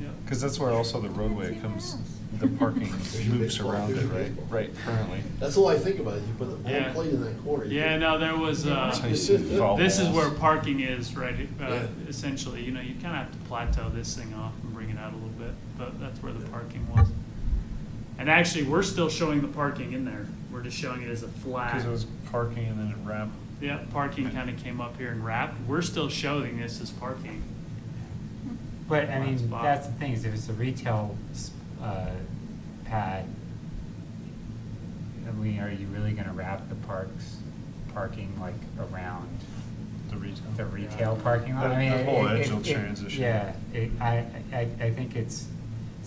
Yeah. Because that's where also the roadway comes, the parking moves around it, right? Right, currently. That's all I think about. You put the Yeah. whole plate in that corner. Yeah, no, there was, That's how you see the fall this is balls. where parking is, right? Yeah. Essentially, you kind of have to plateau this thing off and bring it out a little bit, but that's where the parking was. And actually, we're still showing the parking in there. We're just showing it as a flat. Because it was parking and then it wrapped. Yeah, parking kind of came up here and wrapped. We're still showing this as parking. But I mean, Spot. that's the thing, is if it's a retail pad, I mean, are you really gonna wrap the parking like around The retail. the retail parking lot? I mean, The whole edge will transition. Yeah, I think it's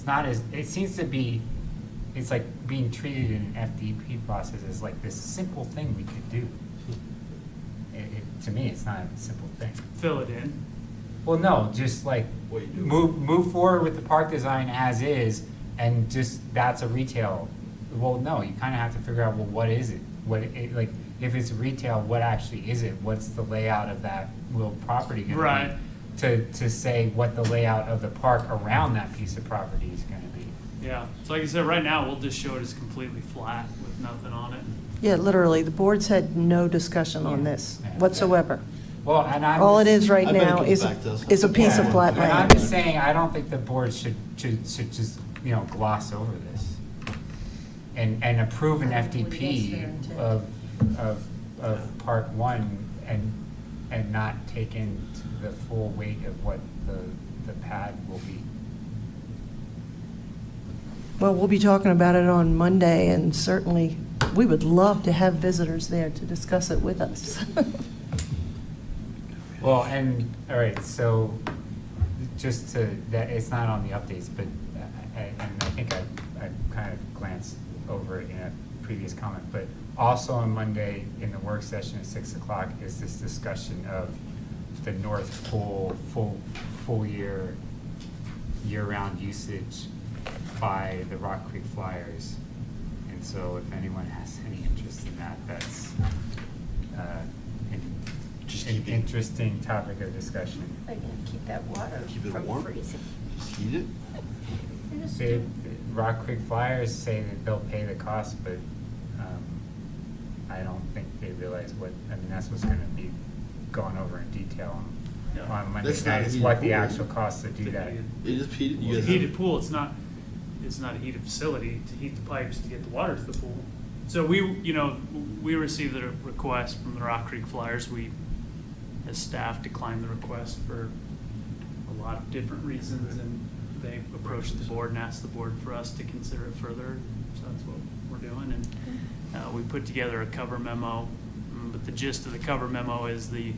not as, it seems to be, it's like being treated in an FDP process as like this simple thing we could do. To me, it's not a simple thing. Fill it in. Well, no, just like What you do. move forward with the park design as is, and just that's a retail. Well, no, you kind of have to figure out, well, what is it? Like if it's retail, what actually is it? What's the layout of that little property going Right. to be? To say what the layout of the park around that piece of property is going to be. Yeah. So like I said, right now, we'll just show it as completely flat with nothing on it. Yeah, literally, the board's had no discussion on this Yeah. whatsoever. Well, and I'm All it is right I bet it now comes is, back to us. is a piece of Yeah, flat and I'm land. just saying, I don't think the board should just, gloss over this. And approve an FDP of Park One and not take in the full weight of what the pad will be. Well, we'll be talking about it on Monday, and certainly, we would love to have visitors there to discuss it with us. Well, and, all right, so just to, that, it's not on the updates, but, and I think I kind of glanced over it in a previous comment, but also on Monday in the work session at 6 o'clock is this discussion of the North Pool full year-round usage by the Rock Creek Flyers. And so if anyone has any interest in that, that's an interesting topic of discussion. They're gonna keep that water Keep it from warm? freezing. Just heat it? The Rock Creek Flyers say that they'll pay the cost, but I don't think they realize that's what's gonna be gone over in detail on Monday That's not night, a is heated what the pool, actual is it? cost to do that. It is heated? You It's a guys heated have- pool. It's not a heated facility to heat the pipes to get the water to the pool. So we received a request from the Rock Creek Flyers. We, as staff, declined the request for a lot of different reasons, and they approached the board and asked the board for us to consider it further. So that's what we're doing, and we put together a cover memo. But the gist of the cover memo is the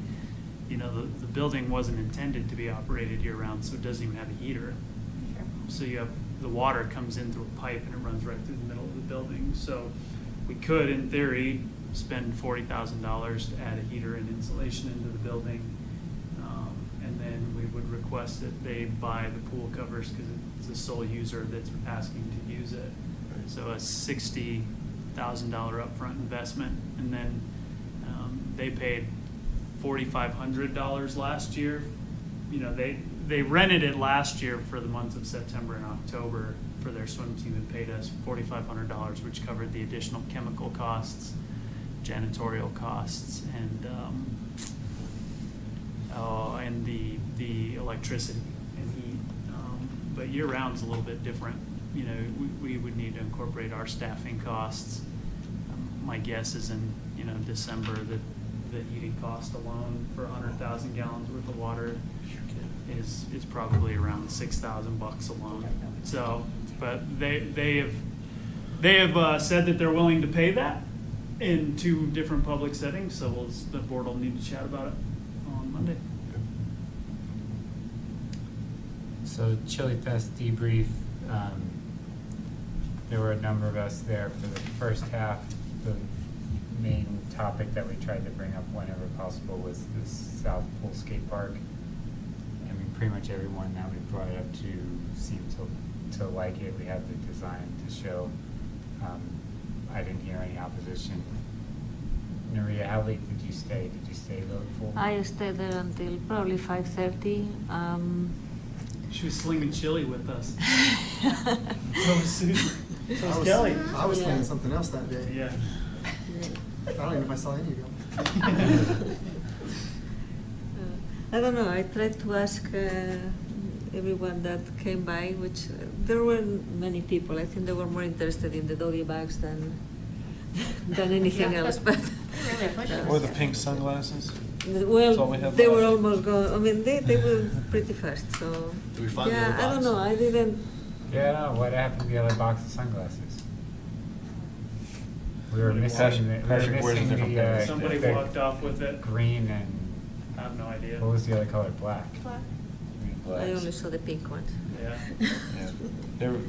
building wasn't intended to be operated year-round, so it doesn't even have a heater. So you have, the water comes in through a pipe and it runs right through the middle of the building. So we could, in theory, spend $40,000 to add a heater and insulation into the building. And then we would request that they buy the pool covers because it's the sole user that's asking to use it. So a $60,000 upfront investment, and then they paid $4,500 last year. They rented it last year for the months of September and October for their swim team and paid us $4,500, which covered the additional chemical costs, janitorial costs, and the electricity and heat. But year-round is a little bit different. We would need to incorporate our staffing costs. My guess is in December that the heating cost alone for 100,000 gallons worth of water is probably around $6,000 alone. So, but they have said that they're willing to pay that in 2 different public settings. So the board will need to chat about it on Monday. So Chili Fest debrief, there were a number of us there for the first half. The main topic that we tried to bring up whenever possible was the South Pool Skate Park. I mean, pretty much everyone that we brought it up to seemed to like it. We have the design to show. I didn't hear any opposition. Maria, how late did you stay? Did you stay the full? I stayed there until probably 5:30. She was slinging chili with us. So was Susan. So was Kelly. I was Yeah. planning something else that day. Yeah. I don't even know if I saw any of you. I don't know. I tried to ask everyone that came by, which there were many people. I think they were more interested in the doggy bags than anything else. But Or the pink sunglasses? That's all well, we have they were left. almost gone. I mean, they were pretty fast. So Did we find the yeah, other I don't box? know. I didn't. Yeah, no, what happened to the other box of sunglasses? We were missing Patrick wears a different pair. Somebody the walked off with it. green and, I have no idea. what was the other color, black? I only saw the pink ones. Yeah. Yeah, they were,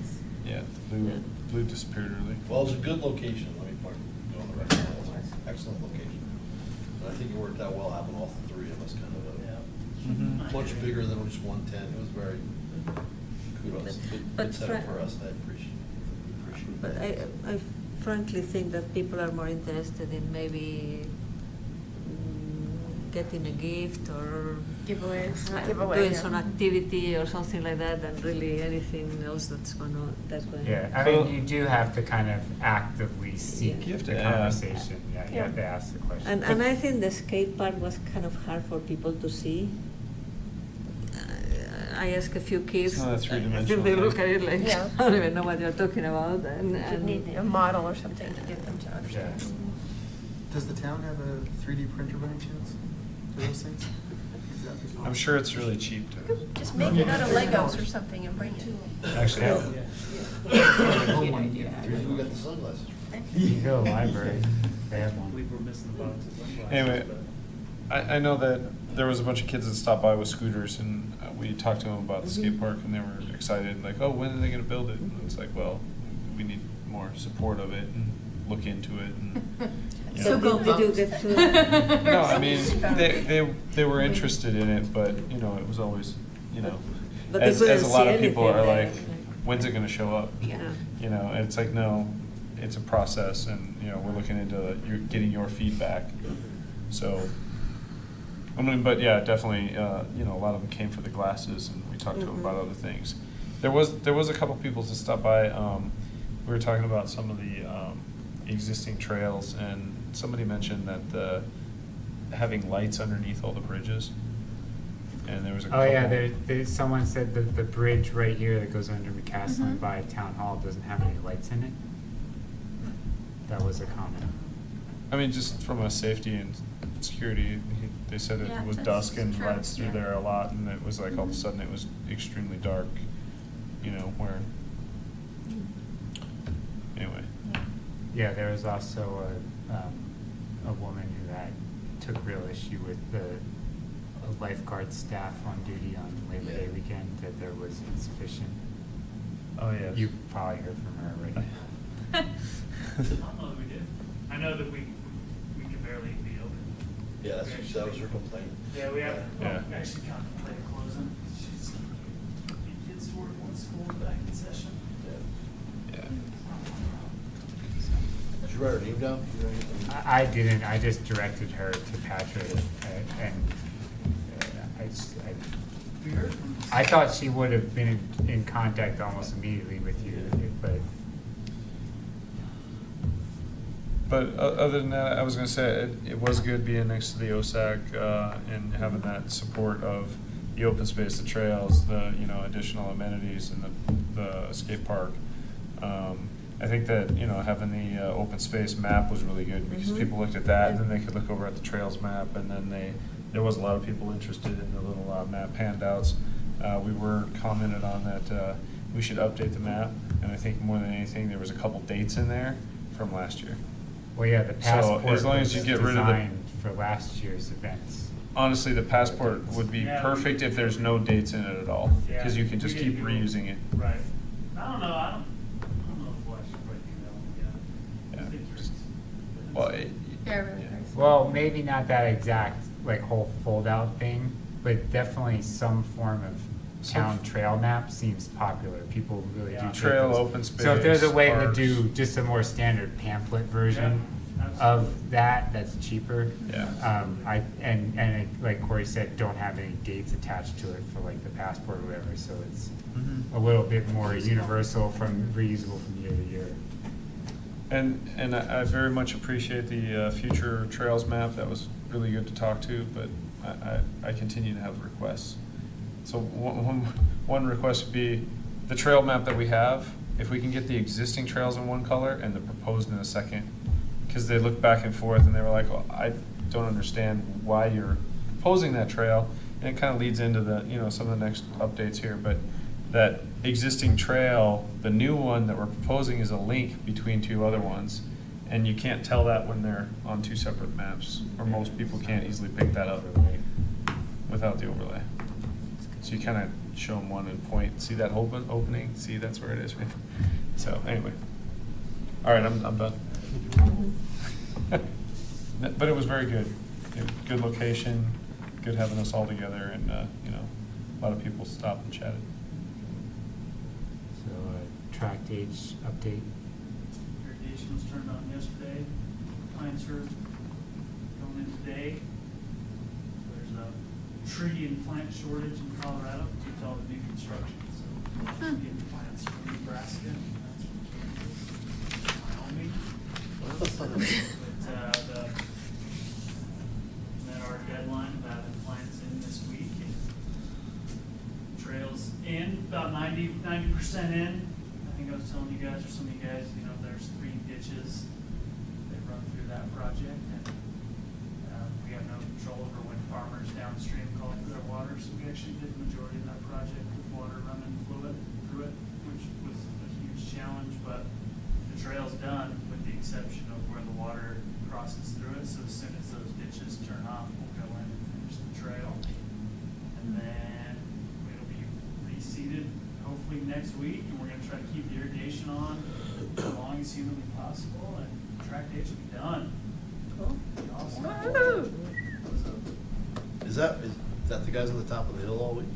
yeah, Yeah. blue disappeared early. Well, it was a good location, let me go on the record. It was an excellent location. And I think it worked out well having all three of us kind of, Mhm. much bigger than just 110. It was very, kudos. But Good setup fra- for us, I appreciate But I frankly think that people are more interested in maybe getting a gift or Giveaways. doing some activity or something like that than really anything else that's going on. Yeah, I mean, you do have to kind of actively seek You have to the ask. conversation, yeah, you have to ask the question. And I think the skate park was kind of hard for people to see. I asked a few kids. It's not a I think three-dimensional they look thing. at it like, Yeah. I don't even know what you're talking about. You should need a model or something to get them to Yeah. understand. Does the town have a 3D printer by any chance for those things? Is that- I'm sure it's really cheap to. Just make it out of Legos or something and bring it. Actually, it. We got the sunglasses. You can go to the library, they have I one. believe we're missing the box of sunglasses. Anyway, but- I know that there was a bunch of kids that stopped by with scooters, and we talked to them about the skate park, and they were excited, like, oh, when are they gonna build it? And it's like, well, we need more support of it and look into it and. you So know. did you get to? No, I mean, they were interested in it, but, you know, it was always, you know, But they as a couldn't lot see of people anything are there. like, when's it gonna show up? Yeah. You know, and it's like, no, it's a process, and, you know, we're looking into getting your feedback. So, I mean, but yeah, definitely, you know, a lot of them came for the glasses, and we talked to them about other things. There was a couple people to stop by, we were talking about some of the existing trails, and somebody mentioned that having lights underneath all the bridges, and there was a couple. Oh, yeah, someone said that the bridge right here that goes under McCaslin Mhm. by Town Hall doesn't have any lights in it. That was a comment. I mean, just from a safety and security, they said Yeah, it was that's dusk and true, rides through yeah. there a lot, and it was like all of a Mhm. sudden it was extremely dark, you know, where, anyway. Yeah, there was also a woman who took real issue with the lifeguard staff on duty on Labor Day weekend, that there was insufficient. Oh, yes. You probably heard from her already. I don't know that we did. I know that we can barely be open. Yeah, that was her complaint. Yeah, we have, Yeah. we actually contemplated closing. She's, kids to work when school's back in session. Yeah. Did you write her name down? I didn't, I just directed her to Patrick, and We heard from. I thought she would have been in contact almost immediately with you, but. But other than that, I was gonna say, it was good being next to the OSAC, and having that support of the open space, the trails, the, you know, additional amenities and the skate park. I think that, you know, having the open space map was really good, because Mhm. people looked at that, and then they could look over at the trails map, and then there was a lot of people interested in the little map handouts. We were commented on that we should update the map, and I think more than anything, there was a couple dates in there from last year. Well, yeah, the So, passport as long as was you get rid of the- designed for last year's events. Honestly, the passport would be Yeah, perfect if there's no dates in it at all, because you can just we keep didn't do reusing it. Right. I don't know if I should break it down, yeah. Yeah, I think you're- just- Well, Yeah, really yeah. nice. Well, maybe not that exact, like, whole fold-out thing, but definitely some form of town trail map seems popular. People really do Yeah. take Trail, those. open So if there's a space, way to parks. do just a more standard pamphlet version Yeah, of absolutely. that's cheaper. Yeah. And like Corey said, don't have any dates attached to it for like the passport or whatever, so it's Mhm. a little bit more universal reusable from year to year. And I very much appreciate the future trails map. That was really good to talk to, but I continue to have requests. So one request would be the trail map that we have, if we can get the existing trails in one color and the proposed in a second. Because they looked back and forth and they were like, well, I don't understand why you're proposing that trail. And it kind of leads into the, some of the next updates here, but that existing trail, the new one that we're proposing is a link between two other ones. And you can't tell that when they're on two separate maps, or most people can't easily pick that up without the overlay. So you kind of show them one and point, see that opening, see that's where it is, right? So anyway, all right, I'm done. But it was very good. Good location, good having us all together, and a lot of people stopped and chatted. So, track age update. Irrigation was turned on yesterday. Plants are going in today. There's a tree and plant shortage in Colorado due to all the new construction. So we're getting plants from Nebraska. That's from Wyoming. But met our deadline of having plants in this week, and trails in about 90% in. I think I was telling you guys, or some of you guys, there's 3 ditches that run through that project, and we have no control over when farmers downstream call for their water, so we actually did the majority of that project with water running fluid through it, which was a huge challenge, but the trail's done with the exception of where the water crosses through it, so as soon as those ditches turn off, we'll go in and finish the trail. And then it'll be reseeded hopefully next week, and we're going to try to keep the irrigation on as long as humanly possible, and track days will be done. Cool. Awesome. Is that the guys on the top of the hill all week?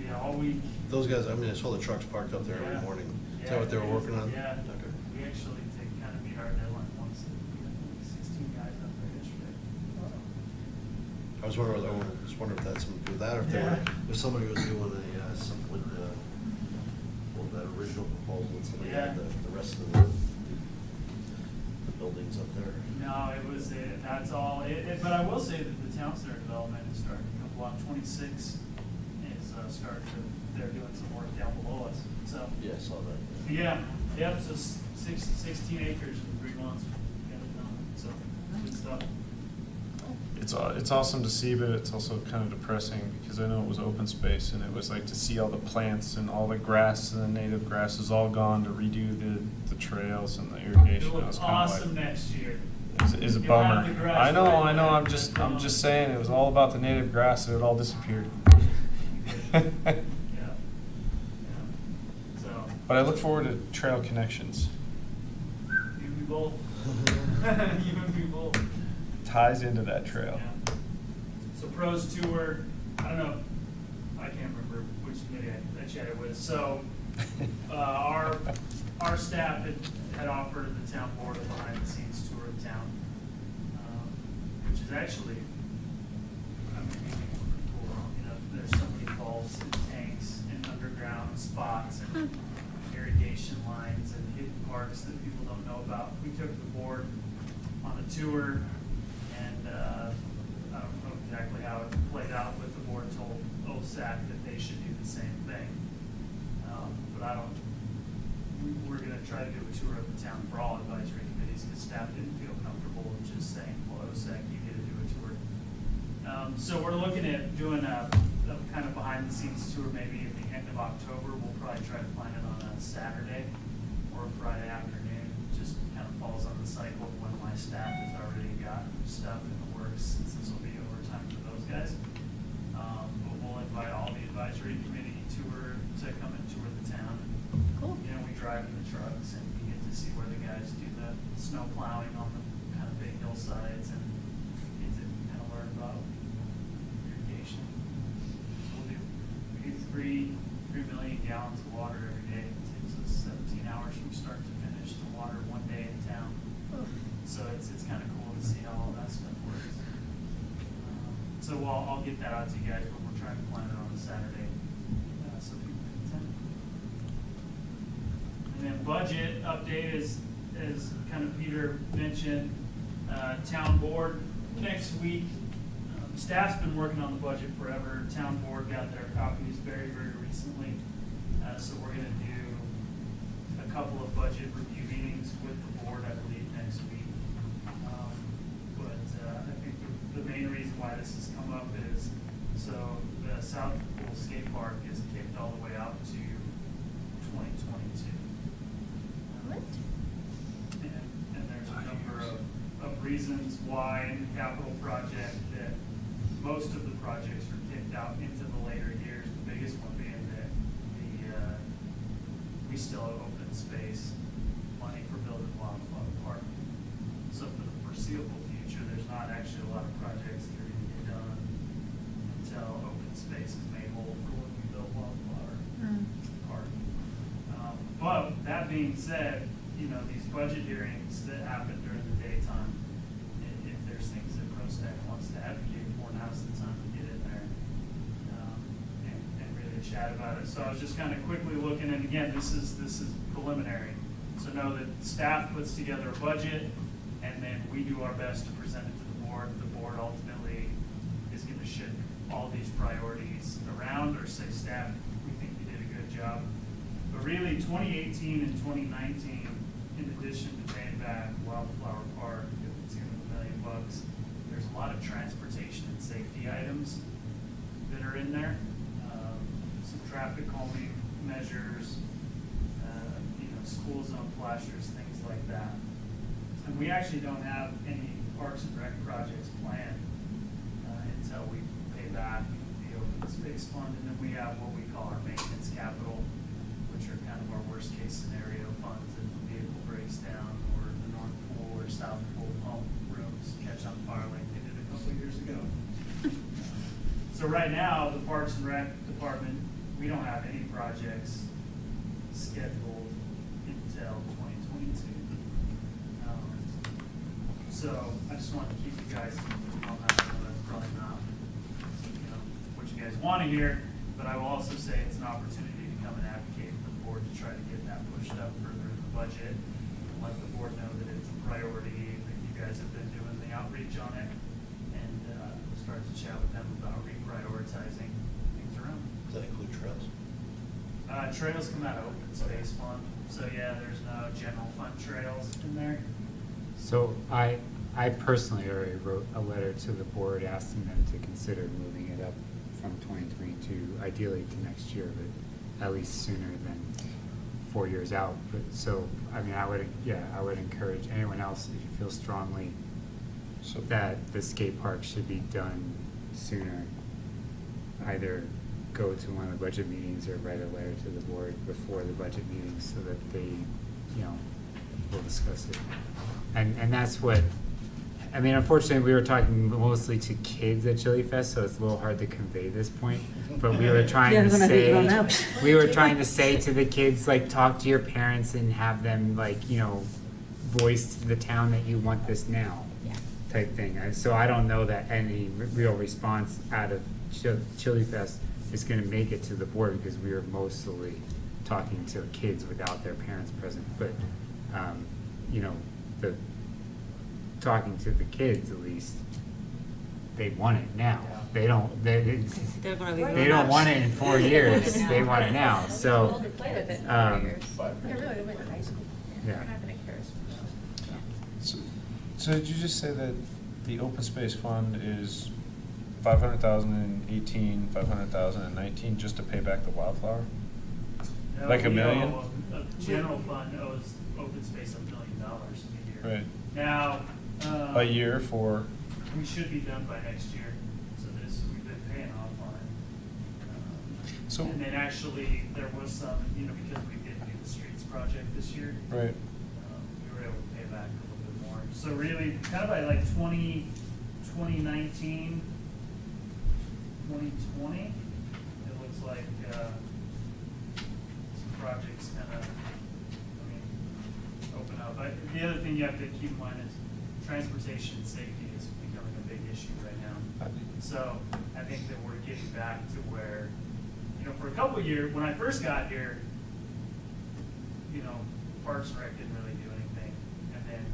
Yeah, all week. Those guys, I saw the trucks parked up there every Yeah. morning. Is Yeah, that what they were working on? Yeah. Okay. We actually, to kind of meet our deadline once, we had like 16 guys up there yesterday. I was wondering if that's something to do with that, or if they were, if somebody was doing something with that original proposal, and somebody had the rest of the buildings up there. No, it was, that's all. But I will say that the town center development is starting to come along. 26 is they're doing some work down below us. So Yeah, I saw that. yeah, so 16 acres in 3 months. Got it done. So good stuff. It's awesome to see, but it's also kind of depressing because I know it was open space, and it was like to see all the plants and all the grass and the native grass is all gone to redo the trails and the irrigation. It'll It was look kind of awesome like, next year. is a You'll bummer. have the grass I know. right there. I'm just saying it was all about the native grass, and it all disappeared. Yeah. So But I look forward to trail connections. you and me both. You and me both. Ties into that trail. Yeah. So pros tour, I don't know, I can't remember which committee I chatted with. So our staff had offered the town board a behind-the-scenes tour of town, which is actually, cool. There's so many vaults and tanks and underground spots and irrigation lines and hidden parks that people don't know about. We took the board on a tour, and I don't know exactly how it played out, but the board told OSAC that they should do the same thing. But we're going to try to do a tour of the town for all advisory committees, because staff didn't feel comfortable with just saying, well, OSAC, you get to do a tour. So we're looking at doing a kind of behind-the-scenes tour maybe at the end of October. We'll probably try to plan it on a Saturday or a Friday afternoon. Just kind of falls on the cycle of when my staff has already got stuff in the works, since this will be overtime for those guys. But we'll invite all the advisory committee tour to come and tour the town. Cool. We drive in the trucks, and we get to see where the guys do the snow plowing on the kind of big hillsides, and get to kind of learn about irrigation. We do 3 million gallons of water every day. It takes us 17 hours from start to finish to water one day in town. So it's kind of cool to see how all that stuff works. So I'll get that out to you guys, but we're trying to plan it on a Saturday so people can attend. And then budget update is, as kind of Peter mentioned, town board next week. Staff's been working on the budget forever. Town board got their copies very, very recently. So we're gonna do a couple of budget review meetings with the board, I believe, next week. But I think the main reason why this has come up is, so the South Pool Skate Park is kicked all the way out to 2022. And there's a number of reasons why in the capital project that most of the projects are kicked out into the later years. The biggest one being that we still have open space money for building Wildflower Park. So for the foreseeable future, there's not actually a lot of projects that are going to get done until open space is made whole for when we build Wildflower Park. But that being said, you know, these budget hearings that happen during the daytime, if there's things that PROSTAC wants to advocate for, now's the time to get in there and really chat about it. So I was just kind of quickly looking, and again, this is preliminary. So know that staff puts together a budget, and then we do our best to present it to the board. The board ultimately is going to shift all these priorities around, or say, staff, we think you did a good job. But really, 2018 and 2019, in addition to paying back Wildflower Park to the tune of $1 million, there's a lot of transportation and safety items that are in there. Some traffic calming measures, school zone flashers, things like that. And we actually don't have any Parks and Rec projects planned until we pay back the open space fund, and then we have what we call our maintenance capital, which are kind of our worst case scenario funds if the vehicle breaks down, or the North Pool or South Pool pump rooms catch on fire like they did a couple of years ago. So right now, the Parks and Rec department, we don't have any projects scheduled until 2022. So I just wanted to keep you guys on that. I know that's probably not, what you guys want to hear, but I will also say it's an opportunity to come and advocate for the board to try to get that pushed up further in the budget, and let the board know that it's a priority, that you guys have been doing the outreach on it, and start to chat with them about reprioritizing things around. Does that include trails? Trails come out of open space fund, so yeah, there's no general fund trails in there. So I personally already wrote a letter to the board asking them to consider moving it up from 2022, ideally to next year, but at least sooner than 4 years out. But so, I mean, I would encourage anyone else, if you feel strongly that the skate park should be done sooner, either go to one of the budget meetings or write a letter to the board before the budget meetings so that they, will discuss it. And that's what, I mean, unfortunately, we were talking mostly to kids at Chili Fest, so it's a little hard to convey this point. But we were trying to say to the kids, like, talk to your parents and have them, like, voice to the town that you want this now, type thing. So I don't know that any real response out of Chili Fest is going to make it to the board, because we were mostly talking to kids without their parents present. But the talking to the kids, at least, they want it now. They don't. They don't want it in 4 years. They want it now. So. Yeah. So did you just say that the open space fund is 500,000 in 18, 500,000 in 19, just to pay back the Wildflower? No, like $1 million? A general fund owes open space $1 million a year. Right. Now. A year for? We should be done by next year. So we've been paying off on it. So. And then actually, there was some, because we didn't do the streets project this year. Right. We were able to pay back a little bit more. So really, kind of by like 2019, 2020, it looks like some projects kind of, open up. But the other thing you have to keep in mind is transportation and safety is becoming a big issue right now. So I think that we're getting back to where, for a couple of years, when I first got here, Parks and Rec didn't really do anything. And then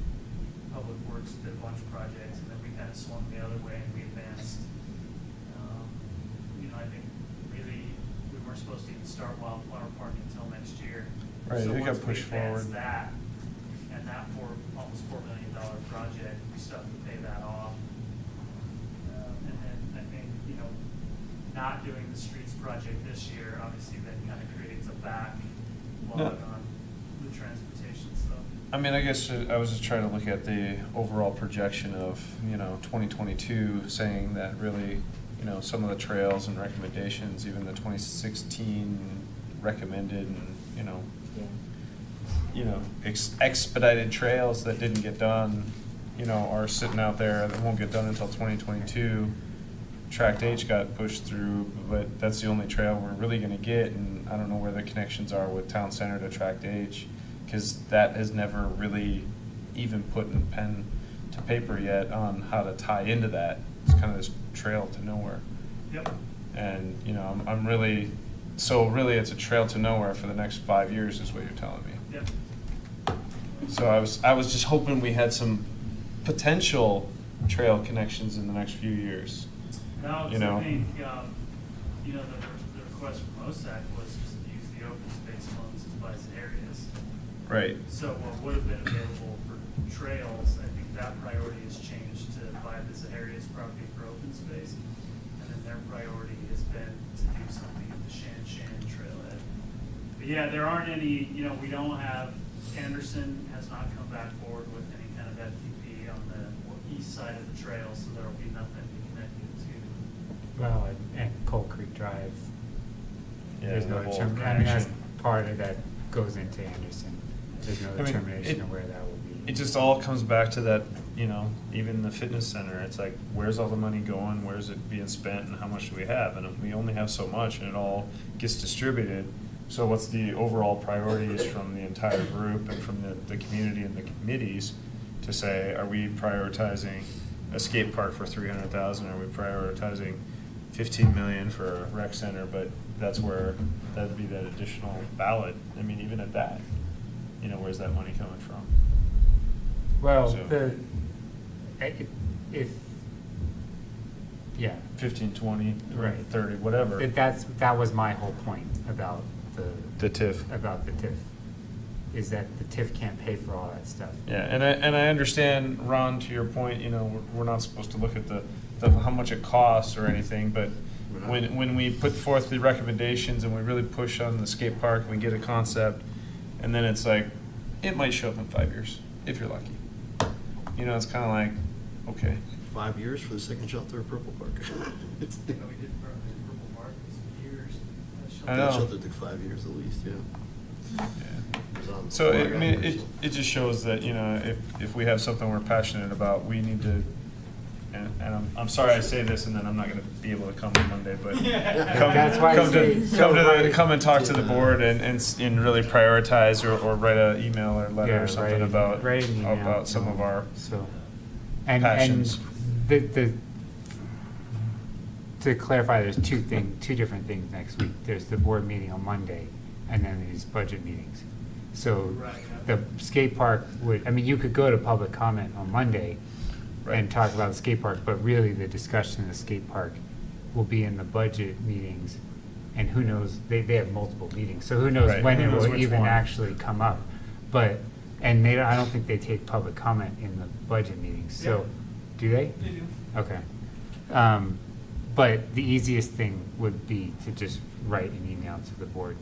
Public Works did a bunch of projects, and then we kind of swung the other way and we advanced I think really we weren't supposed to even start Wildflower Park until next year. Right, So it got once we pushed advance forward. that, and that almost $4 million project, we still have to pay that off. And then I think, not doing the streets project this year, obviously that kind of creates a backlog on the transportation stuff. I mean, I guess I was just trying to look at the overall projection of, 2022, saying that really, some of the trails and recommendations, even the 2016 recommended and, expedited trails that didn't get done, are sitting out there that won't get done until 2022. Tract H got pushed through, but that's the only trail we're really gonna get, and I don't know where the connections are with Town Center to Tract H, because that has never really even put in pen to paper yet on how to tie into that. It's kind of this trail to nowhere. Yep. And, I'm really, so really it's a trail to nowhere for the next 5 years is what you're telling me. Yep. So I was just hoping we had some potential trail connections in the next few years. No, I think, the request from PROSTAC was to use the open space funds to buy some areas. Right. So what would have been available for trails, I think that priority has changed to buy this areas property for open space. And then their priority has been to do something at the Shan Trailhead. But yeah, there aren't any, we don't have, Anderson has not come back forward with any kind of FDP on the east side of the trail, so there will be nothing to connect it to. Well, and Coal Creek Drive, Yeah, there's no the whole determination. I mean, that's connection. part of that goes into Anderson. There's no determination of where that will be. It just all comes back to that, even the fitness center, it's like, where's all the money going, where's it being spent, and how much do we have? And we only have so much, and it all gets distributed. So what's the overall priorities from the entire group and from the community and the committees to say, are we prioritizing a skate park for 300,000? Are we prioritizing 15 million for a rec center? But that's where that'd be that additional ballot. I mean, even at that, where's that money coming from? Well, So- if, yeah. 15, 20, Right. 30, whatever. That was my whole point about The TIF. About the TIF, is that the TIF can't pay for all that stuff. Yeah, and I understand, Ron, to your point, we're not supposed to look at the how much it costs or anything, but when we put forth the recommendations and we really push on the skate park, and we get a concept, and then it's like, it might show up in 5 years, if you're lucky. It's kind of like, okay. 5 years for the second shelter of Purple Park. We did Purple Park for years. I That know. shelter took 5 years at least, yeah. It was on So, before got here, so. it just shows that, if we have something we're passionate about, we need to, and I'm sorry I say this, and then I'm not gonna be able to come on Monday, but That's why I say it's so hard. come and talk to the board and really prioritize or write an email or letter Yeah, or something write an email about some of our So, and passions. to clarify, there's two different things next week. There's the board meeting on Monday, and then these budget meetings. So Right, yeah. the skate park you could go to public comment on Monday and talk about the skate park, but really the discussion of the skate park will be in the budget meetings. And who knows, they have multiple meetings, so who knows Right, when who it knows will which even one. actually come up. But, I don't think they take public comment in the budget meetings, so, do they? They do. Okay. But the easiest thing would be to just write an email to the board.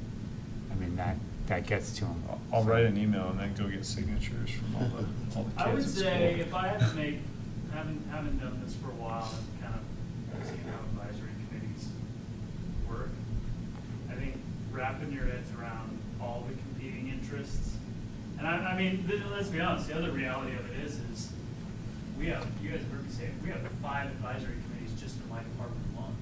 I mean, that gets to them. I'll write an email and then go get signatures from all the kids I would at say, school. if I had to make, having done this for a while and kind of seen how advisory committees work, I think wrapping your heads around all the competing interests. And let's be honest, the other reality of it is you guys have heard me say it, we have 5 advisory committees just in my department alone.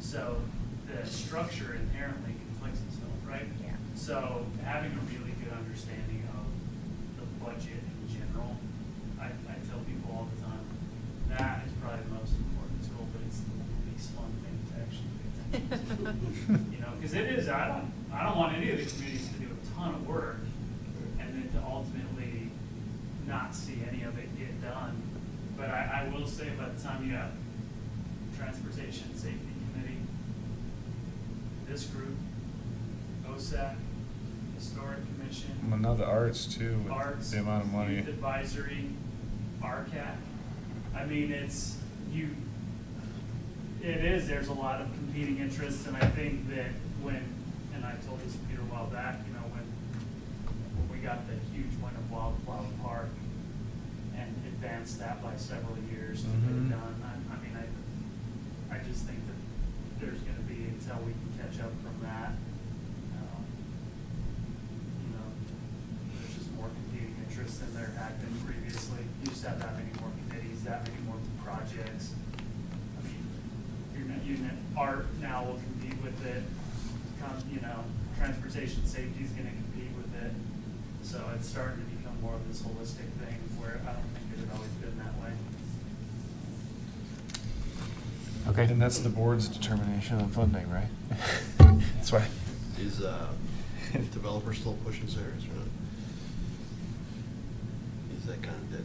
So the structure inherently conflicts itself, right? Yeah. So having a really good understanding of the budget in general, I tell people all the time, that is probably the most important tool, but it's the least fun thing to actually pay attention to. Because it is, I don't want any of the committees to do a ton of work and then to ultimately not see any of it get done. But I will say, by the time you have Transportation Safety Committee, this group, OSAC, Historic Commission. Well, now the arts too, with Arts, the amount of money. Youth Advisory, RCAT. I mean, there's a lot of competing interests, and I think that and I told this to Peter a while back, you know, when we got the huge win of Wildflower Park and advanced that by several years to get it done, I mean, I just think that there's gonna be, until we can catch up from that, you know, there's just more competing interests than there had been previously. You just have that many more committees, that many more projects. I mean, art now will compete with it. You know, transportation safety is going to compete with it. So it's starting to become more of this holistic thing where I don't think it had always been that way. Okay. And that's the board's determination on funding, right? That's why. Is developer still pushing serious or not? Is that kind of dead?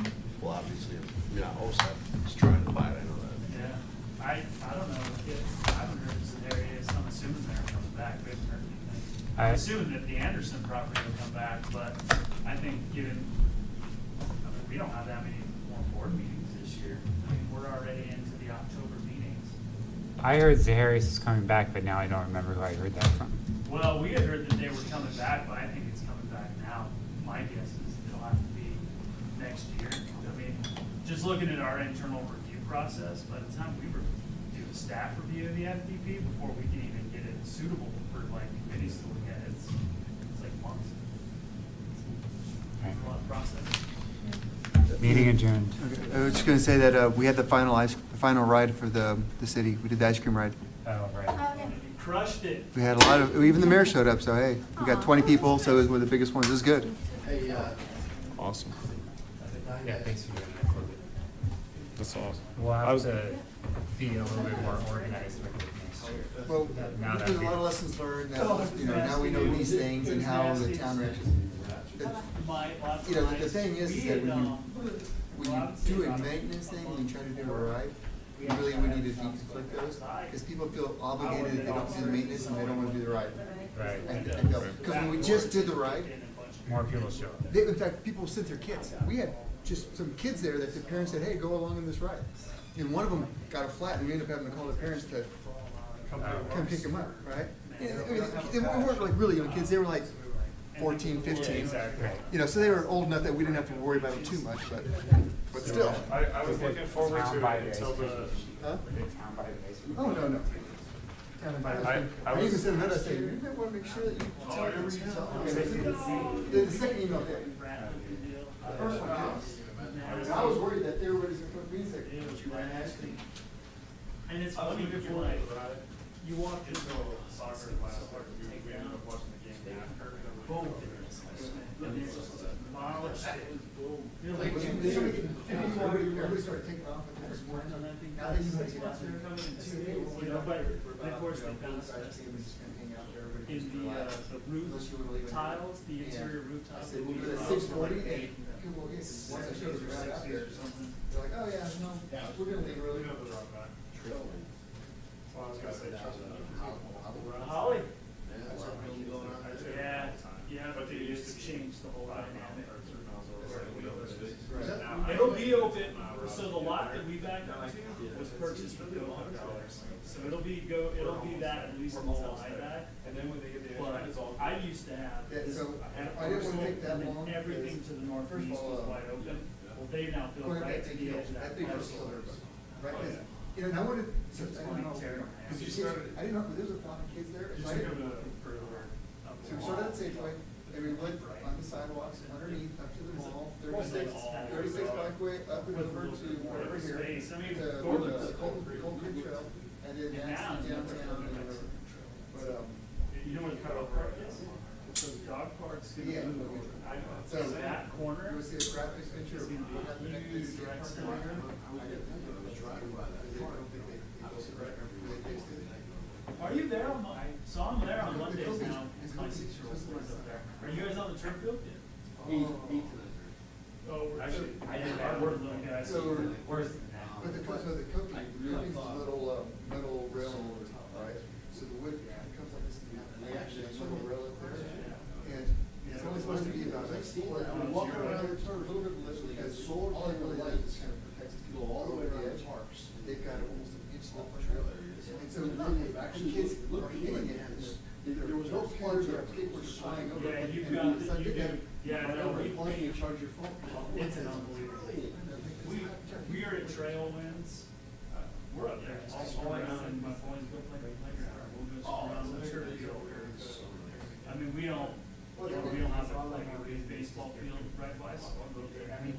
Yeah. Well, obviously, OSAP is trying to buy it, I know that. Yeah. I don't know. I haven't heard this area. I'm assuming they're coming back. We haven't heard anything. I'm assuming that the Anderson property will come back, but I think we don't have that many more board meetings this year. I mean, we're already into the October meetings. I heard Zaharias is coming back, but now I don't remember who I heard that from. Well, we had heard that they were coming back, but I think it's coming back now. My guess is it'll have to be next year. I mean, just looking at our internal review process, by the time we do the staff review of the FDP, before we can even get it suitable for like committees to look at, it's like months. It's a lot of process. Meeting adjourned. Okay, I was just going to say that we had the final ride for the city. We did the ice cream ride. Oh, right. You crushed it. We had a lot of, even the mayor showed up, so hey, we got 20 people, so it was one of the biggest ones. It was good. Hey, Awesome. Yeah, thanks for doing that. That's awesome. We'll have to be a little bit more organized with it next year. Well, Now that there's a we- lot of lessons learned. Now we know these things and how the town reacts. The thing is that when you do a maintenance thing and you try to do it right, you really would need to deflect those, because people feel obligated if they don't do the maintenance and they don't want to do the right. Right. Because when we just did the right, More people show up. in fact, people sent their kids. We had just some kids there that the parents said, hey, go along in this ride. And one of them got a flat, and we ended up having to call the parents to come pick them up, right? I mean, they weren't like really young kids. They were like 14, 15. Exactly. You know, so they were old enough that we didn't have to worry about them too much, but still. I was looking forward to it until the. Huh? Town by the basement. Oh, no. I I even was. said another, I said, you might want to make sure that you tell everyone you tell. The second email did. The first one did. And I was worried that everybody's going to put me in second. And it's funny before you walked into a soccer class, take down, boom. And it's just demolished it. You're like, Everybody started taking off at this point. Now they knew how to get out there. You know, but of course they bounced us in the roof tiles, the interior roof tiles. I said, we'll do it at 6:40, and people, once I showed you right out there, they're like, oh, yeah, no, we're gonna leave early. Holly? Yeah, but they used to change the whole dynamic. It'll be open, so the lot that we backed up to was purchased for $200. So it'll be that at least until I die. And then when they get the. But I used to have this, So, I didn't want to take that and long. then everything to the northeast was wide open. Well, they now built right to the edge of that That big was parcel. killer, right? 'Cause, you know, and I wanted, I didn't know, because you see, I didn't know, there was a lot of kids there. You So I took didn't- them further. So we started at Safeway, and we went on the sidewalks underneath up to the mall, 36 bikeway up and over to wherever here, Space. I mean, to Gordon's- the Cold Creek Trail, and then And down now it's down much down further the back. river. But, You know where the dog park is? So the dog park's Yeah. gonna move. So So that corner you will see a graphics picture is of gonna be what happened a at huge this direct park. center. I didn't think it was driving by that. They don't think they built it right, they fixed it. Are you there on so I'm there on Mondays now, it's my 6-year-old plays up there. Are you guys on the turf field? Oh, actually, I did that, we're little guys. So- Where's? But the coach, the little metal solar all it panel really lights does is kind of protects go all the way around the parks. They've got almost an inch Off left the trail area. And so They've the actually kids look are hitting it. There was no plunge there, kids were flying over. Yeah, it. you've And got, it's like you they do, yeah, had- no, Right over playing, you charge your phone. it's an unbelievable. We are at Trail Winds, we're up there, just all around, and my boys go play the playground, we'll go around the turf field. I mean, we don't have like a big baseball field right by, so we'll go there, I mean,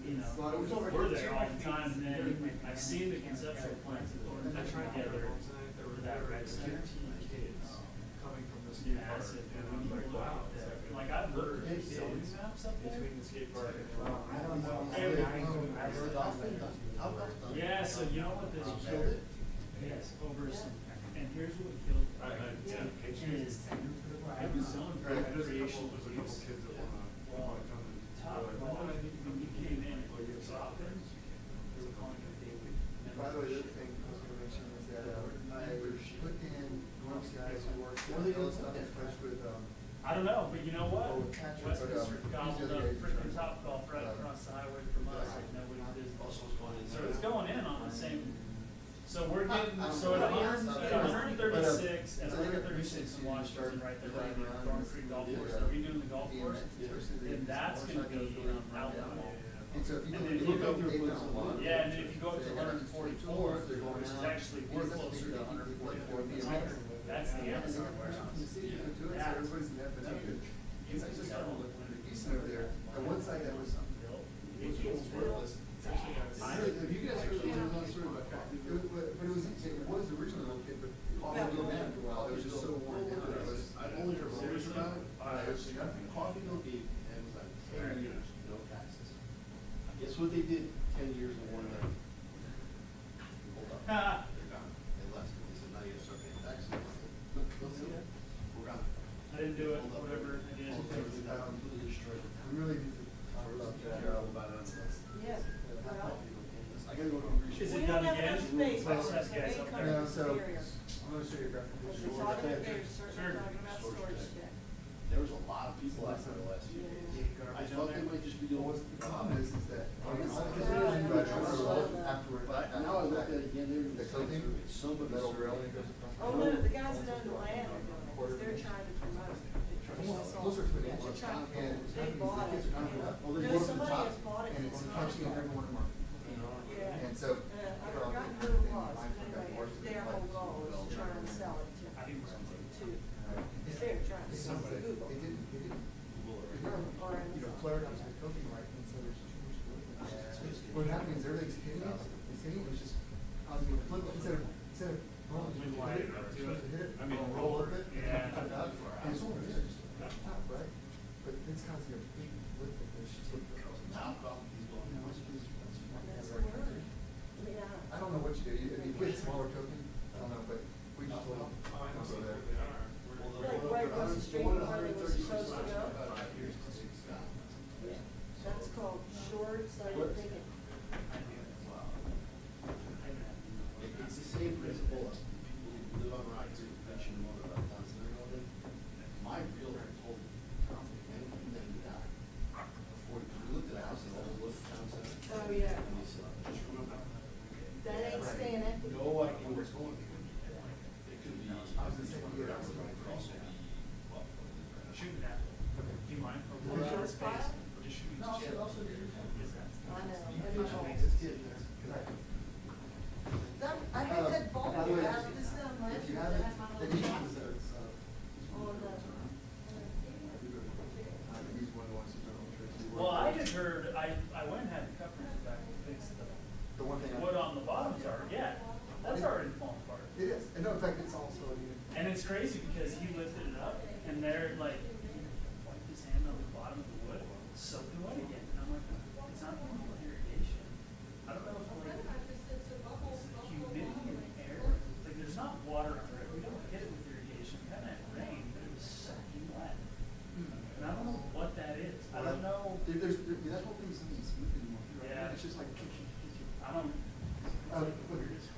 you know, we're there all the time, and then I've seen the conceptual plans that we're putting together for that rec center. Kids Coming from the skate park. massive, and when you look out there, like I've looked at zoning maps up there. Between the skate park and. I don't know. Yeah, so you know what this killed? Yes, over some, and here's what killed. Is it was zoned for recreational There's a couple use. kids that wanna come and. Top, when you came in, it was often, they were calling it daily. By the way, the other thing I was gonna mention is that, I put in one of these guys who works What are they at gonna Ellis do? in touch with, I don't know, but you know what? Oh, Patrick, Westminster but, gobbled he's the up other guy who's freaking trying- Top Golf right across the highway from us, like nobody's business. Also, it's going in. So it's going in on the same, so we're getting, I don't so at know. 136 and But, 136 in Washington, right there, right near Thorn Creek Golf Course, they're redoing the golf course, then that's gonna be out there. And so if you And go, then if you you go go, through, yeah, and then if you go up to 144, which is actually, we're closer to 144, that's the Amazon warehouse. Yeah. Everybody's in that, but it's actually starting to look pretty decent over there. The one side that was, Worthless. Have you guys heard the Amazon story about coffee? but it was originally located, but coffee didn't have it well, it was just so worn down. It was, I've only heard stories about it. Coffee no gave Amazon 10 years, no taxes. Guess what they did 10 years in one night? Hold up. They're gone. They left. They said, now you gotta start paying taxes. Look, we're gone. I didn't do it, whatever I did. Everything got completely destroyed. we really need to talk about that. Yeah. I gotta go to Greece. Is it done again? Let's have guys up there. Yeah, so, I'm gonna show you a graphic. Sure. There was a lot of people out there the last few days. I thought they might just be doing. Well, the problem is that, afterward. But now I look at it again, they're. The coating, Somebody. metal railing goes across. Oh, no, the guys that own the land are doing it, 'cause they're trying to promote it. Almost closer to an inch. They're trying, And they bought it. kids are coming up. Well, they No, bought it somebody top, has bought it. And it's catching every one of them. Yeah. And so. I forgot who it was, anyway, their whole goal is to try and sell it to, they're trying to sell it to Google. They didn't, flared up to the coating right, and so there's too much glue. What happened is everything's hitting it, it was just causing it to flip, instead of rolling, We you light hit it up it, to you it. hit it, I mean, roll a bit, yeah. and up, and it's all finished, right? But it's causing a big lift of this. Top off, he's going. That's the word. I don't know what you do, you get smaller coating, I don't know, but we just told them, don't go there. Like right across the street where they were supposed to go. Yeah, that's called shorts, I didn't think it. It's the same principle of people who live on Rock Creek, mention more about Town Center Building. My realtor told me, Tom, man, you then die. Before, we looked at a house in Overlook Town Center. Oh, yeah. And he said, just remember. That ain't staying empty. No idea where it's going. It could be. I was gonna say, yeah, that's It could also be, well. Shoot that. Do you mind? Or Okay. we'll space? Just shoot No, each also other. do. Is that? I know. Just get there, 'cause I had that ball, by the way, I had this down last if you year, have I it, had my the little need shop is that it's, on the. he's one of the ones who's done all the tricks. He worked Well, I with- had heard, I went and had the coverage back and fixed The one thing. the wood on the bottoms are, yeah, that's already falling apart. It is, and no, in fact, it's also, And it's crazy because he lifted it up and they're like, he wiped his hand on the bottom of the wood, soaking wet again. And I'm like, it's not going to irrigation. I don't know if like, it's the humidity in the air. Like there's not water under it. We don't get it with irrigation. We haven't had rain, but it was soaking wet. And I don't know what that is. I don't know. that whole thing isn't smooth anymore. Right? Yeah. It's just like. I don't.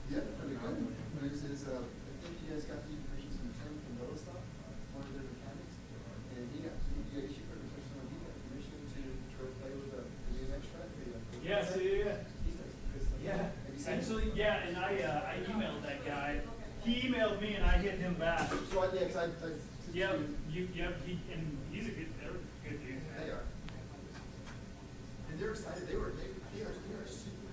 Yeah, but it's, I think you guys got the information from Noah stuff, one of their mechanics, and he got, you issued a request on he got permission to try to play with the new next track, Yeah, and he's a they're good dude. They are. And they're excited. They are super